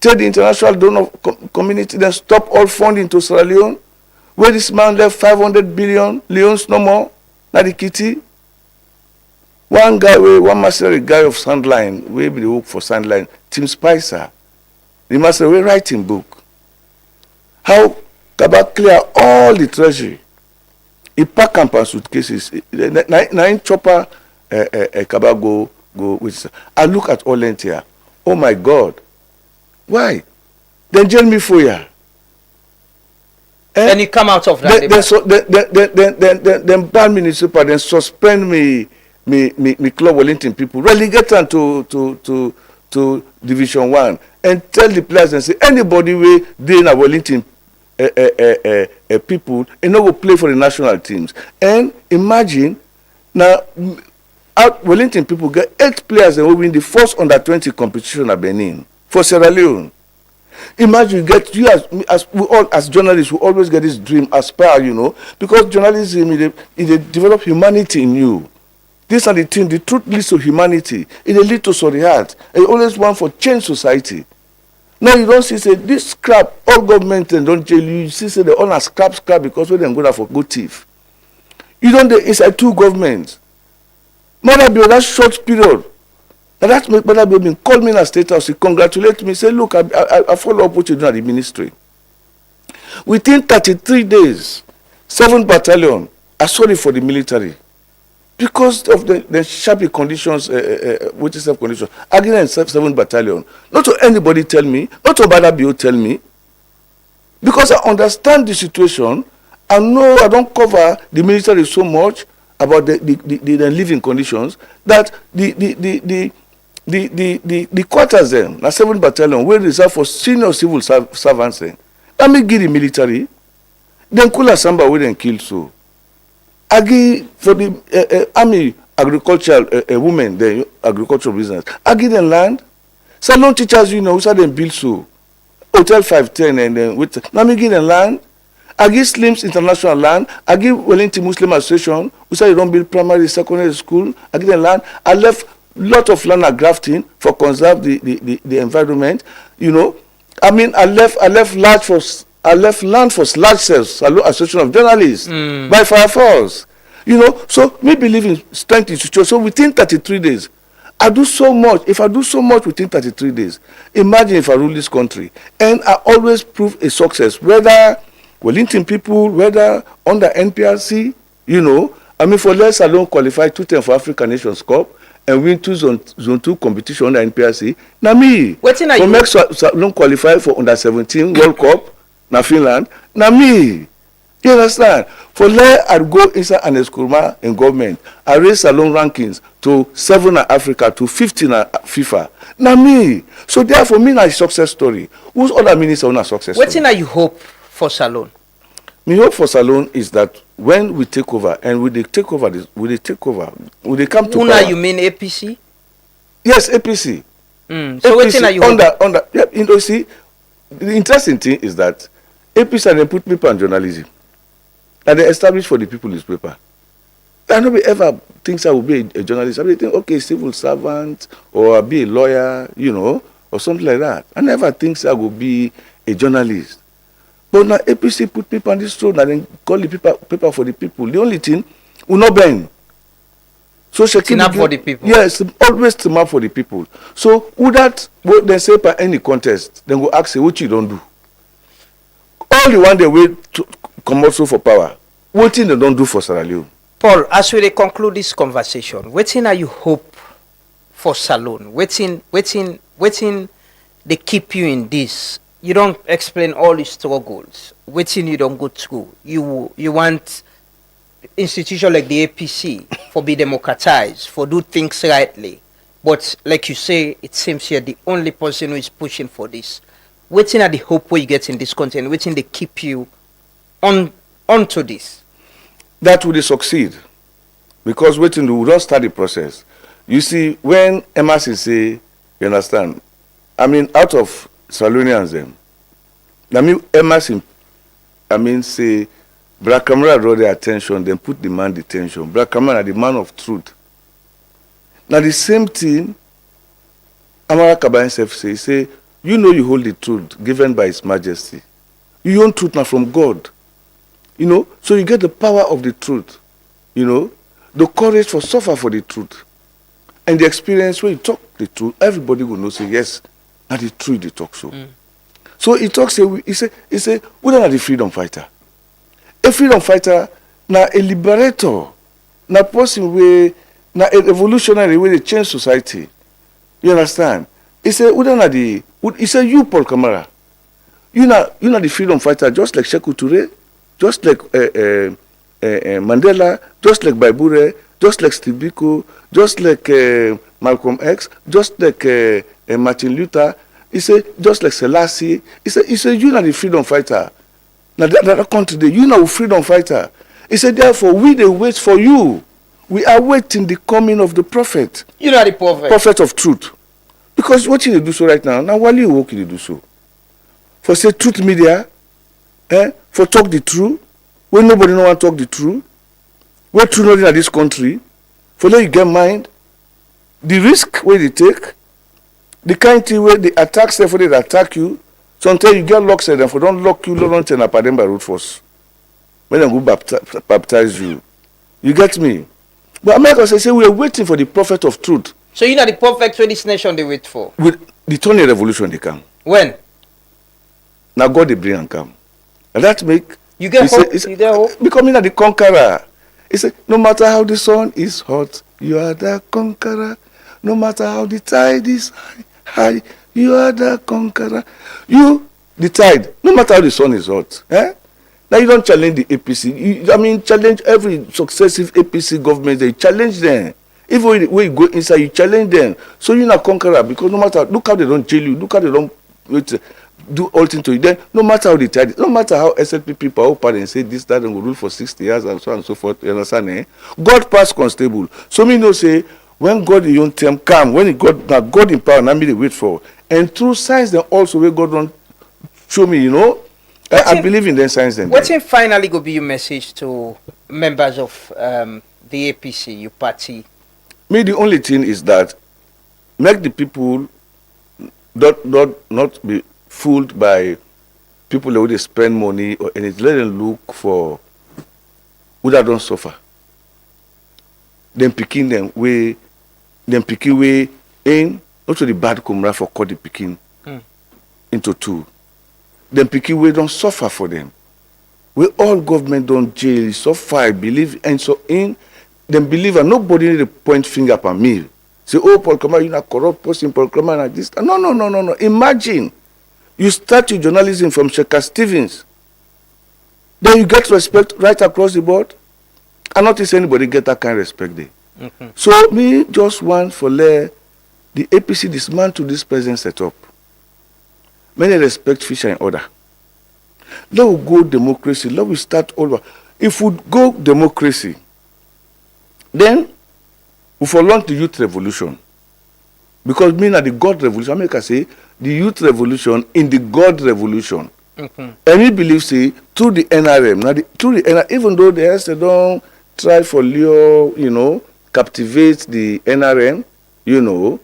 Tell the international donor community then stop all funding to Sierra Leone. Where this man left 500 billion leones no more. Not the kitty. One master guy of Sandline, we be the hook for Sandline, Tim Spicer. The master will write in book. How Kaba clear all the treasury. He pack campus suitcases. Nine chopper Kaba go with. I look at all here. Oh my God. Why? Then jail me for ya. Then you come out of that. Then ban municipal, then suspend me Club Wellington people, relegate them to Division 1 and tell the players and say anybody wey dey in a Wellington people and no go play for the national teams. And imagine now Wellington people get 8 players and will win the first under-20 competition at Benin for Sierra Leone. Imagine you as journalists we always get this dream aspire, because journalism it develop humanity in you. These are the things, the truth leads to humanity. It leads to solidarity. And you always want for change society. Now you don't see say this scrap, all government and don't jail you. You see say they all are scrap because when they go for good thief. You don't inside 2 governments. Mother be that short period. And that make Mother be call me in a state house, he congratulate me, say look, I follow up what you do at the ministry. Within 33 days, 7 battalion are sorry for the military. Because of the shabby conditions, which is self-conditions, against 7 battalion. Not to anybody tell me, not to Bada Bio tell me. Because I understand the situation, I know I don't cover the military so much about the living conditions that the quarters then, the 7 battalion, will reserve for senior civil servants then. Let me give the military, then Kula Samba will then kill so. Agi for the army agricultural women, the agricultural business. Agi then land. Salon teachers, who said them build so. Hotel 510 and then with now me give them land. Agi Slims International land. Agi Wellington Muslim Association, who said you don't build primary, secondary school. Agi them land. I left lot of land at grafting for conserve the environment. I left land for large cells, Association of Journalists, by Fire Force. So me believe in strength in situation. So within 33 days, I do so much. If I do so much within 33 days, imagine if I rule this country. And I always prove a success, whether Wellington people, whether under NPRC, for less alone qualify 2 times for African Nations Cup and win 2 zone 2 competition under NPRC. Now me, for make Salon qualify for under 17 World Cup, na Finland, na me. You understand? For let I go inside an Eskurma in government, I raise Salon rankings to 7 in Africa, to 15 in FIFA. Na me. So therefore, me na a success story. Whose other minister on a success story? What thing you hope for Salon? My hope for Salon is that when we take over, and we take over, will they come to power? You mean APC? Yes, APC. So what thing you hope? See, the interesting thing is that APC and they put people on journalism. And they establish for the people newspaper. I don't ever think I will be a journalist. I think, okay, civil servant, or I'll be a lawyer, or something like that. I never think I will be a journalist. But now APC put people on this throne and then call the paper for the people. The only thing will not bend. So Enough for the people. Yes, always team for the people. So would that what they say by any contest, then go ask what you don't do. All the one they wait to come also for power. What thing they don't do for Sierra Leone? Paul, as we conclude this conversation, what thing are you hope for Salone? What thing they keep you in this? You don't explain all the struggles. What thing you don't go through? You want institution like the APC for be democratized, for do things rightly. But like you say, it seems you're the only person who is pushing for this. Waiting at the hope where you get in this content, waiting they keep you onto this. That will succeed. Because waiting we don't start the process. You see, when MRC say, you understand, I mean out of Salonians them, I mean MRC say Black Camera draw their attention, then put the man detention. Black Camera the man of truth. Now the same thing, Amara Kaba himself say, you know you hold the truth given by His Majesty. You own truth now from God. You know, so you get the power of the truth. You know, the courage for suffer for the truth. And the experience when you talk the truth, everybody will know say, yes, now the truth they talk so. So he talks, he say, we don't have the freedom fighter. A freedom fighter, now a liberator, now person way, now a revolutionary way they change society. You understand? He say, we don't have the, he say, you Paul Kamara, you know the freedom fighter, just like Sekou Touré, just like Mandela, just like Baibure, just like Steve Biko, just like Malcolm X, just like Martin Luther. He say, just like Selassie. He say, you know the freedom fighter. Now that country, you know freedom fighter. He said, therefore, we they wait for you. We are waiting the coming of the prophet. You know the prophet. Prophet of truth. Because what you do so right now, while you work, you do so. For say truth media, for talk the truth, when nobody no want talk the truth, where true nothing in this country, for let you get mind, the risk where they take, the kind thing where they attack, say for they attack you, sometimes you get locked, and for don't lock you, don't turn up at them by road force. When they go baptize you. You get me? But America say we are waiting for the prophet of truth. So you know the prophet where this nation they wait for? With the Tony revolution they come. When? Now God they bring and come. And that make you get hope. You get hope. Becoming the conqueror. He said, no matter how the sun is hot, you are the conqueror. No matter how the tide is high, you are the conqueror. You, the tide, no matter how the sun is hot. Now you don't challenge the APC. Challenge every successive APC government. They challenge them. Even when you go inside, you challenge them. So you're not conqueror because no matter, look how they don't jail you, look how they don't do all things to you. Then no matter how they try, no matter how SLP people open and say this, that, and will rule for 60 years and so on and so forth. You understand? God pass constable. So me know say when God in your term come, when God in power, now me they wait for. And through science, then also where God don't show me, you know. I believe in the science. Then what's finally go be your message to members of the APC, your party? Me, the only thing is that make the people not be fooled by people who they spend money or anything. Let them look for who that don't suffer. Then picking them way in not to the bad camera for cut the picking into two. Then picking way don't suffer for them. We all government don't jail, suffer, I believe, and so in them believe and nobody need to point finger at me. Say, oh, Paul Kamara, you're not corrupt person, Paul Kamara, like this. No. Imagine you start your journalism from Shekhar Stevens. Then you get respect right across the board. I not see anybody get that kind of respect there. So me just want for the APC dismantle this present setup. Many respect Fisher in order. Let we go democracy. Let we start over. If we go democracy, then we for launch the youth revolution. Because me na the God revolution, America say the youth revolution in the God revolution. And he believes say through the NRM. Now through the NRM, even though the rest they don't try for Leo, you know, captivate the NRM, you know,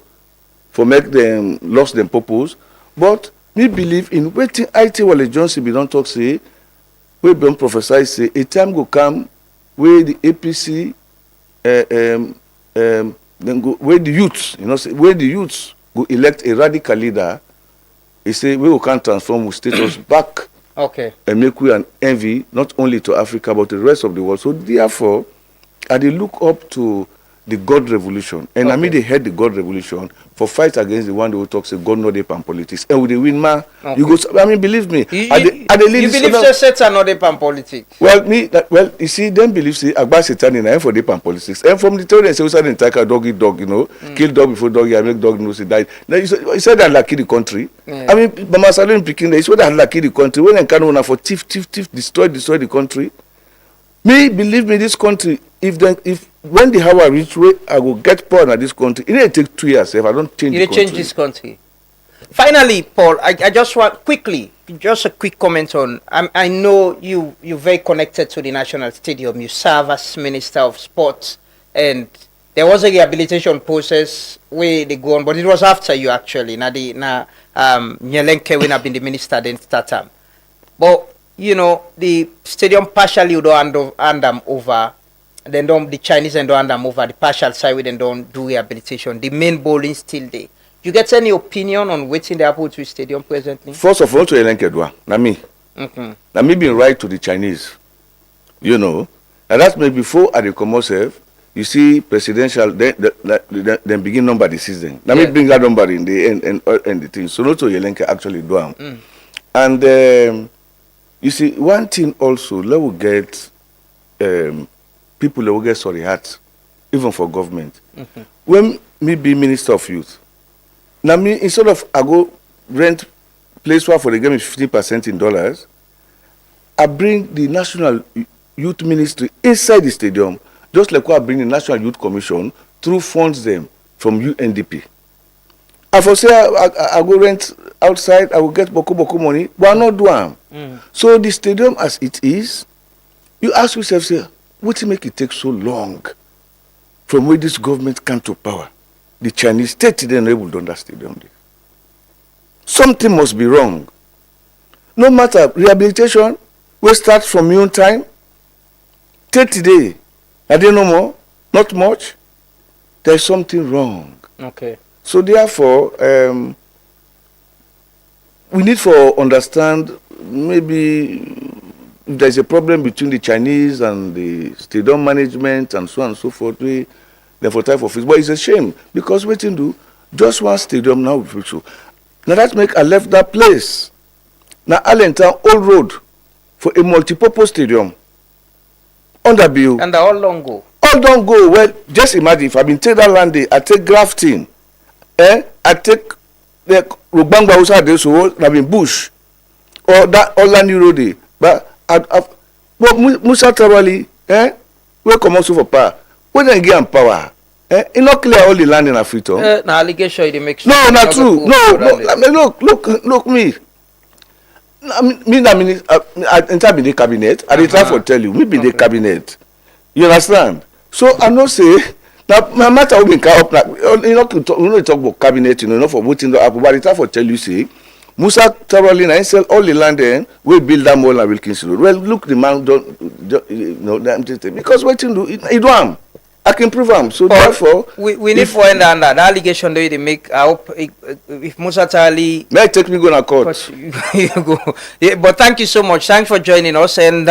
for make them lost their purpose. But me believe in waiting IT Wale Johnson be don't talk say, we be on prophesy say, a time go come where the APC, then go, where the youths, say, where the youths go elect a radical leader, he say, we can transform status back. Okay. And make we an envy, not only to Africa, but the rest of the world. So therefore, I they look up to the God revolution. And I mean they had the God revolution for fight against the one who talks say God no dey pan politics. And with the win ma, you go, I mean, believe me. You believe Satan no dey pan politics? Well, you see, them believe say Agba Satan in for dey pan politics. And from the theory, say we said in Taka, dog eat dog, kill dog before dog, I make dog know say die. Now you said that lucky the country. Yeah. I mean, Mama Salon picking there, you said that lucky the country. When they can for thief, destroy the country. Me, believe me, this country, if when the hour reach way, I will get power in this country. It may take 2 years if I don't change the country. You change this country. Finally, Paul, I just want quickly, just a quick comment on, I know you're very connected to the National Stadium. You serve as Minister of Sports, and there was a rehabilitation process where they go on, but it was after you actually. Nyelenke when I've been the minister then start time. But the stadium partially don't hand them over. Then the Chinese and don't hand them over. The partial side we then don't do rehabilitation. The main bowling still there. You get any opinion on waiting the happen to the stadium presently? First of all, to Elenkedwa, na me. Na me being right to the Chinese. And that's maybe before at the commercial, you see presidential, then begin number the season. Let me bring that number in the end and the thing. So not to Yelenke actually do them. And you see, one thing also, let we get people that will get sorry hearts, even for government. When me be Minister of Youth, now me instead of I go rent place where for the game is 50% in dollars, I bring the National Youth Ministry inside the stadium, just like what I bring the National Youth Commission through funds them from UNDP. I for say I go rent outside, I will get boko money, but I not do them. So the stadium as it is, you ask yourself, say, what make it take so long from where this government come to power? The Chinese state then able to that stadium. Something must be wrong. No matter rehabilitation, we start from your own time. 30 days. I don't know more, not much. There's something wrong. Okay. So therefore, we need to understand maybe if there's a problem between the Chinese and the stadium management and so on and so forth. We therefore type of it. But it's a shame because what you do, just one stadium now. Now that make I left that place. Now Allentown Old Road for a multi-purpose stadium. Under bill. And all long go. All don't go. Well, just imagine if I've been take that land day, I take grafting. I take the Rugbangba Hausa there, so I've been bush. Or that all land new road. But Musa Tawali, we come also for power. We don't get power. It not clear all the land in Africa. Now allegation they make sure. No, not true. No, look me. I mean, I enter the cabinet. I dey try for tell you, me be the cabinet. You understand? So I know say now my matter will be up. We talk about cabinet. Not for voting the apple. But I try for tell you say Musa Tawali na sell all the land then we build that mall and Wilkinson Road. Well, look the man don't because waiting do it do am. I can prove them. So therefore, we need for end under the allegation that they make. I hope if Musa Tawali may take me go to court. You go. Yeah, but thank you so much. Thanks for joining us, and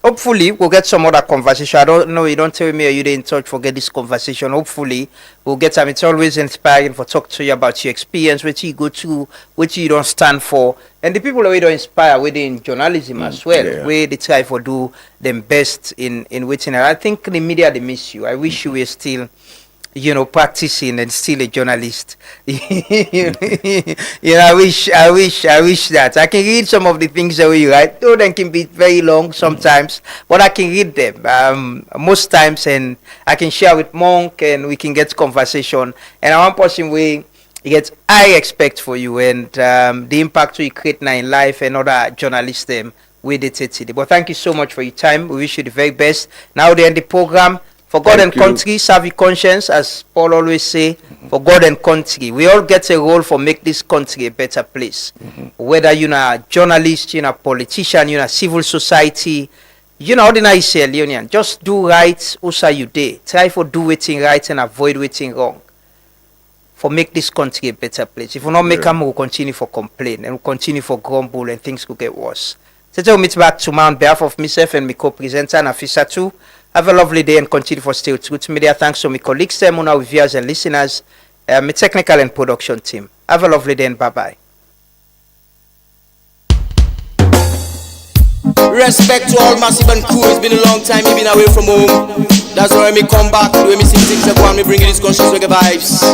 hopefully we'll get some other conversation. I don't know. You don't tell me, or you didn't touch. Forget this conversation. Hopefully we'll get some. It's always inspiring for talk to you about your experience, what you go to, what you don't stand for. And the people that we don't inspire within journalism as well, where they try for do them best in waiting. I think the media they miss you. I wish you were still, practicing and still a journalist. I wish that I can read some of the things that we write. Though they can be very long sometimes, but I can read them most times, and I can share with Monk, and we can get conversation. And I one person way. You get high respect for you and the impact you create now in life and other journalists them with it today. But thank you so much for your time. We wish you the very best. Now they end the program. For God and country, serve your conscience, as Paul always say, for God and country. We all get a role for make this country a better place. Whether you're a journalist, you're a politician, you're a civil society, you're ordinary Sierra Leonean. Just do right, also you day. Try for do waiting right and avoid waiting wrong. For make this country a better place. If we not make them, we'll continue for complain and we'll continue for grumble and things could get worse. So we'll meet back tomorrow on behalf of myself and my co-presenter Nafisa too. Have a lovely day and continue for Stay Truth Media. Thanks to my colleagues, our viewers and listeners, my technical and production team. Have a lovely day and bye-bye. Respect to all massive and crew. It's been a long time you've been away from home. That's why me come back. The way me sing things up, me bring you these conscious reggae vibes.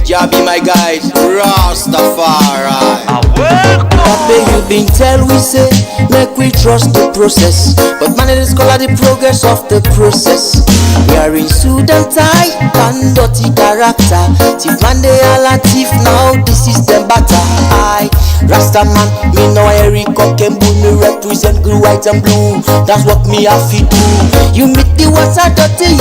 Jah be my guide, Rastafari. Papa, you been tell we say, make we trust the process. But man, it is called the progress of the process. We are in suit and tie, and dirty character. Thief man, they all a thief now, this is the batter. I, Rasta man, me know Eric Cock and Bull, me represent blue, white and blue. That's what me have to do. You meet the water dirty,